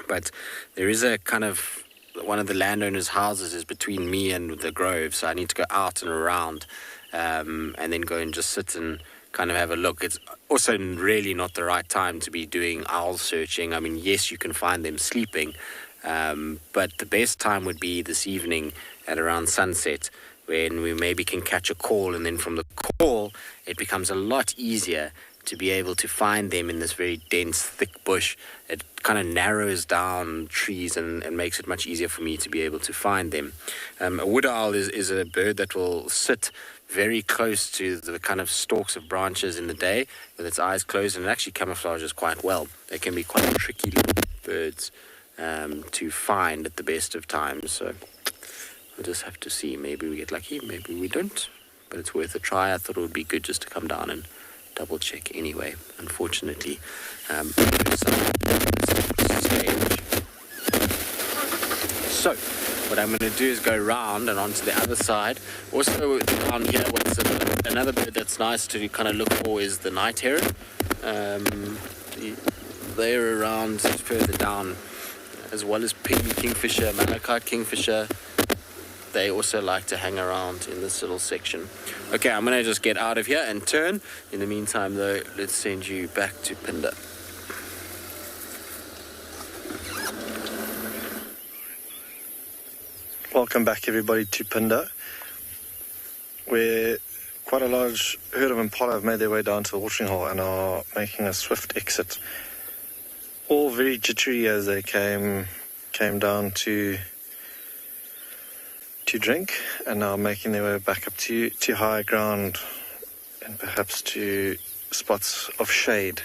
But there is a kind of, one of the landowners' houses is between me and the grove, so I need to go out and around and then go and just sit and kind of have a look. It's also really not the right time to be doing owl searching. I mean, yes, you can find them sleeping, but the best time would be this evening at around sunset, when we maybe can catch a call, and then from the call it becomes a lot easier to be able to find them in this very dense, thick bush. It kind of narrows down trees and makes it much easier for me to be able to find them. A wood owl is a bird that will sit very close to the kind of stalks of branches in the day with its eyes closed, and it actually camouflages quite well. They can be quite tricky little birds to find at the best of times. So we'll just have to see. Maybe we get lucky, maybe we don't. But it's worth a try. I thought it would be good just to come down and double check anyway. Unfortunately, so what I'm going to do is go round and onto the other side. Also down here, what's another bird that's nice to kind of look for is the night heron. They're around further down, as well as pink kingfisher, malachite kingfisher. They also like to hang around in this little section. Okay, I'm going to just get out of here and turn. In the meantime, though, let's send you back to Phinda. Welcome back, everybody, to Phinda, where quite a large herd of impala have made their way down to the watering hole and are making a swift exit. All very jittery as they came down to drink, and now making their way back up to higher ground and perhaps to spots of shade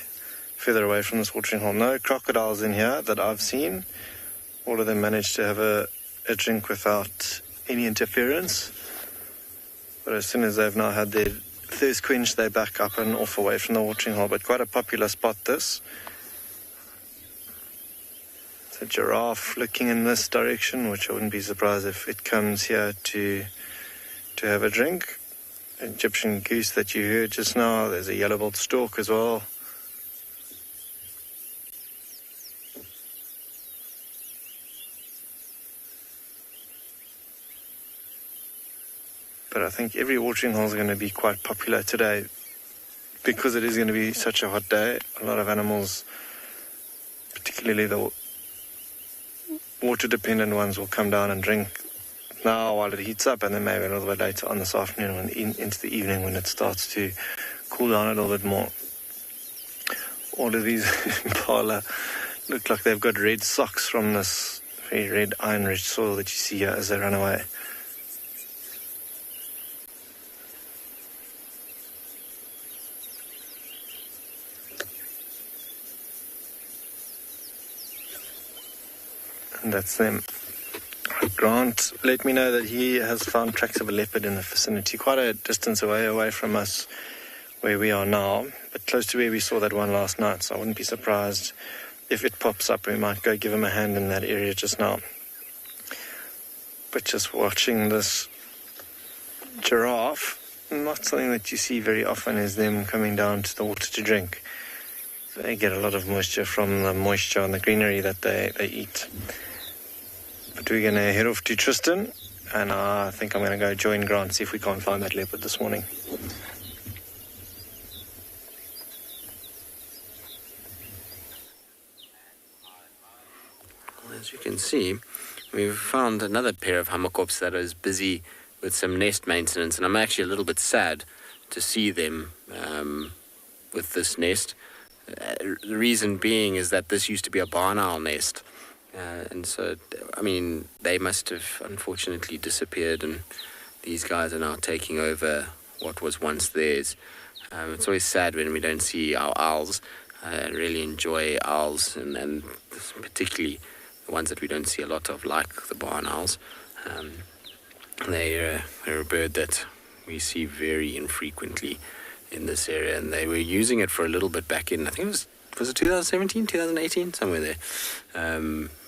further away from this watering hole. No crocodiles in here that I've seen. All of them managed to have a drink without any interference. But as soon as they've now had their thirst quenched, they back up and off away from the watering hole. But quite a popular spot, this. A giraffe looking in this direction, which I wouldn't be surprised if it comes here to have a drink. Egyptian goose that you heard just now. There's a yellow-billed stork as well. But I think every watering hole is going to be quite popular today because it is going to be such a hot day. A lot of animals, particularly the water-dependent ones, will come down and drink now while it heats up, and then maybe a little bit later on this afternoon and into the evening when it starts to cool down a little bit more. All of these impala look like they've got red socks from this very red iron-rich soil that you see here as they run away. And that's them. Grant let me know that he has found tracks of a leopard in the vicinity, quite a distance away from us where we are now, but close to where we saw that one last night, so I wouldn't be surprised if it pops up. We might go give him a hand in that area just now. But just watching this giraffe, not something that you see very often, is them coming down to the water to drink. They get a lot of moisture from the moisture and the greenery that they eat. But we're going to head off to Tristan, and I think I'm going to go join Grant, see if we can't find that leopard this morning. Well, as you can see, we've found another pair of Hamerkops that is busy with some nest maintenance, and I'm actually a little bit sad to see them with this nest. The reason being is that this used to be a barn owl nest. And so, I mean, they must have unfortunately disappeared, and these guys are now taking over what was once theirs. It's always sad when we don't see our owls. I really enjoy owls, and particularly the ones that we don't see a lot of, like the barn owls. They're a bird that we see very infrequently in this area, and they were using it for a little bit back in, I think it was it 2017, 2018, somewhere there.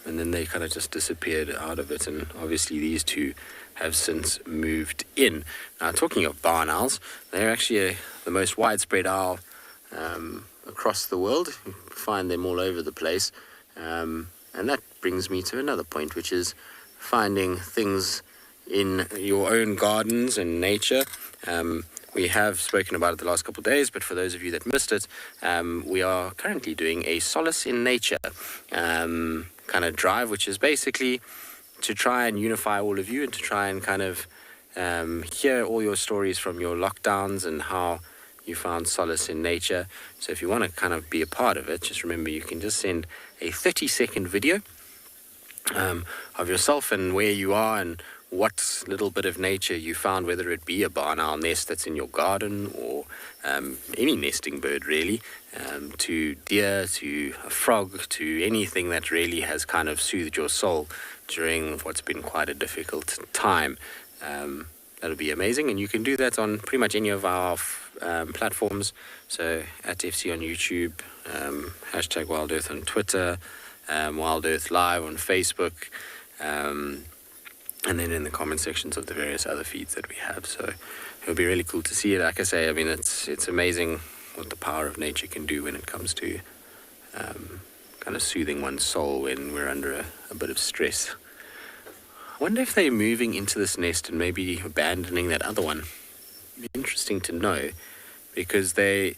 And then they kind of just disappeared out of it, and obviously these two have since moved in. Now, talking of barn owls, they're actually the most widespread owl across the world. You find them all over the place. And that brings me to another point, which is finding things in your own gardens and nature. We have spoken about it the last couple of days, but for those of you that missed it, we are currently doing a Solace in Nature kind of drive, which is basically to try and unify all of you and to try and kind of hear all your stories from your lockdowns and how you found solace in nature. So if you want to kind of be a part of it, just remember you can just send a 30-second video of yourself and where you are and what little bit of nature you found, whether it be a barn owl nest that's in your garden or any nesting bird really, to deer, to a frog, to anything that really has kind of soothed your soul during what's been quite a difficult time. That'll be amazing, and you can do that on pretty much any of our platforms. So at FC on YouTube, hashtag Wild Earth on Twitter, Wild Earth Live on Facebook, and then in the comment sections of the various other feeds that we have. So it'll be really cool to see it. Like I say, I mean, it's amazing what the power of nature can do when it comes to kind of soothing one's soul when we're under a bit of stress. I wonder if they're moving into this nest and maybe abandoning that other one. It'd be interesting to know, because they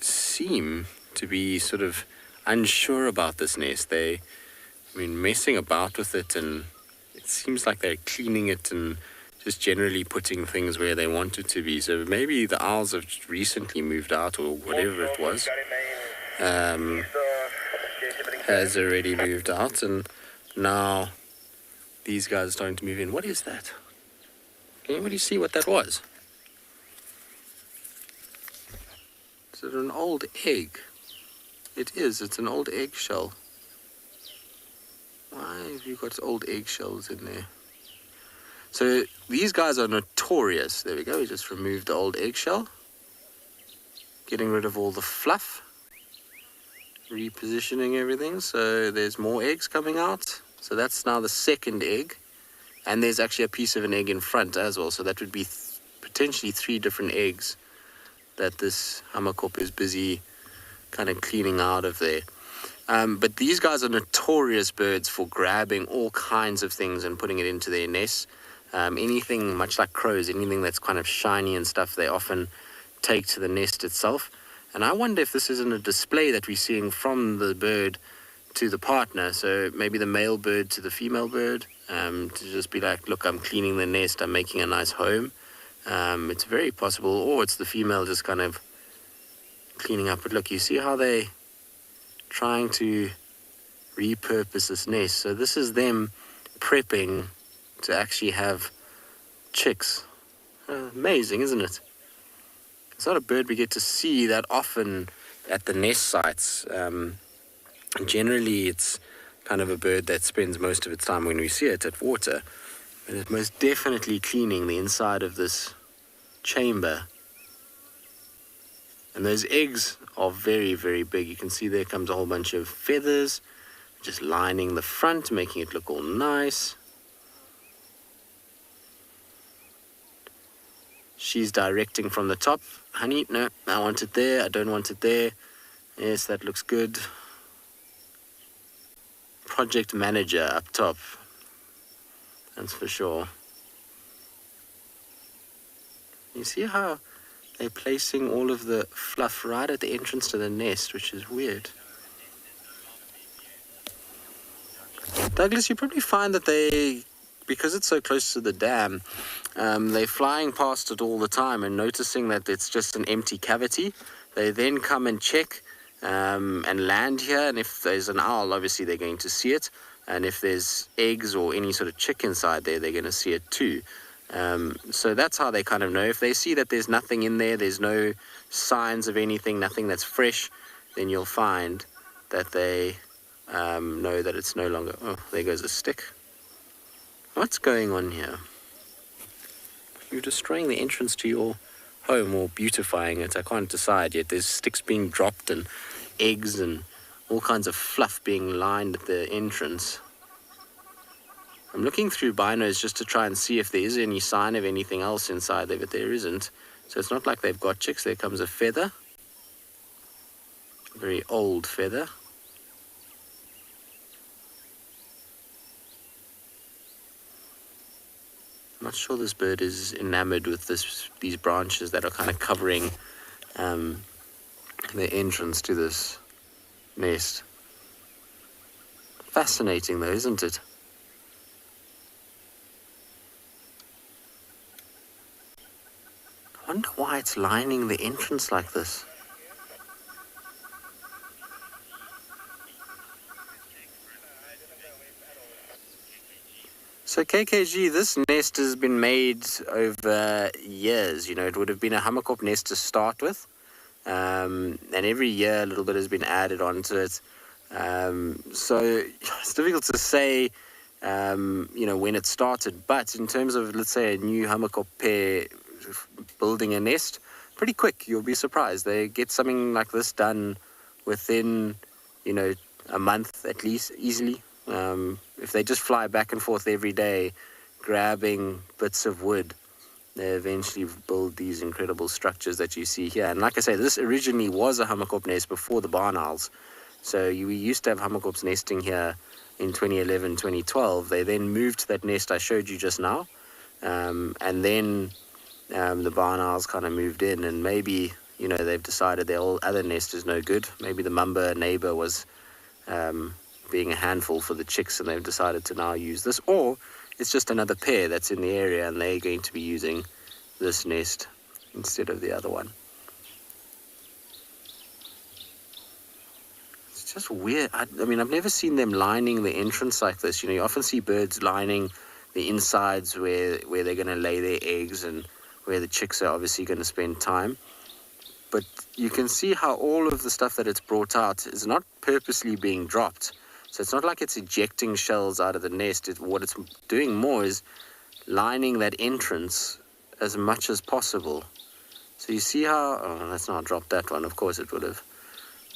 seem to be sort of unsure about this nest. Messing about with it, and it seems like they're cleaning it and just generally putting things where they want it to be. So maybe the owls have recently moved out, or whatever it was, has already moved out, and now these guys are starting to move in. What is that? Can anybody see what that was? Is it an old egg? It is. It's an old eggshell. Why have you got old eggshells in there? So these guys are notorious. There we go. We just removed the old eggshell. Getting rid of all the fluff. Repositioning everything. So there's more eggs coming out. So that's now the second egg. And there's actually a piece of an egg in front as well. So that would be potentially 3 different eggs that this Hamerkop is busy kind of cleaning out of there. But these guys are notorious birds for grabbing all kinds of things and putting it into their nests. Anything, much like crows, anything that's kind of shiny and stuff, they often take to the nest itself. And I wonder if this isn't a display that we're seeing from the bird to the partner. So maybe the male bird to the female bird, to just be like, look, I'm cleaning the nest, I'm making a nice home. It's very possible, or it's the female just kind of cleaning up. But look, you see how they trying to repurpose this nest. So this is them prepping to actually have chicks. Amazing, isn't it? It's not a bird we get to see that often at the nest sites. Generally, it's kind of a bird that spends most of its time when we see it at water. But it's most definitely cleaning the inside of this chamber. And those eggs are very, very big. You can see there comes a whole bunch of feathers, just lining the front, making it look all nice. She's directing from the top. Honey, no, I want it there. I don't want it there. Yes, that looks good. Project manager up top. That's for sure. You see how they're placing all of the fluff right at the entrance to the nest, which is weird. Douglas, you probably find that because it's so close to the dam, they're flying past it all the time and noticing that it's just an empty cavity. They then come and check and land here, and if there's an owl, obviously they're going to see it, and if there's eggs or any sort of chick inside there, they're going to see it too. So that's how they kind of know. If they see that there's nothing in there, there's no signs of anything, nothing that's fresh, then you'll find that they know that it's no longer... Oh, there goes a stick. What's going on here? You're destroying the entrance to your home or beautifying it. I can't decide yet. There's sticks being dropped and eggs and all kinds of fluff being lined at the entrance. I'm looking through binos just to try and see if there is any sign of anything else inside there, but there isn't. So it's not like they've got chicks. There comes a feather. A very old feather. I'm not sure this bird is enamored with these branches that are kind of covering the entrance to this nest. Fascinating though, isn't it? I wonder why it's lining the entrance like this. So KKG, this nest has been made over years. You know, it would have been a Hamerkop nest to start with. And every year a little bit has been added onto it. So it's difficult to say, you know, when it started. But in terms of, let's say, a new Hamerkop pair building a nest, pretty quick. You'll be surprised. They get something like this done within, you know, a month at least, easily. If they just fly back and forth every day, grabbing bits of wood, they eventually build these incredible structures that you see here. And like I say, this originally was a Hamerkop nest before the barn owls. So we used to have Hamerkops nesting here in 2011, 2012. They then moved to that nest I showed you just now. And then the barn owls kind of moved in, and maybe, you know, they've decided their other nest is no good. Maybe the Mamba neighbor was being a handful for the chicks, and they've decided to now use this, or it's just another pair that's in the area and they're going to be using this nest instead of the other one. It's just weird. I mean, I've never seen them lining the entrance like this. You know, you often see birds lining the insides where they're going to lay their eggs and where the chicks are obviously going to spend time. But you can see how all of the stuff that it's brought out is not purposely being dropped. So it's not like it's ejecting shells out of the nest. What it's doing more is lining that entrance as much as possible. So you see how... Oh, let's not drop that one. Of course it would have.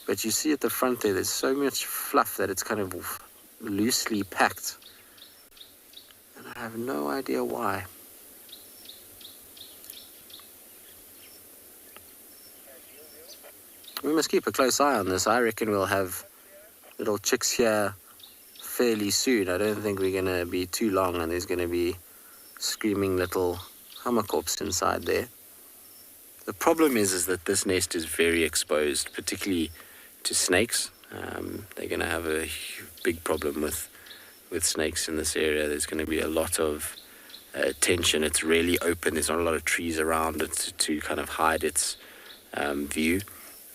But you see at the front there's so much fluff that it's kind of loosely packed. And I have no idea why. We must keep a close eye on this. I reckon we'll have little chicks here fairly soon. I don't think we're going to be too long and there's going to be screaming little Hamerkops inside there. The problem is that this nest is very exposed, particularly to snakes. They're going to have a big problem with snakes in this area. There's going to be a lot of attention. It's really open. There's not a lot of trees around it to kind of hide its view.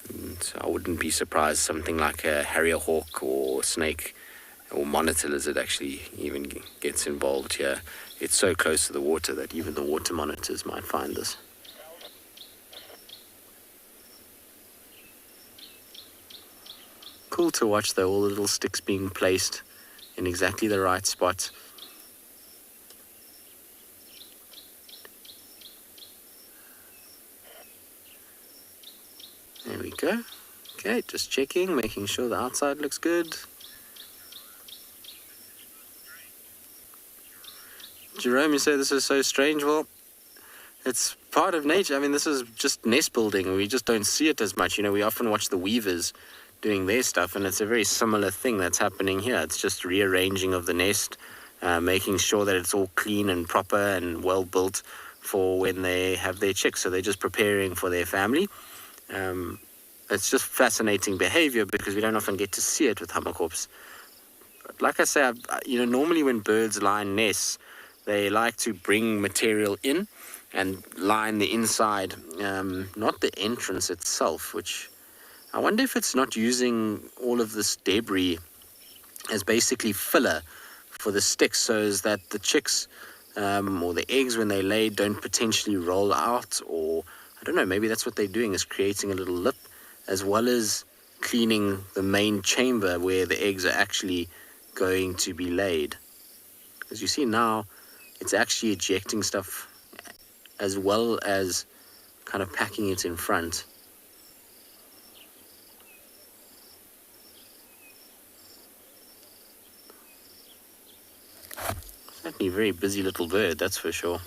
And so I wouldn't be surprised something like a harrier hawk or snake or monitor lizard actually even gets involved here. It's so close to the water that even the water monitors might find this. Cool to watch though, all the little sticks being placed in exactly the right spot. There we go. Okay, just checking, making sure the outside looks good. Jerome, you say this is so strange. Well, it's part of nature. I mean, this is just nest building. We just don't see it as much. You know, we often watch the weavers doing their stuff, and it's a very similar thing that's happening here. It's just rearranging of the nest, making sure that it's all clean and proper and well built for when they have their chicks. So they're just preparing for their family. It's just fascinating behavior because we don't often get to see it with Hamerkops. But like I say, normally when birds line nests, they like to bring material in and line the inside, not the entrance itself, which I wonder if it's not using all of this debris as basically filler for the sticks, so as that the chicks or the eggs when they lay don't potentially roll out, or I don't know, maybe that's what they're doing, is creating a little lip as well as cleaning the main chamber where the eggs are actually going to be laid. Because you see now, it's actually ejecting stuff as well as kind of packing it in front. Certainly a very busy little bird, that's for sure.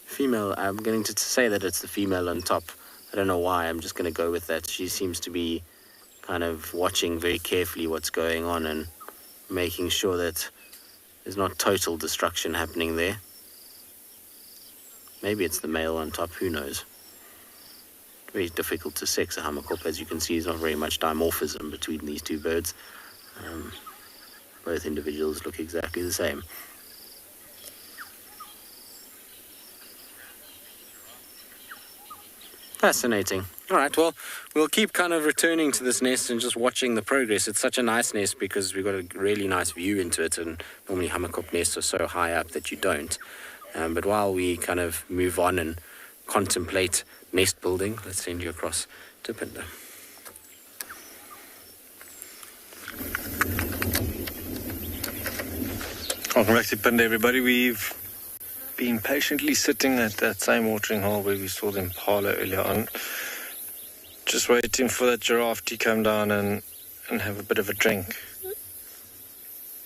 Female, I'm going to say that it's the female on top. I don't know why, I'm just going to go with that. She seems to be kind of watching very carefully what's going on and making sure that there's not total destruction happening there. Maybe it's the male on top, who knows. Very difficult to sex a Hamerkop. As you can see, there's not very much dimorphism between these two birds. Both individuals look exactly the same. Fascinating. All right, well, we'll keep kind of returning to this nest and just watching the progress. It's such a nice nest because we've got a really nice view into it, and normally Hamerkop nests are so high up that you don't. But while we kind of move on and contemplate nest building, let's send you across to Phinda. Welcome back to Phinda, everybody. We've been patiently sitting at that same watering hole where we saw the impala earlier on, just waiting for that giraffe to come down and have a bit of a drink.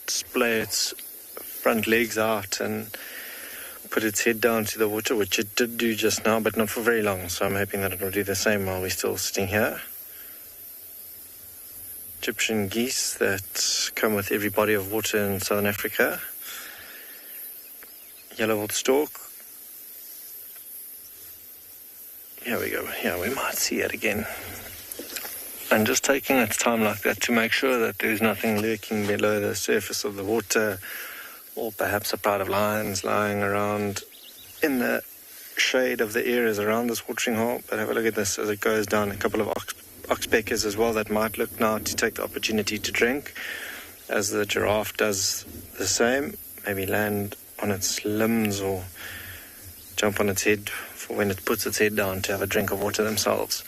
Display its front legs out and put its head down to the water, which it did do just now, but not for very long, so I'm hoping that it will do the same while we're still sitting here. Egyptian geese that come with every body of water in southern Africa. Yellow-walled stork. Here we go. Yeah, we might see it again. And just taking its time like that to make sure that there's nothing lurking below the surface of the water, or perhaps a pride of lions lying around in the shade of the areas around this watering hole. But have a look at this as it goes down. A couple of oxpeckers as well that might look now to take the opportunity to drink, as the giraffe does the same. Maybe land on its limbs or jump on its head for when it puts its head down to have a drink of water themselves.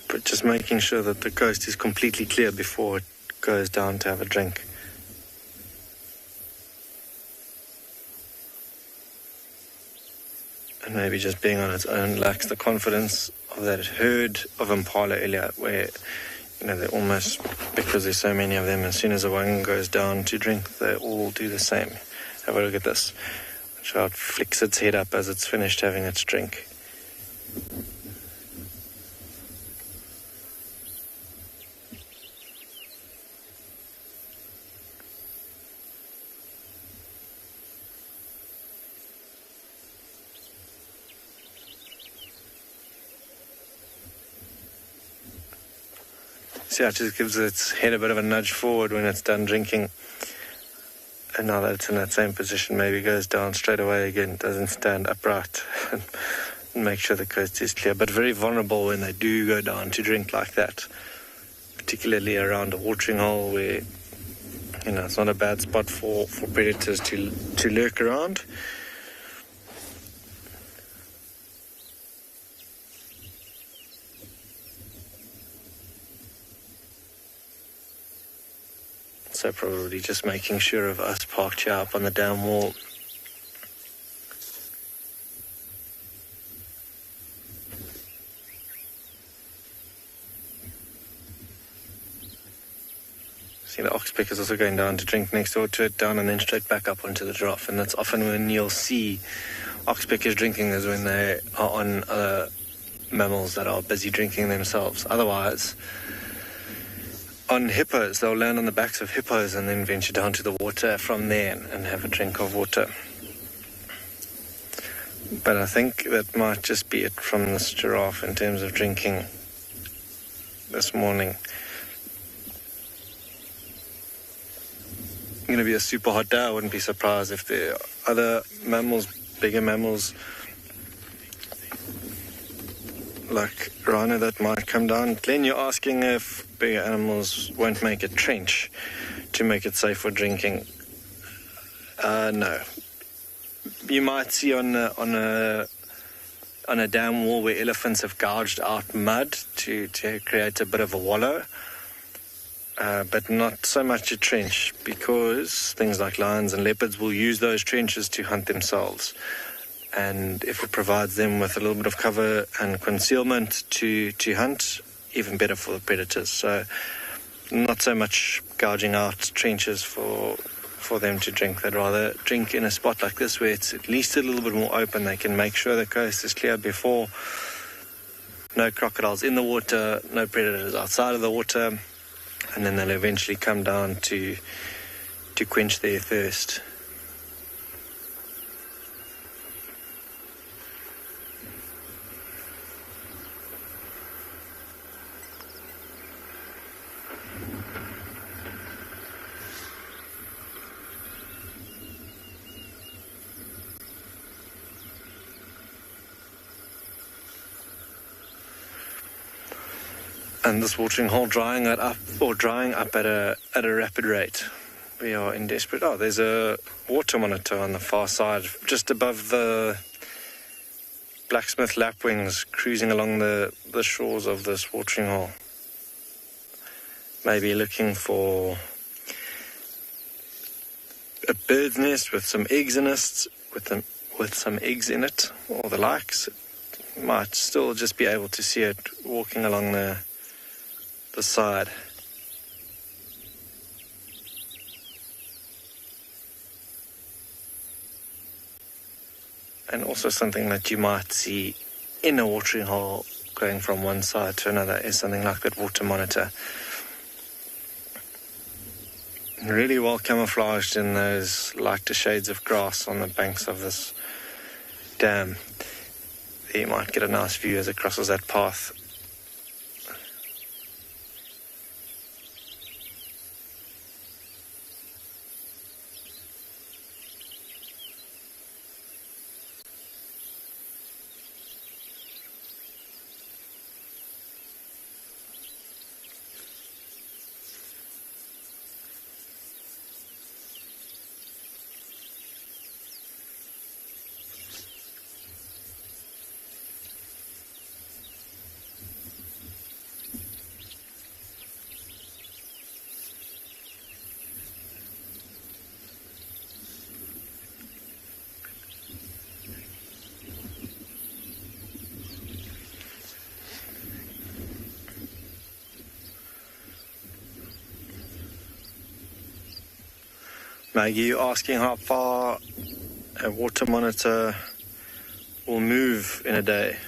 But just making sure that the coast is completely clear before it goes down to have a drink. And maybe just being on its own lacks the confidence of that herd of impala earlier, where, you know, they're almost, because there's so many of them, as soon as the one goes down to drink, they all do the same. Have a look at this. Watch how it flicks its head up as it's finished having its drink. See how it just gives its head a bit of a nudge forward when it's done drinking. And now that it's in that same position, maybe goes down straight away again, doesn't stand upright, and make sure the coast is clear. But very vulnerable when they do go down to drink like that, particularly around a watering hole where, it's not a bad spot for predators to lurk around. So probably just making sure of us parked here up on the dam wall. See, the oxpecker is also going down to drink next door to it, down and then straight back up onto the giraffe. And that's often when you'll see oxpeckers drinking, is when they are on mammals that are busy drinking themselves. Otherwise, on hippos, they'll land on the backs of hippos and then venture down to the water from there and have a drink of water. But I think that might just be it from this giraffe in terms of drinking this morning. It's going to be a super hot day. I wouldn't be surprised if there are other mammals, bigger mammals like Rhino that might come down. Glenn, you're asking if bigger animals won't make a trench to make it safe for drinking. No. You might see on a dam wall where elephants have gouged out mud to create a bit of a wallow, but not so much a trench, because things like lions and leopards will use those trenches to hunt themselves. And if it provides them with a little bit of cover and concealment to hunt, even better for the predators. So not so much gouging out trenches for them to drink. They'd rather drink in a spot like this where it's at least a little bit more open. They can make sure the coast is clear before. No crocodiles in the water, no predators outside of the water, and then they'll eventually come down to quench their thirst. And this watering hole drying up at a rapid rate. We are in desperate. Oh, there's a water monitor on the far side, just above the blacksmith lapwings, cruising along the shores of this watering hole. Maybe looking for a bird's nest with some eggs in it, with some eggs in it, or the likes. Might still just be able to see it walking along the side. And also something that you might see in a watering hole going from one side to another is something like that water monitor. Really well camouflaged in those lighter shades of grass on the banks of this dam. There you might get a nice view as it crosses that path. Maggie, you're asking how far a water monitor will move in a day.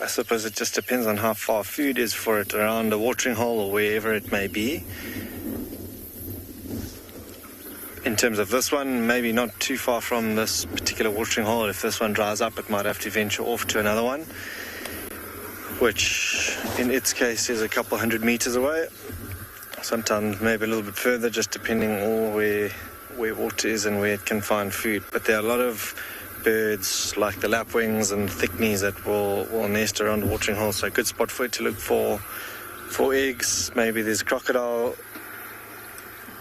I suppose it just depends on how far food is for it around a watering hole or wherever it may be. In terms of this one, maybe not too far from this particular watering hole. If this one dries up, it might have to venture off to another one, which in its case is a couple hundred meters away. sometimes maybe a little bit further, just depending on where water is and where it can find food. But there are a lot of birds like the lapwings and thickneys that will nest around the watering hole, so a good spot for it to look for eggs. Maybe there's crocodile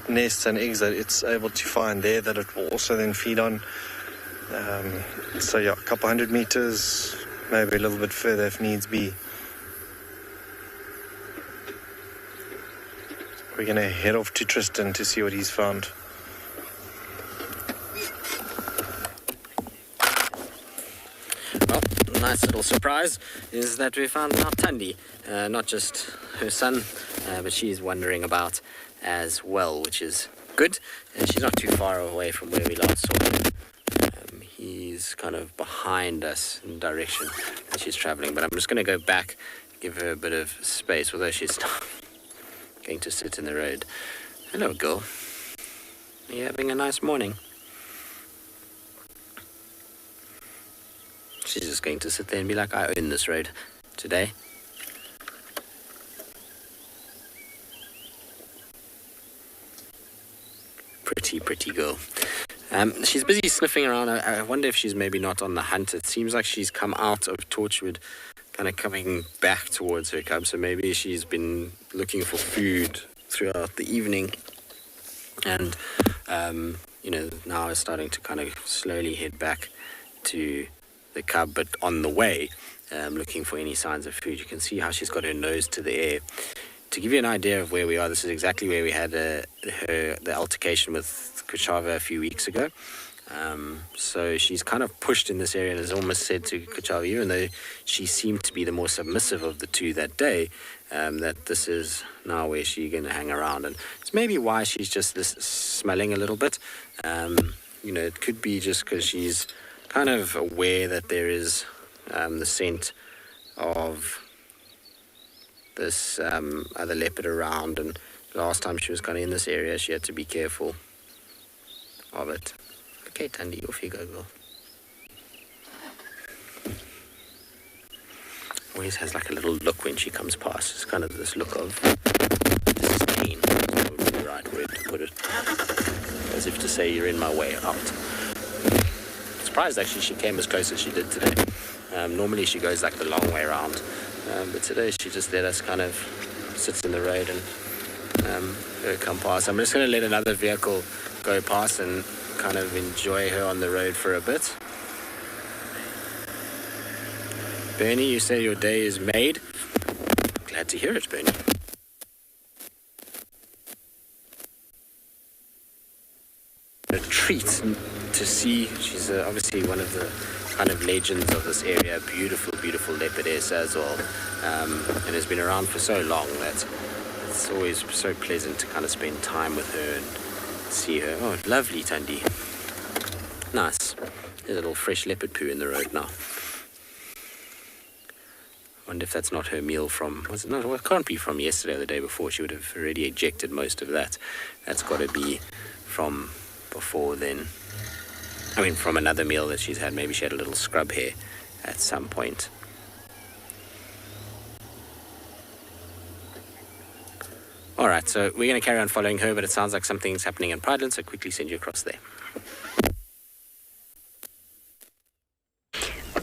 nests and eggs that it's able to find there that it will also then feed on. So yeah, a couple 100 meters, maybe a little bit further if needs be. We're going to head off to Tristan to see what he's found. Well, nice little surprise is that we found out Thandi, not just her son, but she's wandering about as well, which is good. And she's not too far away from where we last saw her. He's kind of behind us in the direction that she's traveling, but I'm just going to go back, give her a bit of space, although she's going to sit in the road. Hello, girl. Are you having a nice morning? She's just going to sit there and be like, I own this road today. Pretty girl. She's busy sniffing around. I wonder if she's maybe not on the hunt. It seems like she's come out of Torchwood, kind of coming back towards her cub. So maybe she's been looking for food throughout the evening. And, now is starting to kind of slowly head back to the cub. But on the way, looking for any signs of food. You can see how she's got her nose to the air. To give you an idea of where we are, this is exactly where we had the altercation with Kuchava a few weeks ago. So she's kind of pushed in this area and has almost said to Kuchava, even though she seemed to be the more submissive of the two that day, that this is now where she's going to hang around. And it's maybe why she's just smelling a little bit. It could be just because she's kind of aware that there is the scent of this other leopard around, and last time she was kind of in this area, she had to be careful of it. Okay, Thandi, off you go, girl. Always has like a little look when she comes past. It's kind of this look of disdain. That's probably the right word to put it. As if to say, you're in my way out. Surprised actually she came as close as she did today. Normally she goes like the long way around. But today she just let us kind of sits in the road and her come past. I'm just going to let another vehicle go past and kind of enjoy her on the road for a bit. Bernie, you say your day is made. Glad to hear it, Bernie. A treat to see. She's obviously one of the kind of legends of this area. Beautiful leopardess as well, and has been around for so long that it's always so pleasant to kind of spend time with her and see her. Oh, lovely, Thandi. Nice. There's a little fresh leopard poo in the road now. Wonder if that's not her meal from, was it not? Well, it can't be from yesterday or the day before. She would have already ejected most of that. That's got to be from before then. I mean, from another meal that she's had. Maybe she had a little scrub here at some point. All right, so we're going to carry on following her, but it sounds like something's happening in Prideland, so quickly send you across there.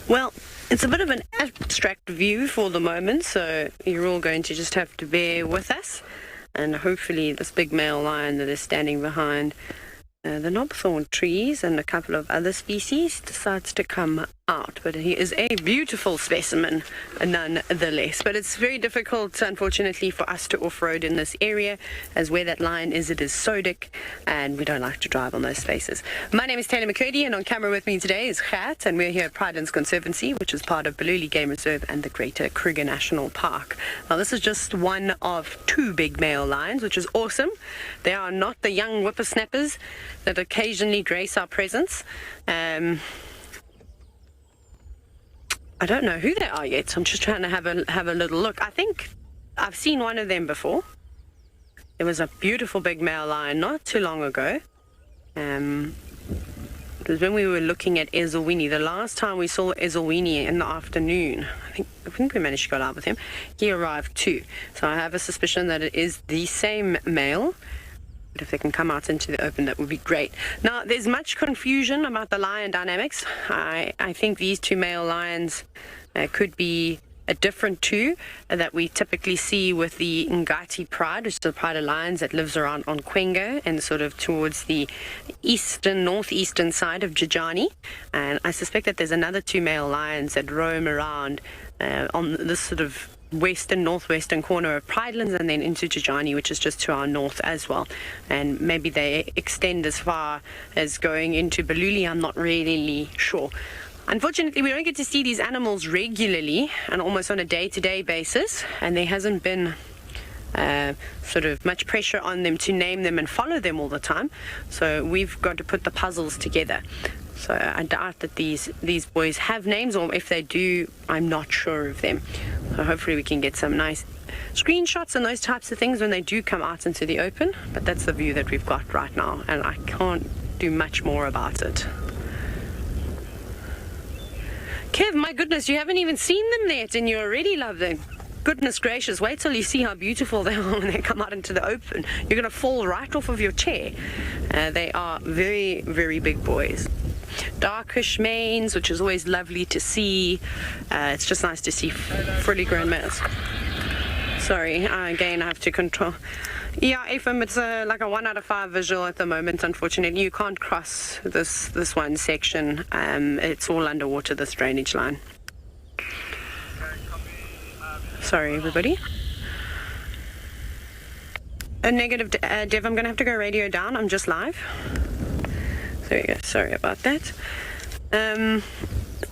Well, it's a bit of an abstract view for the moment, so you're all going to just have to bear with us. And hopefully this big male lion that is standing behind the knobthorn trees and a couple of other species decides to come out. But he is a beautiful specimen nonetheless. But it's very difficult, unfortunately, for us to off-road in this area, as where that line is, it is sodic, and we don't like to drive on those spaces. My name is Taylor McCurdy, and on camera with me today is Gert, and we're here at Pridelands Conservancy, which is part of Baluli Game Reserve and the Greater Kruger National Park. Now, this is just one of two big male lions, which is awesome. They are not the young whippersnappers that occasionally grace our presence. I don't know who they are yet, so I'm just trying to have a little look. I think I've seen one of them before. There was a beautiful big male lion not too long ago. because when we were looking at Ezulwini, the last time we saw Ezulwini in the afternoon, I think we managed to go live with him, he arrived too. So I have a suspicion that it is the same male. But if they can come out into the open, that would be great. Now, there's much confusion about the lion dynamics. I think these two male lions could be a different two that we typically see with the Ngati pride, which is the pride of lions that lives around on Kwengo and sort of towards the northeastern side of Jajani. And I suspect that there's another two male lions that roam around on this sort of northwestern corner of Pridelands and then into Jajani, which is just to our north as well. And maybe they extend as far as going into Baluli. I'm not really sure. Unfortunately, we don't get to see these animals regularly and almost on a day-to-day basis, and there hasn't been sort of much pressure on them to name them and follow them all the time. So we've got to put the puzzles together. So I doubt that these boys have names, or if they do, I'm not sure of them. So hopefully we can get some nice screenshots and those types of things when they do come out into the open. But that's the view that we've got right now, and I can't do much more about it. Kev, my goodness, you haven't even seen them yet and you already love them. Goodness gracious, wait till you see how beautiful they are when they come out into the open. You're going to fall right off of your chair. They are very, very big boys. Darkish manes, which is always lovely to see. It's just nice to see fully grown males. Sorry, again, I have to control. Yeah, Ephraim, it's like a 1 out of 5 visual at the moment, unfortunately. You can't cross this one section. It's all underwater, this drainage line. Sorry, everybody. A negative, Dev, I'm going to have to go radio down. I'm just live. There you go. Sorry about that.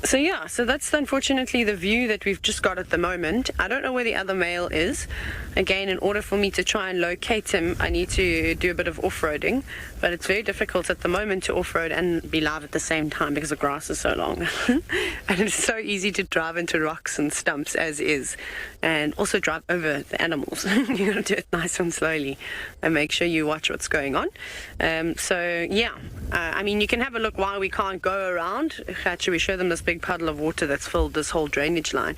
So that's unfortunately the view that we've just got at the moment. I don't know where the other male is. Again, in order for me to try and locate him, I need to do a bit of off-roading, but it's very difficult at the moment to off-road and be live at the same time because the grass is so long. And it's so easy to drive into rocks and stumps as is, and also drive over the animals. You gotta do it nice and slowly and make sure you watch what's going on. I mean, you can have a look why we can't go around. Actually, we show them this big puddle of water that's filled this whole drainage line.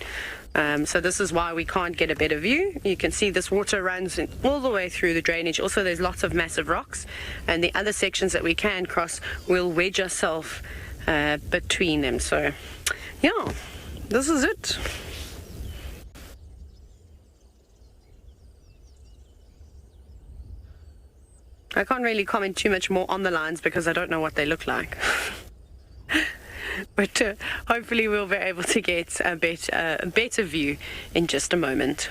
So this is why we can't get a better view. You can see this water runs all the way through the drainage. Also, there's lots of massive rocks, and the other sections that we can cross, we'll wedge ourselves between them. So, yeah, this is it. I can't really comment too much more on the lines because I don't know what they look like. But hopefully we'll be able to get a better view in just a moment.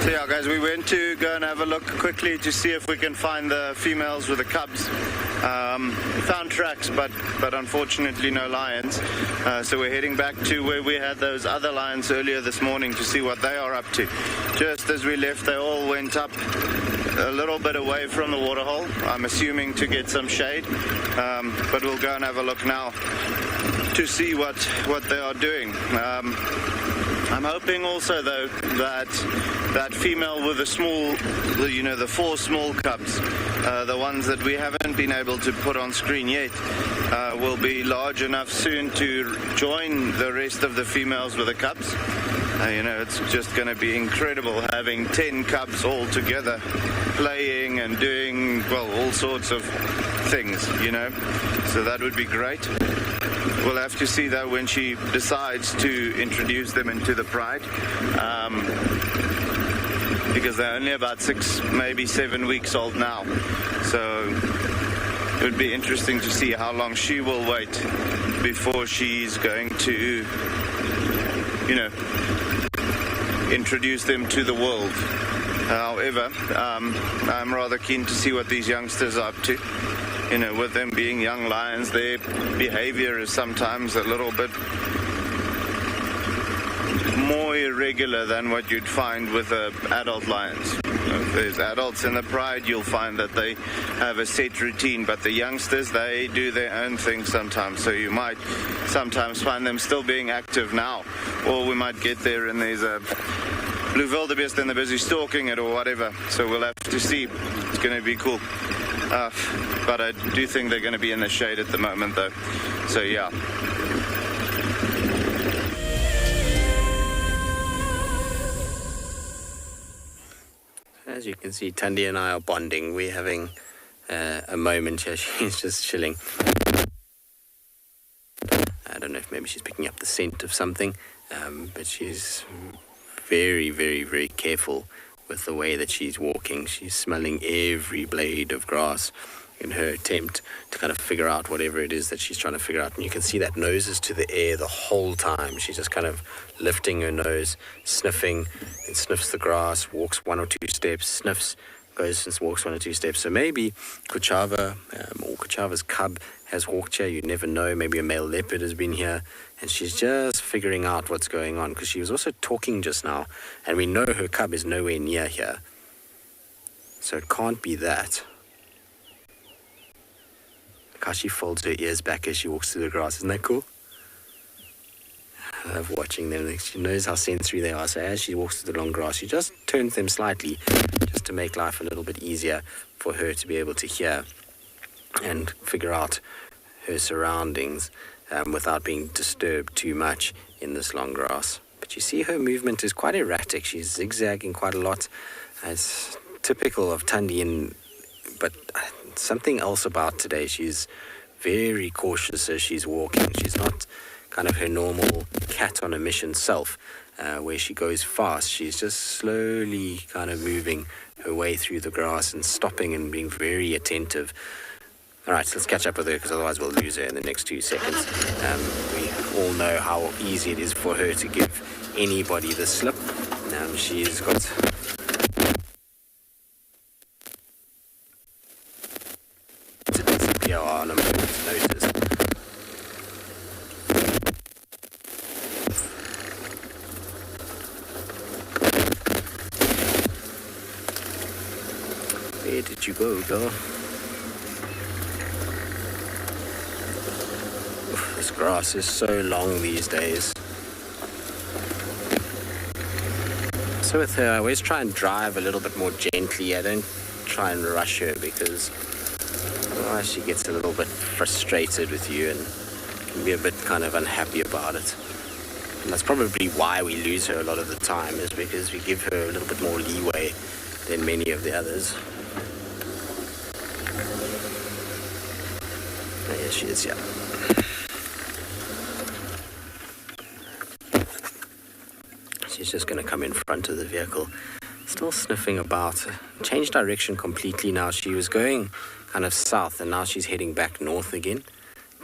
So yeah, guys, we went to go and have a look quickly to see if we can find the females with the cubs. Found tracks, but unfortunately no lions. So we're heading back to where we had those other lions earlier this morning to see what they are up to. Just as we left, they all went up a little bit away from the waterhole, I'm assuming to get some shade. But we'll go and have a look now to see what they are doing. I'm hoping also, though, that female with the small, the 4 small cubs, the ones that we haven't been able to put on screen yet, will be large enough soon to join the rest of the females with the cubs. It's just going to be incredible having 10 cubs all together playing and doing, all sorts of things, So that would be great. We'll have to see that when she decides to introduce them into the pride, because they're only about 6, maybe 7 weeks old now. So it would be interesting to see how long she will wait before she's going to, introduce them to the world. However, I'm rather keen to see what these youngsters are up to. With them being young lions, their behavior is sometimes a little bit more irregular than what you'd find with adult lions. If there's adults in the pride, you'll find that they have a set routine, but the youngsters, they do their own thing sometimes. So you might sometimes find them still being active now, or we might get there and there's a blue wildebeest and they're busy stalking it or whatever. So we'll have to see. It's going to be cool. But I do think they're going to be in the shade at the moment, though. So yeah. As you can see, Thandi and I are bonding. We're having a moment here. She's just chilling. I don't know if maybe she's picking up the scent of something, but she's very, very, very careful with the way that she's walking. She's smelling every blade of grass in her attempt to kind of figure out whatever it is that she's trying to figure out. And you can see that nose is to the air the whole time. She's just kind of lifting her nose, sniffing, and sniffs the grass, walks 1 or 2 steps, sniffs, goes and walks 1 or 2 steps. So maybe Kuchava or Kuchava's cub has walked here. You never know. Maybe a male leopard has been here, and she's just figuring out what's going on, because she was also talking just now, and we know her cub is nowhere near here. So it can't be that. Look how she folds her ears back as she walks through the grass. Isn't that cool? I love watching them. She knows how sensory they are. So as she walks through the long grass, she just turns them slightly just to make life a little bit easier for her to be able to hear and figure out her surroundings without being disturbed too much in this long grass. But you see her movement is quite erratic. She's zigzagging quite a lot. It's typical of Thandi, but something else about today. She's very cautious as she's walking. She's not kind of her normal cat on a mission self, where she goes fast. She's just slowly kind of moving her way through the grass and stopping and being very attentive. All right, so let's catch up with her, because otherwise we'll lose her in the next 2 seconds. We all know how easy it is for her to give anybody the slip. She's got to disappear on a moment's notice. Where did you go, girl? This grass is so long these days. So with her, I always try and drive a little bit more gently. I don't try and rush her, because otherwise she gets a little bit frustrated with you and can be a bit kind of unhappy about it. And that's probably why we lose her a lot of the time, is because we give her a little bit more leeway than many of the others. Oh, yes, she is, yeah. She's just going to come in front of the vehicle, still sniffing about. Changed direction completely now. She was going kind of south, and now she's heading back north again.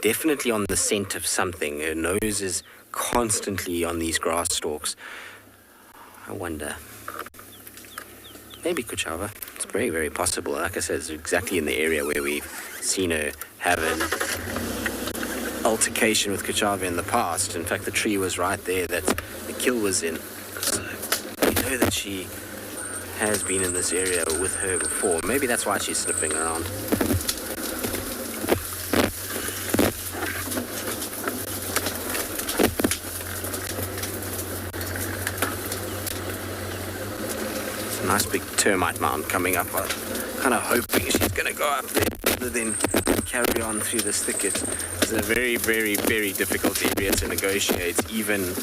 Definitely on the scent of something. Her nose is constantly on these grass stalks. I wonder. Maybe Kuchava. It's very, very possible. Like I said, it's exactly in the area where we've seen her have an altercation with Kuchava in the past. In fact, the tree was right there that the kill was in. So we know that she has been in this area with her before. Maybe that's why she's sniffing around. It's a nice big termite mound coming up. I'm kind of hoping she's going to go up there rather than carry on through this thicket. It's a very, very, very difficult area to negotiate, even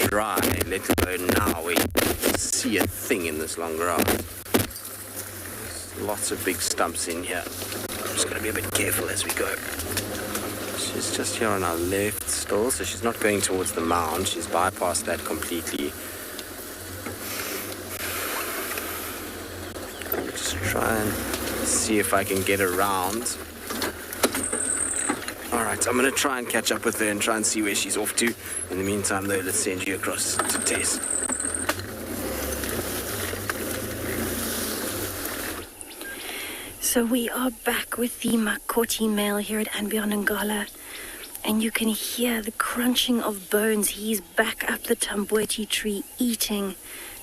dry, let alone now where you can see a thing in this long grass. There's lots of big stumps in here. I'm just going to be a bit careful as we go. She's just here on our left still, so she's not going towards the mound. She's bypassed that completely. Just try and see if I can get around. Alright, I'm going to try and catch up with her and try and see where she's off to. In the meantime, though, let's send you across to Tess. So we are back with the Makoti male here at Ngala, and you can hear the crunching of bones. He's back up the Tambweti tree eating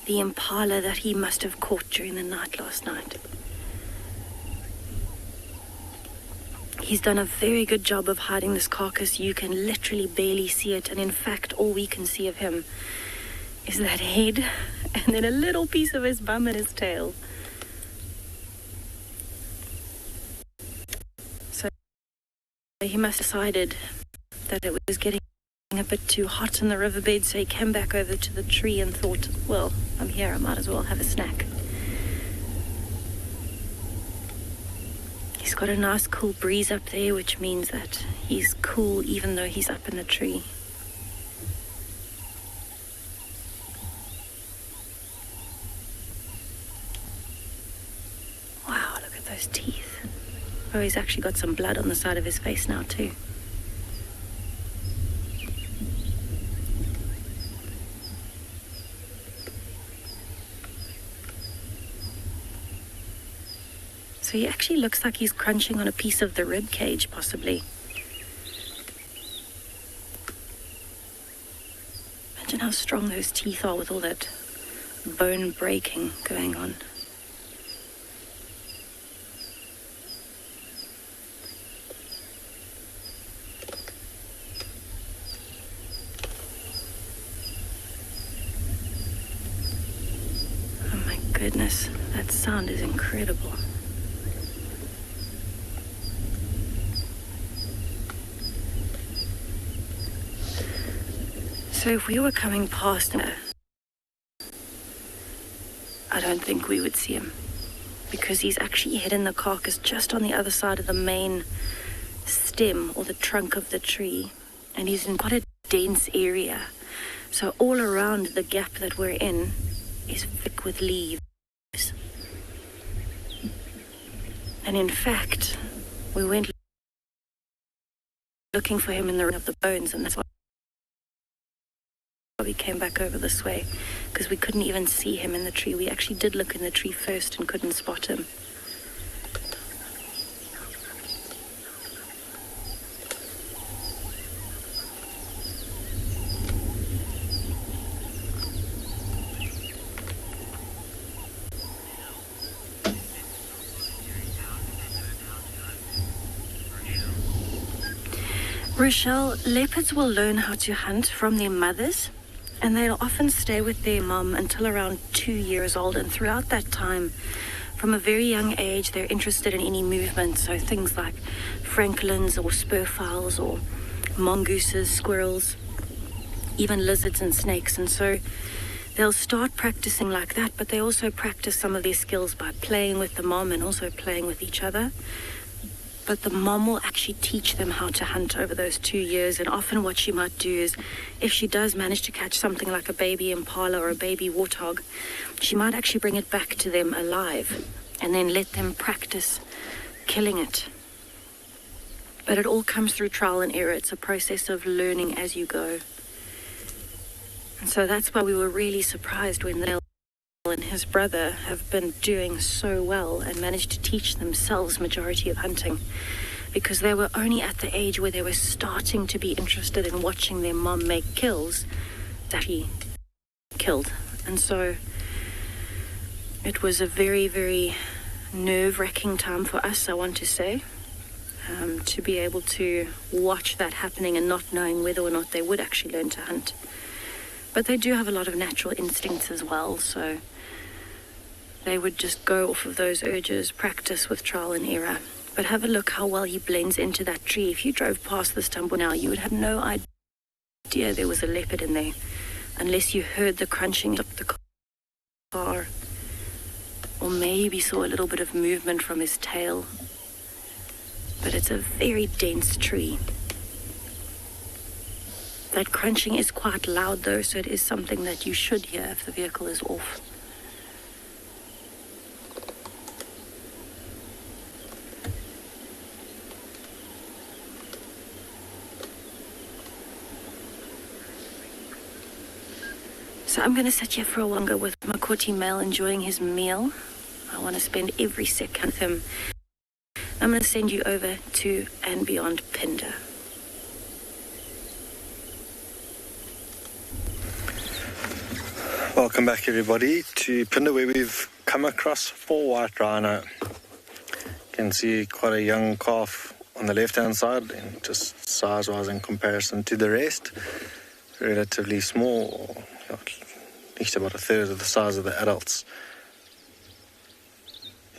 the impala that he must have caught during the night last night. He's done a very good job of hiding this carcass. You can literally barely see it, and in fact all we can see of him is that head and then a little piece of his bum and his tail. So he must have decided that it was getting a bit too hot in the riverbed, so he came back over to the tree and thought, well, I'm here, I might as well have a snack. He's got a nice cool breeze up there, which means that he's cool even though he's up in the tree. Wow, look at those teeth. Oh, he's actually got some blood on the side of his face now too. So he actually looks like he's crunching on a piece of the rib cage, possibly. Imagine how strong those teeth are with all that bone breaking going on. Oh my goodness, that sound is incredible. So if we were coming past him, I don't think we would see him, because he's actually hidden the carcass just on the other side of the main stem or the trunk of the tree, and he's in quite a dense area. So all around the gap that we're in is thick with leaves. And in fact, we went looking for him in the ring of the bones, and that's why we came back over this way, because we couldn't even see him in the tree. We actually did look in the tree first and couldn't spot him. Rochelle, leopards will learn how to hunt from their mothers, and they'll often stay with their mom until around 2 years old. And throughout that time, from a very young age, they're interested in any movement. So things like francolins or spurfowls or mongooses, squirrels, even lizards and snakes. And so they'll start practicing like that, but they also practice some of their skills by playing with the mom and also playing with each other. But the mom will actually teach them how to hunt over those 2 years. And often what she might do is, if she does manage to catch something like a baby impala or a baby warthog, she might actually bring it back to them alive and then let them practice killing it. But it all comes through trial and error. It's a process of learning as you go. And so that's why we were really surprised when Neil and his brother have been doing so well and managed to teach themselves majority of hunting, because they were only at the age where they were starting to be interested in watching their mom make kills that he killed. And so it was a very, very nerve-wracking time for us, I want to say, to be able to watch that happening and not knowing whether or not they would actually learn to hunt. But they do have a lot of natural instincts as well, so they would just go off of those urges, practice with trial and error. But have a look how well he blends into that tree. If you drove past this tumble now, you would have no idea there was a leopard in there, unless you heard the crunching of the car, or maybe saw a little bit of movement from his tail. But it's a very dense tree. That crunching is quite loud though, so it is something that you should hear if the vehicle is off. So I'm going to sit here for a while with Makoti male enjoying his meal. I want to spend every second with him. I'm going to send you over to and beyond Phinda. Welcome back everybody to Phinda, where we've come across 4 white rhino. You can see quite a young calf on the left hand side, and just size wise in comparison to the rest, relatively small, least about a third of the size of the adults.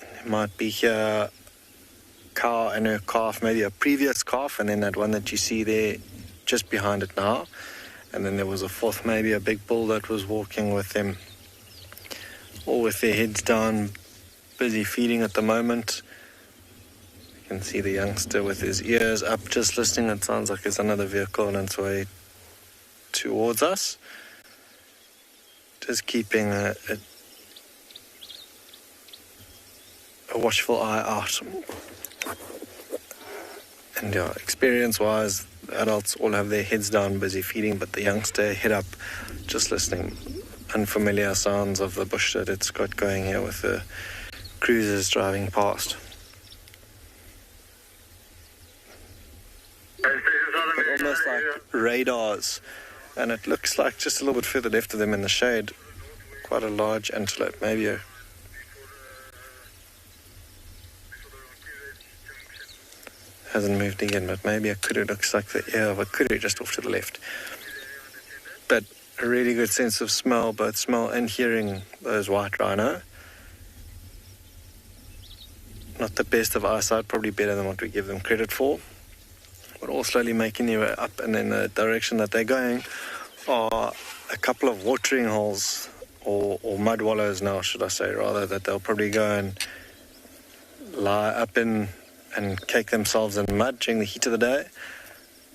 There might be here a cow and her calf, maybe a previous calf, and then that one that you see there just behind it now. And then there was a fourth, maybe a big bull that was walking with them, all with their heads down, busy feeding at the moment. You can see the youngster with his ears up, just listening. It sounds like there's another vehicle on its way towards us. Just keeping a watchful eye out. And experience-wise, the adults all have their heads down, busy feeding, but the youngster head up, just listening. Unfamiliar sounds of the bush that it's got going here with the cruisers driving past. Almost like radars, and it looks like just a little bit further left of them in the shade, quite a large antelope, maybe a hasn't moved again, but maybe a kudu. Looks like the ear of a kudu just off to the left. But a really good sense of smell, both smell and hearing those white rhino. Not the best of eyesight, probably better than what we give them credit for. But all slowly making their way up, and in the direction that they're going are a couple of watering holes, or mud wallows now, should I say, rather, that they'll probably go and lie up in and cake themselves in mud during the heat of the day,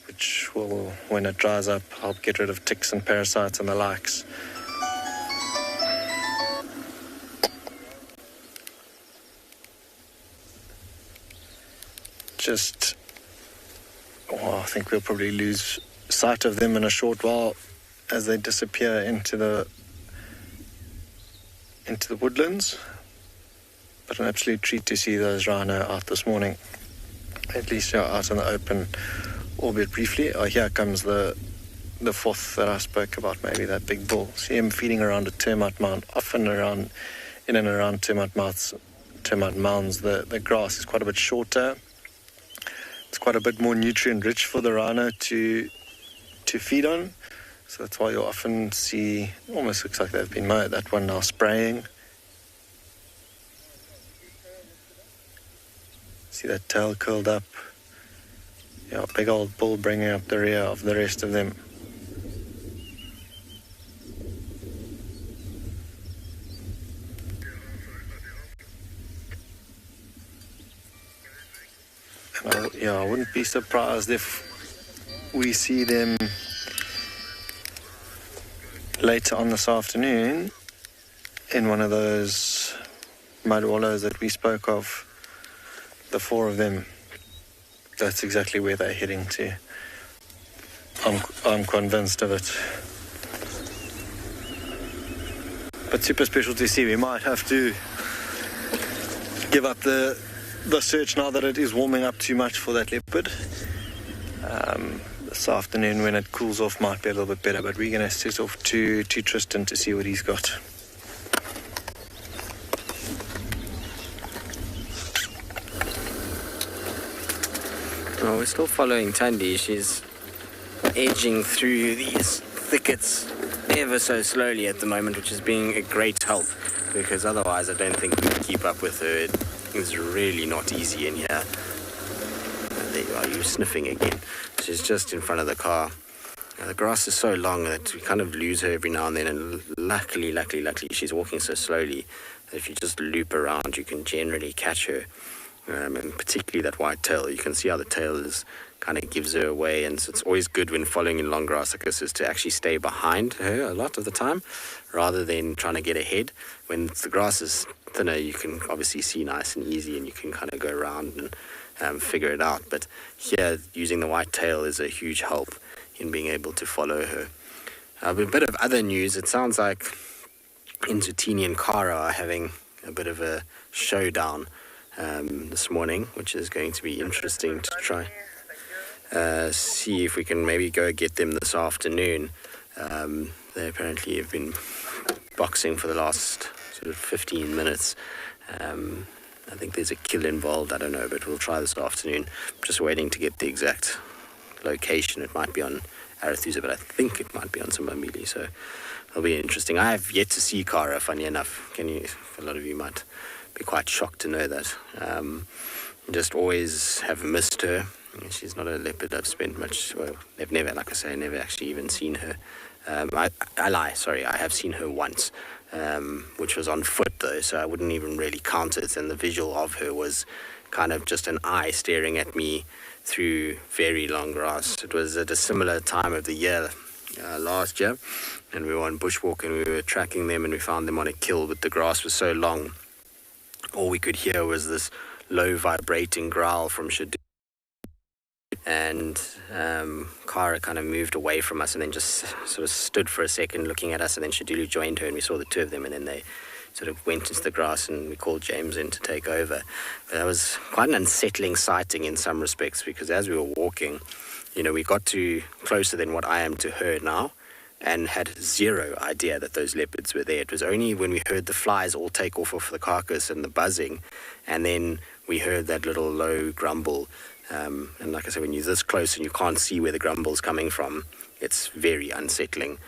which will, when it dries up, help get rid of ticks and parasites and the likes. I think we'll probably lose sight of them in a short while as they disappear into the woodlands. But an absolute treat to see those rhino out this morning. At least out in the open, albeit briefly. Oh, here comes the fourth that I spoke about, maybe that big bull. See him feeding around a termite mound, often in and around termite mounds. The grass is quite a bit shorter. It's quite a bit more nutrient rich for the rhino to feed on. So that's why you'll often see, almost looks like they've been mowed, that one now spraying. See that tail curled up. Yeah, big old bull bringing up the rear of the rest of them. And I wouldn't be surprised if we see them later on this afternoon in one of those mud wallows that we spoke of. The four of them, that's exactly where they're heading to. I'm convinced of it. But super special to see. We might have to give up the search now that it is warming up too much for that leopard. This afternoon when it cools off might be a little bit better, but we're going to set off to Tristan to see what he's got. Well, we're still following Thandi. She's edging through these thickets ever so slowly at the moment, which is being a great help, because otherwise I don't think we can keep up with her. It's really not easy in here. There you are, you sniffing again. She's just in front of the car. The grass is so long that we kind of lose her every now and then, and luckily, she's walking so slowly that if you just loop around, you can generally catch her. And particularly that white tail, you can see how the tail is kind of gives her away, and so it's always good when following in long grass like this is to actually stay behind her a lot of the time rather than trying to get ahead. When the grass is thinner, you can obviously see nice and easy, and you can kind of go around and figure it out. But here, using the white tail is a huge help in being able to follow her. A bit of other news. It sounds like Inzutini and Kara are having a bit of a showdown this morning, which is going to be interesting to try see if we can maybe go get them this afternoon. They apparently have been boxing for the last sort of 15 minutes. I think there's a kill involved, I don't know, but we'll try this afternoon. I'm just waiting to get the exact location. It might be on Arethusa, but I think it might be on some Mamili, so it'll be interesting. I have yet to see Cara, funny enough. A lot of you might be quite shocked to know that. Just always have missed her. She's not a leopard I've spent much, well, I've never, like I say, never actually even seen her. I lie, sorry, I have seen her once, which was on foot though, so I wouldn't even really count it, and the visual of her was kind of just an eye staring at me through very long grass. It was at a similar time of the year last year, and we were on bushwalk and we were tracking them, and we found them on a kill, but the grass was so long, all we could hear was this low vibrating growl from Shadulu. And Cara kind of moved away from us and then just sort of stood for a second looking at us, and then Shadulu joined her and we saw the two of them, and then they sort of went into the grass and we called James in to take over. But that was quite an unsettling sighting in some respects, because as we were walking, we got to closer than what I am to her now and had zero idea that those leopards were there. It was only when we heard the flies all take off the carcass and the buzzing, and then we heard that little low grumble. And like I said, when you're this close and you can't see where the grumble's coming from, it's very unsettling.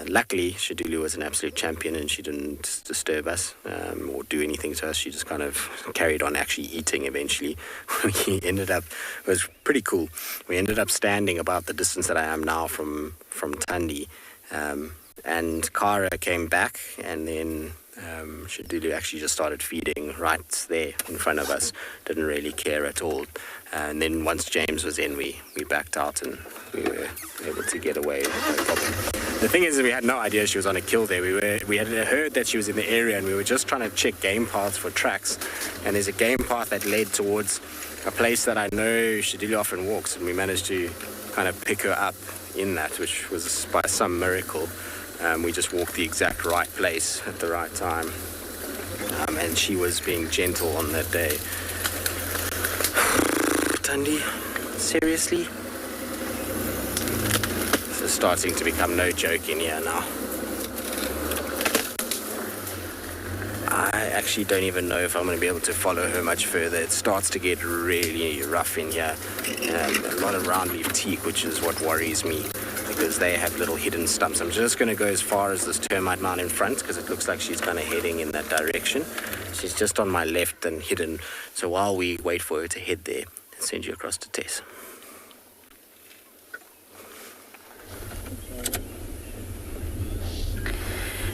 Luckily, Shadulu was an absolute champion and she didn't disturb us or do anything to us. She just kind of carried on actually eating eventually. It was pretty cool. We ended up standing about the distance that I am now from Thandi. And Cara came back, and then Shadulu actually just started feeding right there in front of us. Didn't really care at all. And then once James was in, we backed out and we were able to get away. No problem. The thing is, we had no idea she was on a kill there. We had heard that she was in the area, and we were just trying to check game paths for tracks. And there's a game path that led towards a place that I know Shadulu often walks, and we managed to kind of pick her up in that, which was by some miracle. We just walked the exact right place at the right time. And she was being gentle on that day. Thandi, seriously? This is starting to become no joke in here now. I actually don't even know if I'm going to be able to follow her much further. It starts to get really rough in here. A lot of roundleaf teak, which is what worries me, because they have little hidden stumps. I'm just going to go as far as this termite mound in front, because it looks like she's kind of heading in that direction. She's just on my left and hidden. So while we wait for her to head there, I'll send you across to Tess.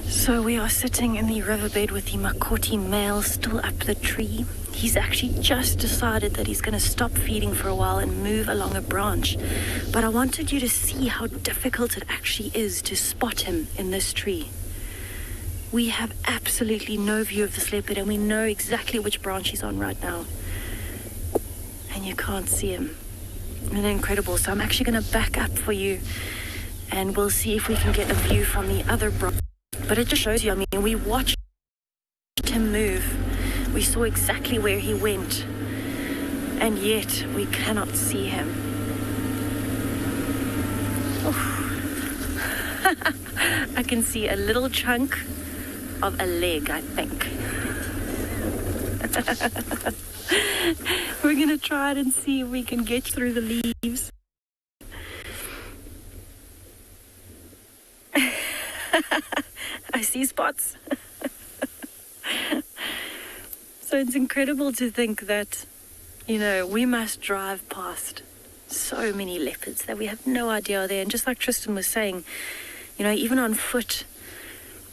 So we are sitting in the riverbed with the Makoti male still up the tree. He's actually just decided that he's going to stop feeding for a while and move along a branch. But I wanted you to see how difficult it actually is to spot him in this tree. We have absolutely no view of this leopard, and we know exactly which branch he's on right now. And you can't see him. And incredible. So I'm actually going to back up for you, and we'll see if we can get a view from the other branch. But it just shows you, I mean, we watched him move. We saw exactly where he went, and yet we cannot see him. I can see a little chunk of a leg, I think. We're gonna try it and see if we can get through the leaves. I see spots. So it's incredible to think that, we must drive past so many leopards that we have no idea are there. And just like Tristan was saying, even on foot,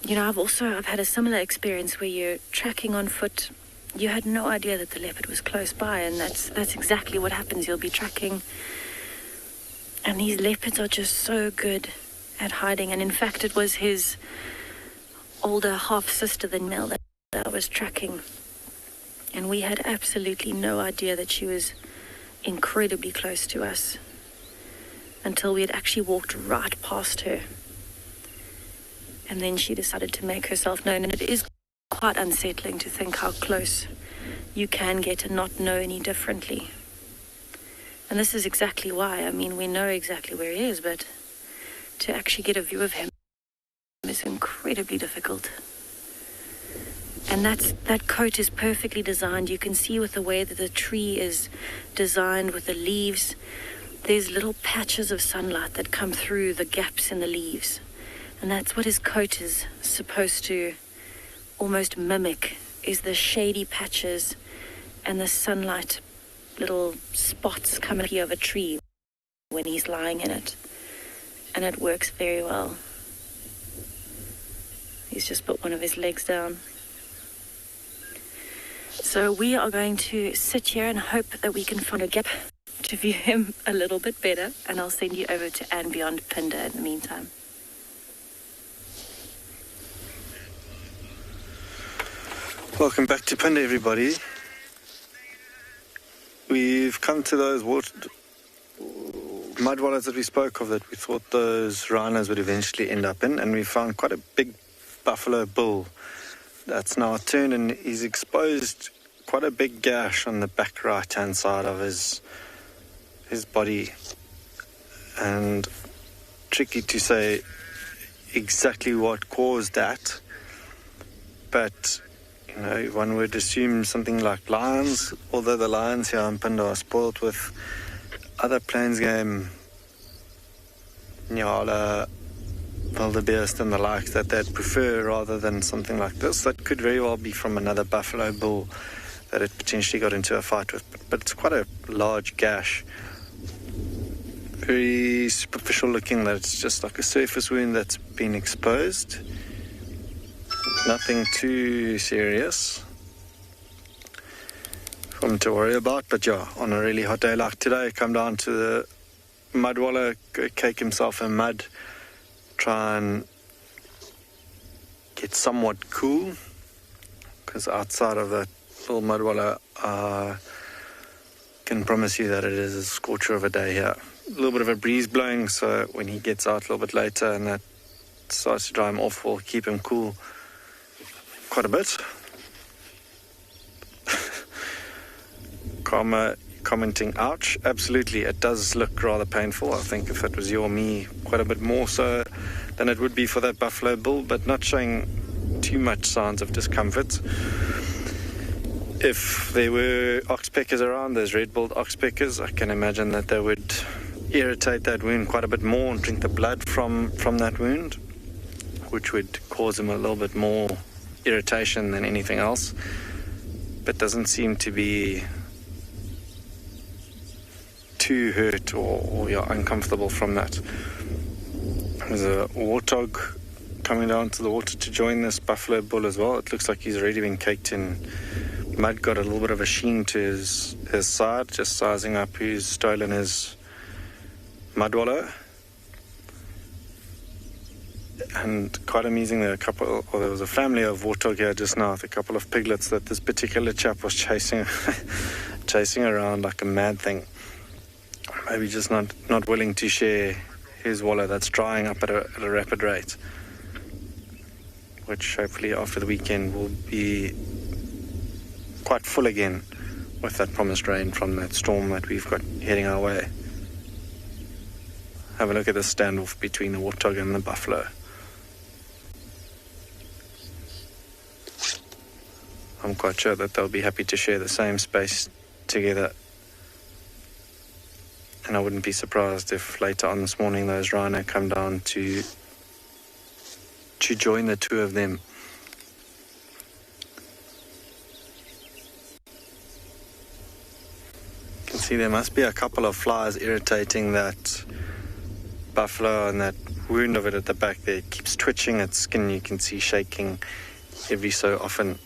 I've had a similar experience where you're tracking on foot. You had no idea that the leopard was close by, and that's exactly what happens. You'll be tracking, and these leopards are just so good at hiding. And in fact, it was his older half-sister, the male, that I was tracking. And we had absolutely no idea that she was incredibly close to us until we had actually walked right past her. And then she decided to make herself known. And it is quite unsettling to think how close you can get and not know any differently. And this is exactly why. I mean, we know exactly where he is, but to actually get a view of him is incredibly difficult. And that coat is perfectly designed. You can see with the way that the tree is designed with the leaves. there's little patches of sunlight that come through the gaps in the leaves. And that's what his coat is supposed to almost mimic, is the shady patches and the sunlight, little spots coming out of a tree when he's lying in it. And it works very well. He's just put one of his legs down. So we are going to sit here and hope that we can find a gap to view him a little bit better, and I'll send you over to and beyond Phinda in the meantime. Welcome back to Phinda, everybody. We've come to those mud wallows that we spoke of, that we thought those rhinos would eventually end up in, and we found quite a big buffalo bull that's now turned, and he's exposed quite a big gash on the back right hand side of his body, and tricky to say exactly what caused that, but you know, one would assume something like lions, although the lions here in Phinda are spoiled with other plains game, nyala, wildebeest and the likes that they'd prefer rather than something like this. That could very well be from another buffalo bull that it potentially got into a fight with. But it's quite a large gash. Very superficial looking, that it's just like a surface wound that's been exposed. Nothing too serious for him to worry about, but yeah, on a really hot day like today, come down to the mud wallow, go cake himself in mud, try and get somewhat cool, because outside of that little mud wallow, I can promise you that it is a scorcher of a day here. A little bit of a breeze blowing, so when he gets out a little bit later and that starts to dry him off, will keep him cool quite a bit. Karma commenting, ouch, absolutely, it does look rather painful. I think if it was you or me, quite a bit more so than it would be for that buffalo bull, but not showing too much signs of discomfort. If there were oxpeckers around, there's red-billed oxpeckers, I can imagine that they would irritate that wound quite a bit more and drink the blood from that wound, which would cause him a little bit more irritation than anything else, but doesn't seem to be too hurt or you're uncomfortable from that. There's a warthog coming down to the water to join this buffalo bull as well. It looks like he's already been caked in mud, got a little bit of a sheen to his side, just sizing up who's stolen his mud wallow. And quite amusing, there was a family of warthog here just now, with a couple of piglets that this particular chap was chasing around like a mad thing. Maybe just not willing to share his wallow that's drying up at a rapid rate, which hopefully after the weekend will be quite full again with that promised rain from that storm that we've got heading our way. Have a look at the standoff between the warthog and the buffalo. I'm quite sure that they'll be happy to share the same space together. And I wouldn't be surprised if later on this morning those rhino come down to join the two of them. You can see there must be a couple of flies irritating that buffalo, and that wound of it at the back there, it keeps twitching its skin. You can see shaking every so often.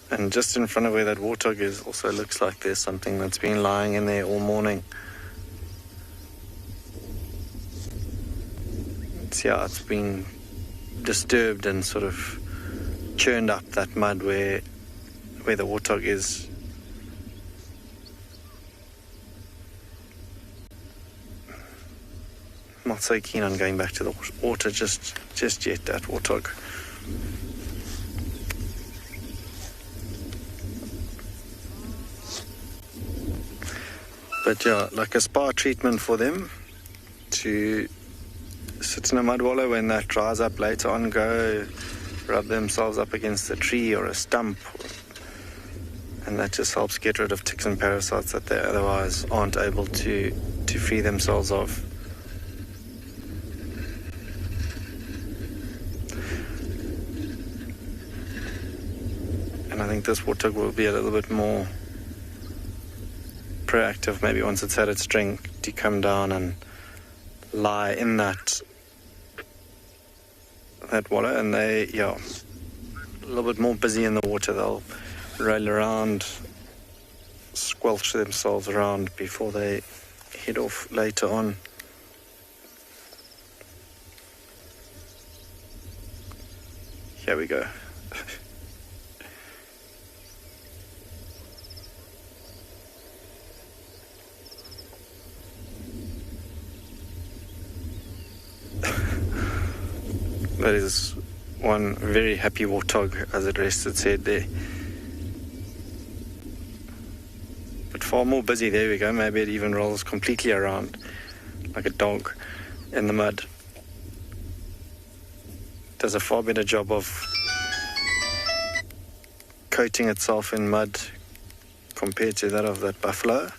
And just in front of where that warthog is also looks like there's something that's been lying in there all morning. It's been disturbed and sort of churned up that mud where the warthog is. Not so keen on going back to the water just yet, that warthog. But yeah, like a spa treatment for them to sit in a mud wallow when that dries up later on, go rub themselves up against a tree or a stump, and that just helps get rid of ticks and parasites that they otherwise aren't able to free themselves of. And I think this warthog will be a little bit more proactive, maybe once it's had its drink, to come down and lie in that water, and they, a little bit more busy in the water. They'll roll around, squelch themselves around before they head off later on. Here we go. That is one very happy warthog as it rests its head there. But far more busy, there we go. Maybe it even rolls completely around like a dog in the mud. Does a far better job of coating itself in mud compared to that of that buffalo.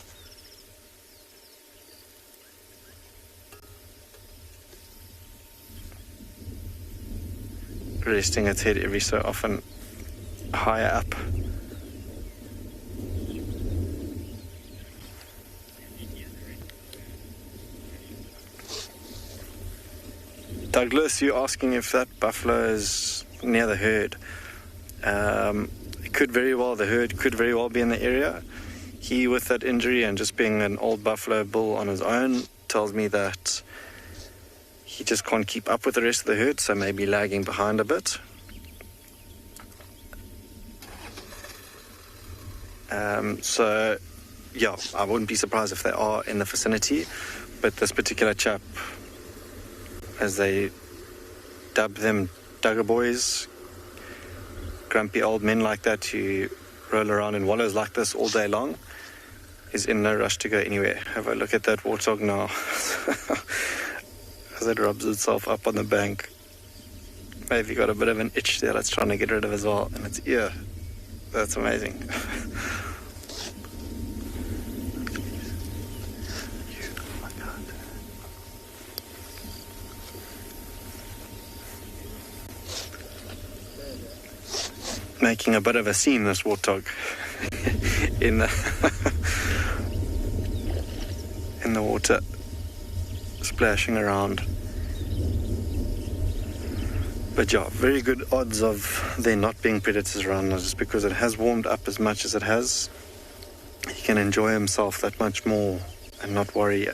Resting its head every so often higher up. Douglas, you're asking if that buffalo is near the herd. The herd could very well be in the area. He, with that injury and just being an old buffalo bull on his own, tells me that he just can't keep up with the rest of the herd, so maybe lagging behind a bit. I wouldn't be surprised if they are in the vicinity, but this particular chap, as they dub them, Dugger boys, grumpy old men like that who roll around in wallows like this all day long, is in no rush to go anywhere. Have a look at that warthog now. As it rubs itself up on the bank. Maybe got a bit of an itch there that's trying to get rid of as well, and its ear. That's amazing. Making a bit of a scene, this warthog, in the water, splashing around. But very good odds of there not being predators around now, just because it has warmed up as much as it has. He can enjoy himself that much more and not worry.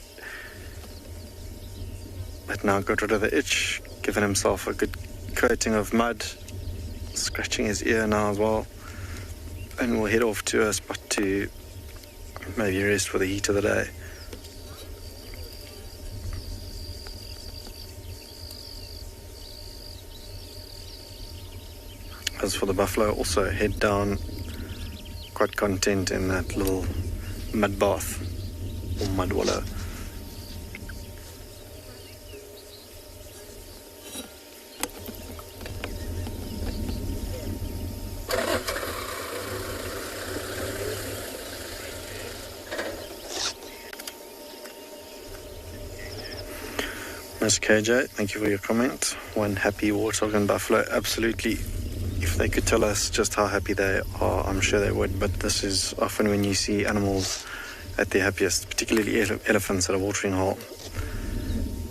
But now got rid of the itch, given himself a good coating of mud, scratching his ear now as well, and we'll head off to a spot to maybe rest for the heat of the day. As for the buffalo, also head down, quite content in that little mud bath or mud wallow. Miss KJ, thank you for your comment. One happy warthog and buffalo, absolutely. If they could tell us just how happy they are, I'm sure they would. But this is often when you see animals at their happiest, particularly elephants at a watering hole.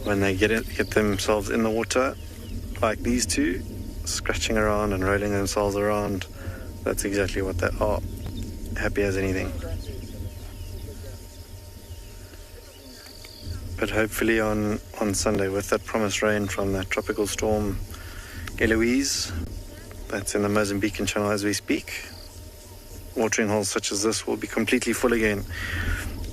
When they get themselves in the water, like these two, scratching around and rolling themselves around, that's exactly what they are. Happy as anything. But hopefully on Sunday, with that promised rain from that tropical storm Eloise, that's in the Mozambican Channel as we speak, watering holes such as this will be completely full again,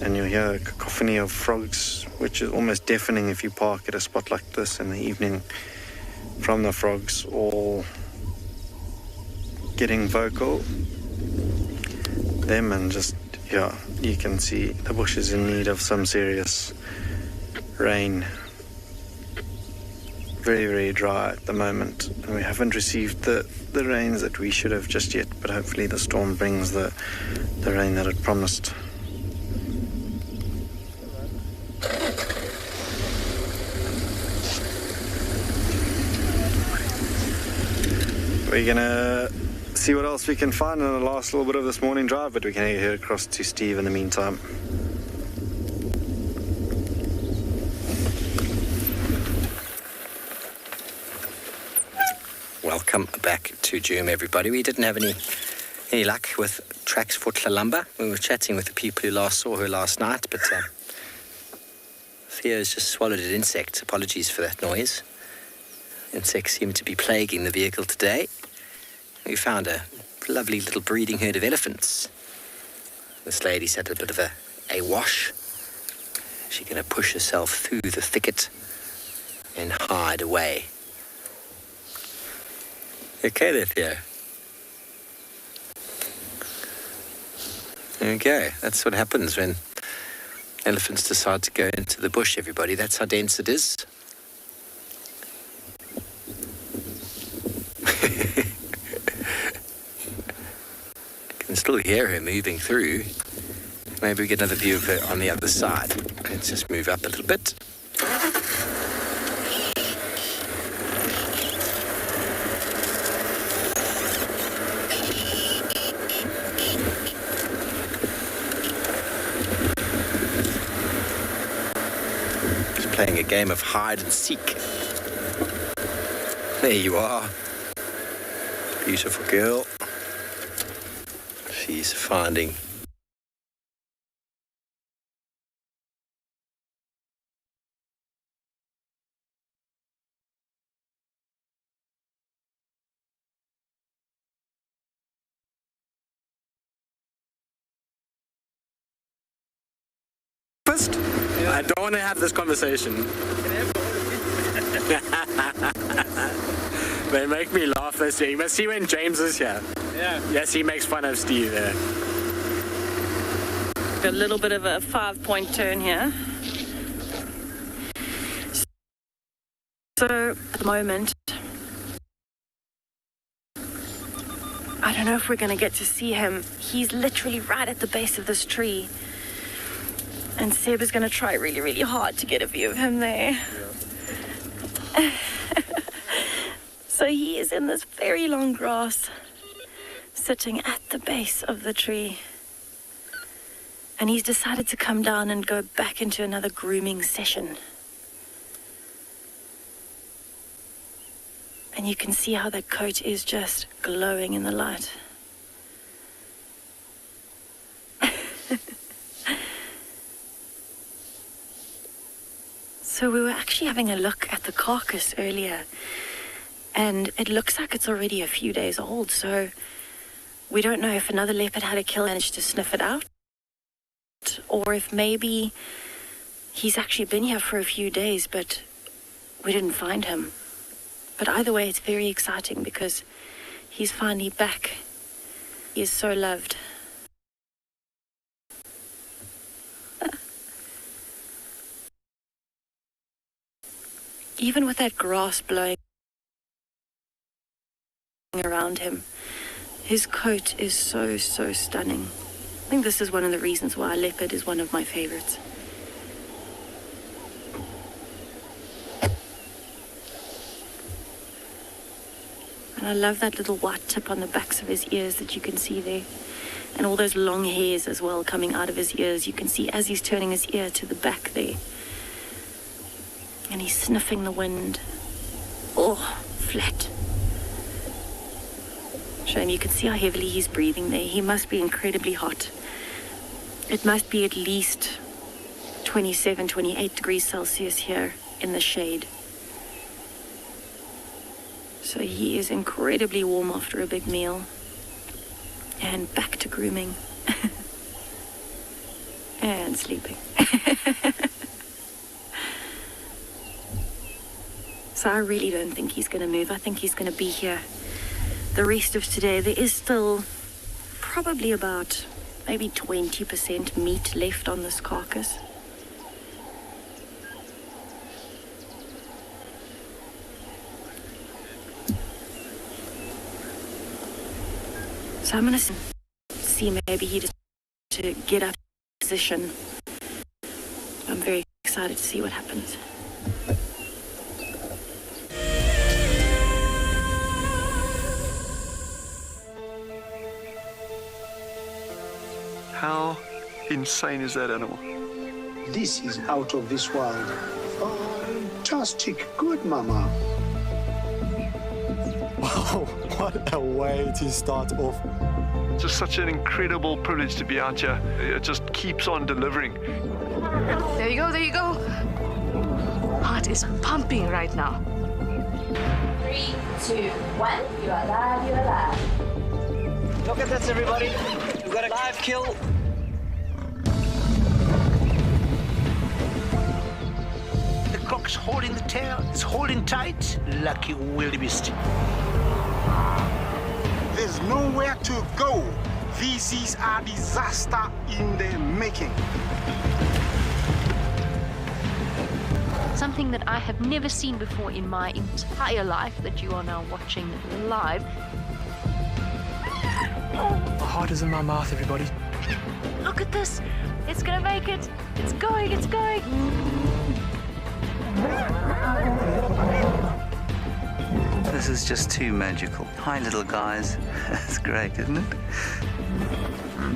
and you'll hear a cacophony of frogs, which is almost deafening if you park at a spot like this in the evening, from the frogs all getting vocal, them, and just, you can see the bush is in need of some serious rain very, very dry at the moment, and we haven't received the rains that we should have just yet, but hopefully the storm brings the rain that it promised. We're gonna see what else we can find in the last little bit of this morning drive, but we can head across to Steve in the meantime. Welcome back to Djuma, everybody. We didn't have any luck with tracks for Tlalamba. We were chatting with the people who last saw her last night, but Theo's just swallowed an insect. Apologies for that noise. Insects seem to be plaguing the vehicle today. We found a lovely little breeding herd of elephants. This lady's had a bit of a wash. She's going to push herself through the thicket and hide away. Okay there, Theo. There we go. That's what happens when elephants decide to go into the bush, everybody. That's how dense it is. You can still hear her moving through. Maybe we get another view of her on the other side. Let's just move up a little bit. Playing a game of hide and seek. There you are. Beautiful girl. She's finding I don't want to have this conversation. They make me laugh this year. You must see when James is here. Yeah. Yes, he makes fun of Steve there. A little bit of a 5-point turn here. So at the moment, I don't know if we're going to get to see him. He's literally right at the base of this tree. And Seb is going to try really, really hard to get a view of him there. Yeah. So he is in this very long grass, sitting at the base of the tree. And he's decided to come down and go back into another grooming session. And you can see how that coat is just glowing in the light. So we were actually having a look at the carcass earlier, and it looks like it's already a few days old, so we don't know if another leopard had a kill and managed to sniff it out, or if maybe he's actually been here for a few days, but we didn't find him. But either way, it's very exciting because he's finally back. He is so loved. Even with that grass blowing around him, his coat is so, so stunning. I think this is one of the reasons why leopard is one of my favorites. And I love that little white tip on the backs of his ears that you can see there. And all those long hairs as well coming out of his ears. You can see as he's turning his ear to the back there. And he's sniffing the wind. Oh, flat. Shame, you can see how heavily he's breathing there. He must be incredibly hot. It must be at least 27, 28 degrees Celsius here in the shade. So he is incredibly warm after a big meal. And back to grooming. And sleeping. So I really don't think he's going to move. I think he's going to be here the rest of today. There is still probably about maybe 20% meat left on this carcass. So I'm going to see maybe he just to get up in position. I'm very excited to see what happens. How insane is that animal? This is out of this world. Fantastic. Good, Mama. Wow, what a way to start off. Just such an incredible privilege to be out here. It just keeps on delivering. There you go, there you go. Heart is pumping right now. 3, 2, 1. You are live, you are live. Look at this, everybody. We've got a live kill. The croc's holding the tail. It's holding tight. Lucky wildebeest. There's nowhere to go. This is a disaster in the making. Something that I have never seen before in my entire life that you are now watching live. My heart is in my mouth, everybody. Look at this. It's gonna make it. It's going, it's going. This is just too magical. Hi, little guys. That's great, isn't it?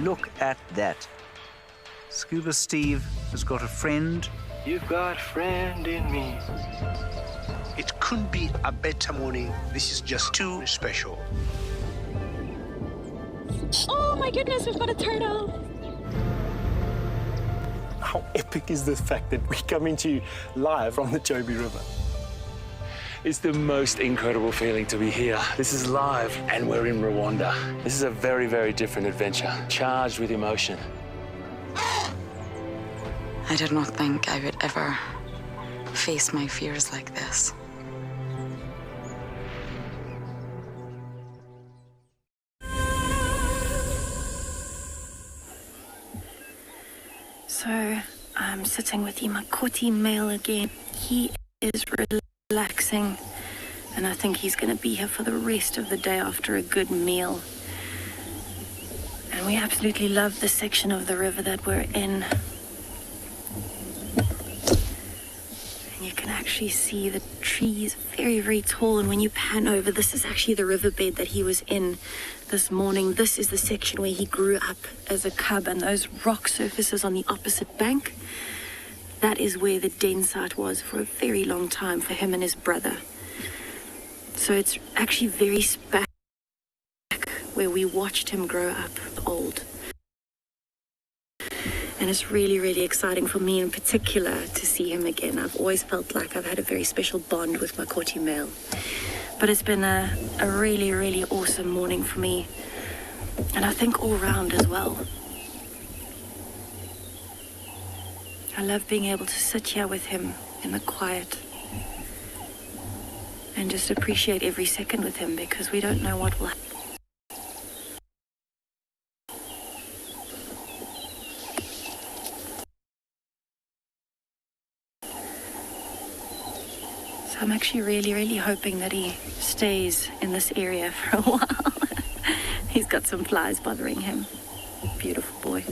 Look at that. Scuba Steve has got a friend. You've got a friend in me. It couldn't be a better morning. This is just too special. Oh my goodness, we've got a turtle. How epic is the fact that we're coming to you live from the Chobe River? It's the most incredible feeling to be here. This is live, and we're in Rwanda. This is a very, very different adventure, charged with emotion. I did not think I would ever face my fears like this. So I'm sitting with the Makoti male again. He is relaxing, and I think he's going to be here for the rest of the day after a good meal. And we absolutely love the section of the river that we're in. And you can actually see the trees very, very tall, and when you pan over, this is actually the riverbed that he was in this morning. This is the section where he grew up as a cub, and those rock surfaces on the opposite bank, that is where the den site was for a very long time for him and his brother. So it's actually very back where we watched him grow up old. And it's really, really exciting for me in particular to see him again. I've always felt like I've had a very special bond with Makoti male. But it's been a really, really awesome morning for me. And I think all round as well. I love being able to sit here with him in the quiet and just appreciate every second with him, because we don't know what will happen. So I'm actually really, really hoping that he stays in this area for a while. He's got some flies bothering him. Beautiful boy.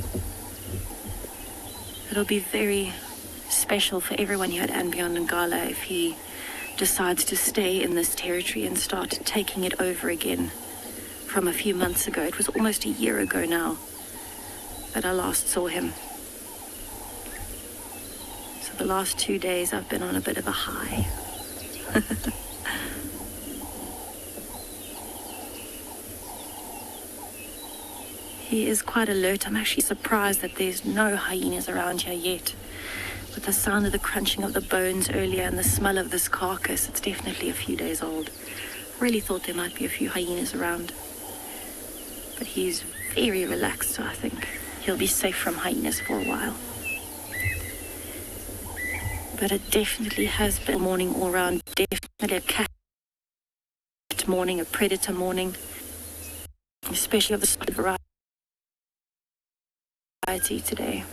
It'll be very special for everyone here at and beyond Ngala if he decides to stay in this territory and start taking it over again from a few months ago. It was almost a year ago now that I last saw him. So the last 2 days I've been on a bit of a high. He is quite alert. I'm actually surprised that there's no hyenas around here yet. With the sound of the crunching of the bones earlier and the smell of this carcass, it's definitely a few days old. Really thought there might be a few hyenas around. But he's very relaxed, so I think he'll be safe from hyenas for a while. But it definitely has been a morning all around. Definitely a cat morning, a predator morning. Especially of the variety today.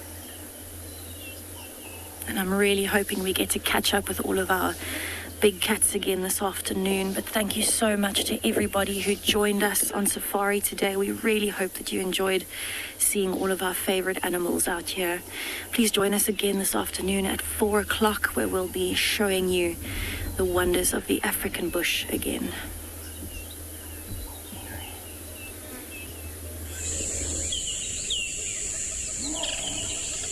And I'm really hoping we get to catch up with all of our big cats again this afternoon, but thank you so much to everybody who joined us on safari today. We really hope that you enjoyed seeing all of our favorite animals out here. Please join us again this afternoon at 4 o'clock, where we'll be showing you the wonders of the African bush again.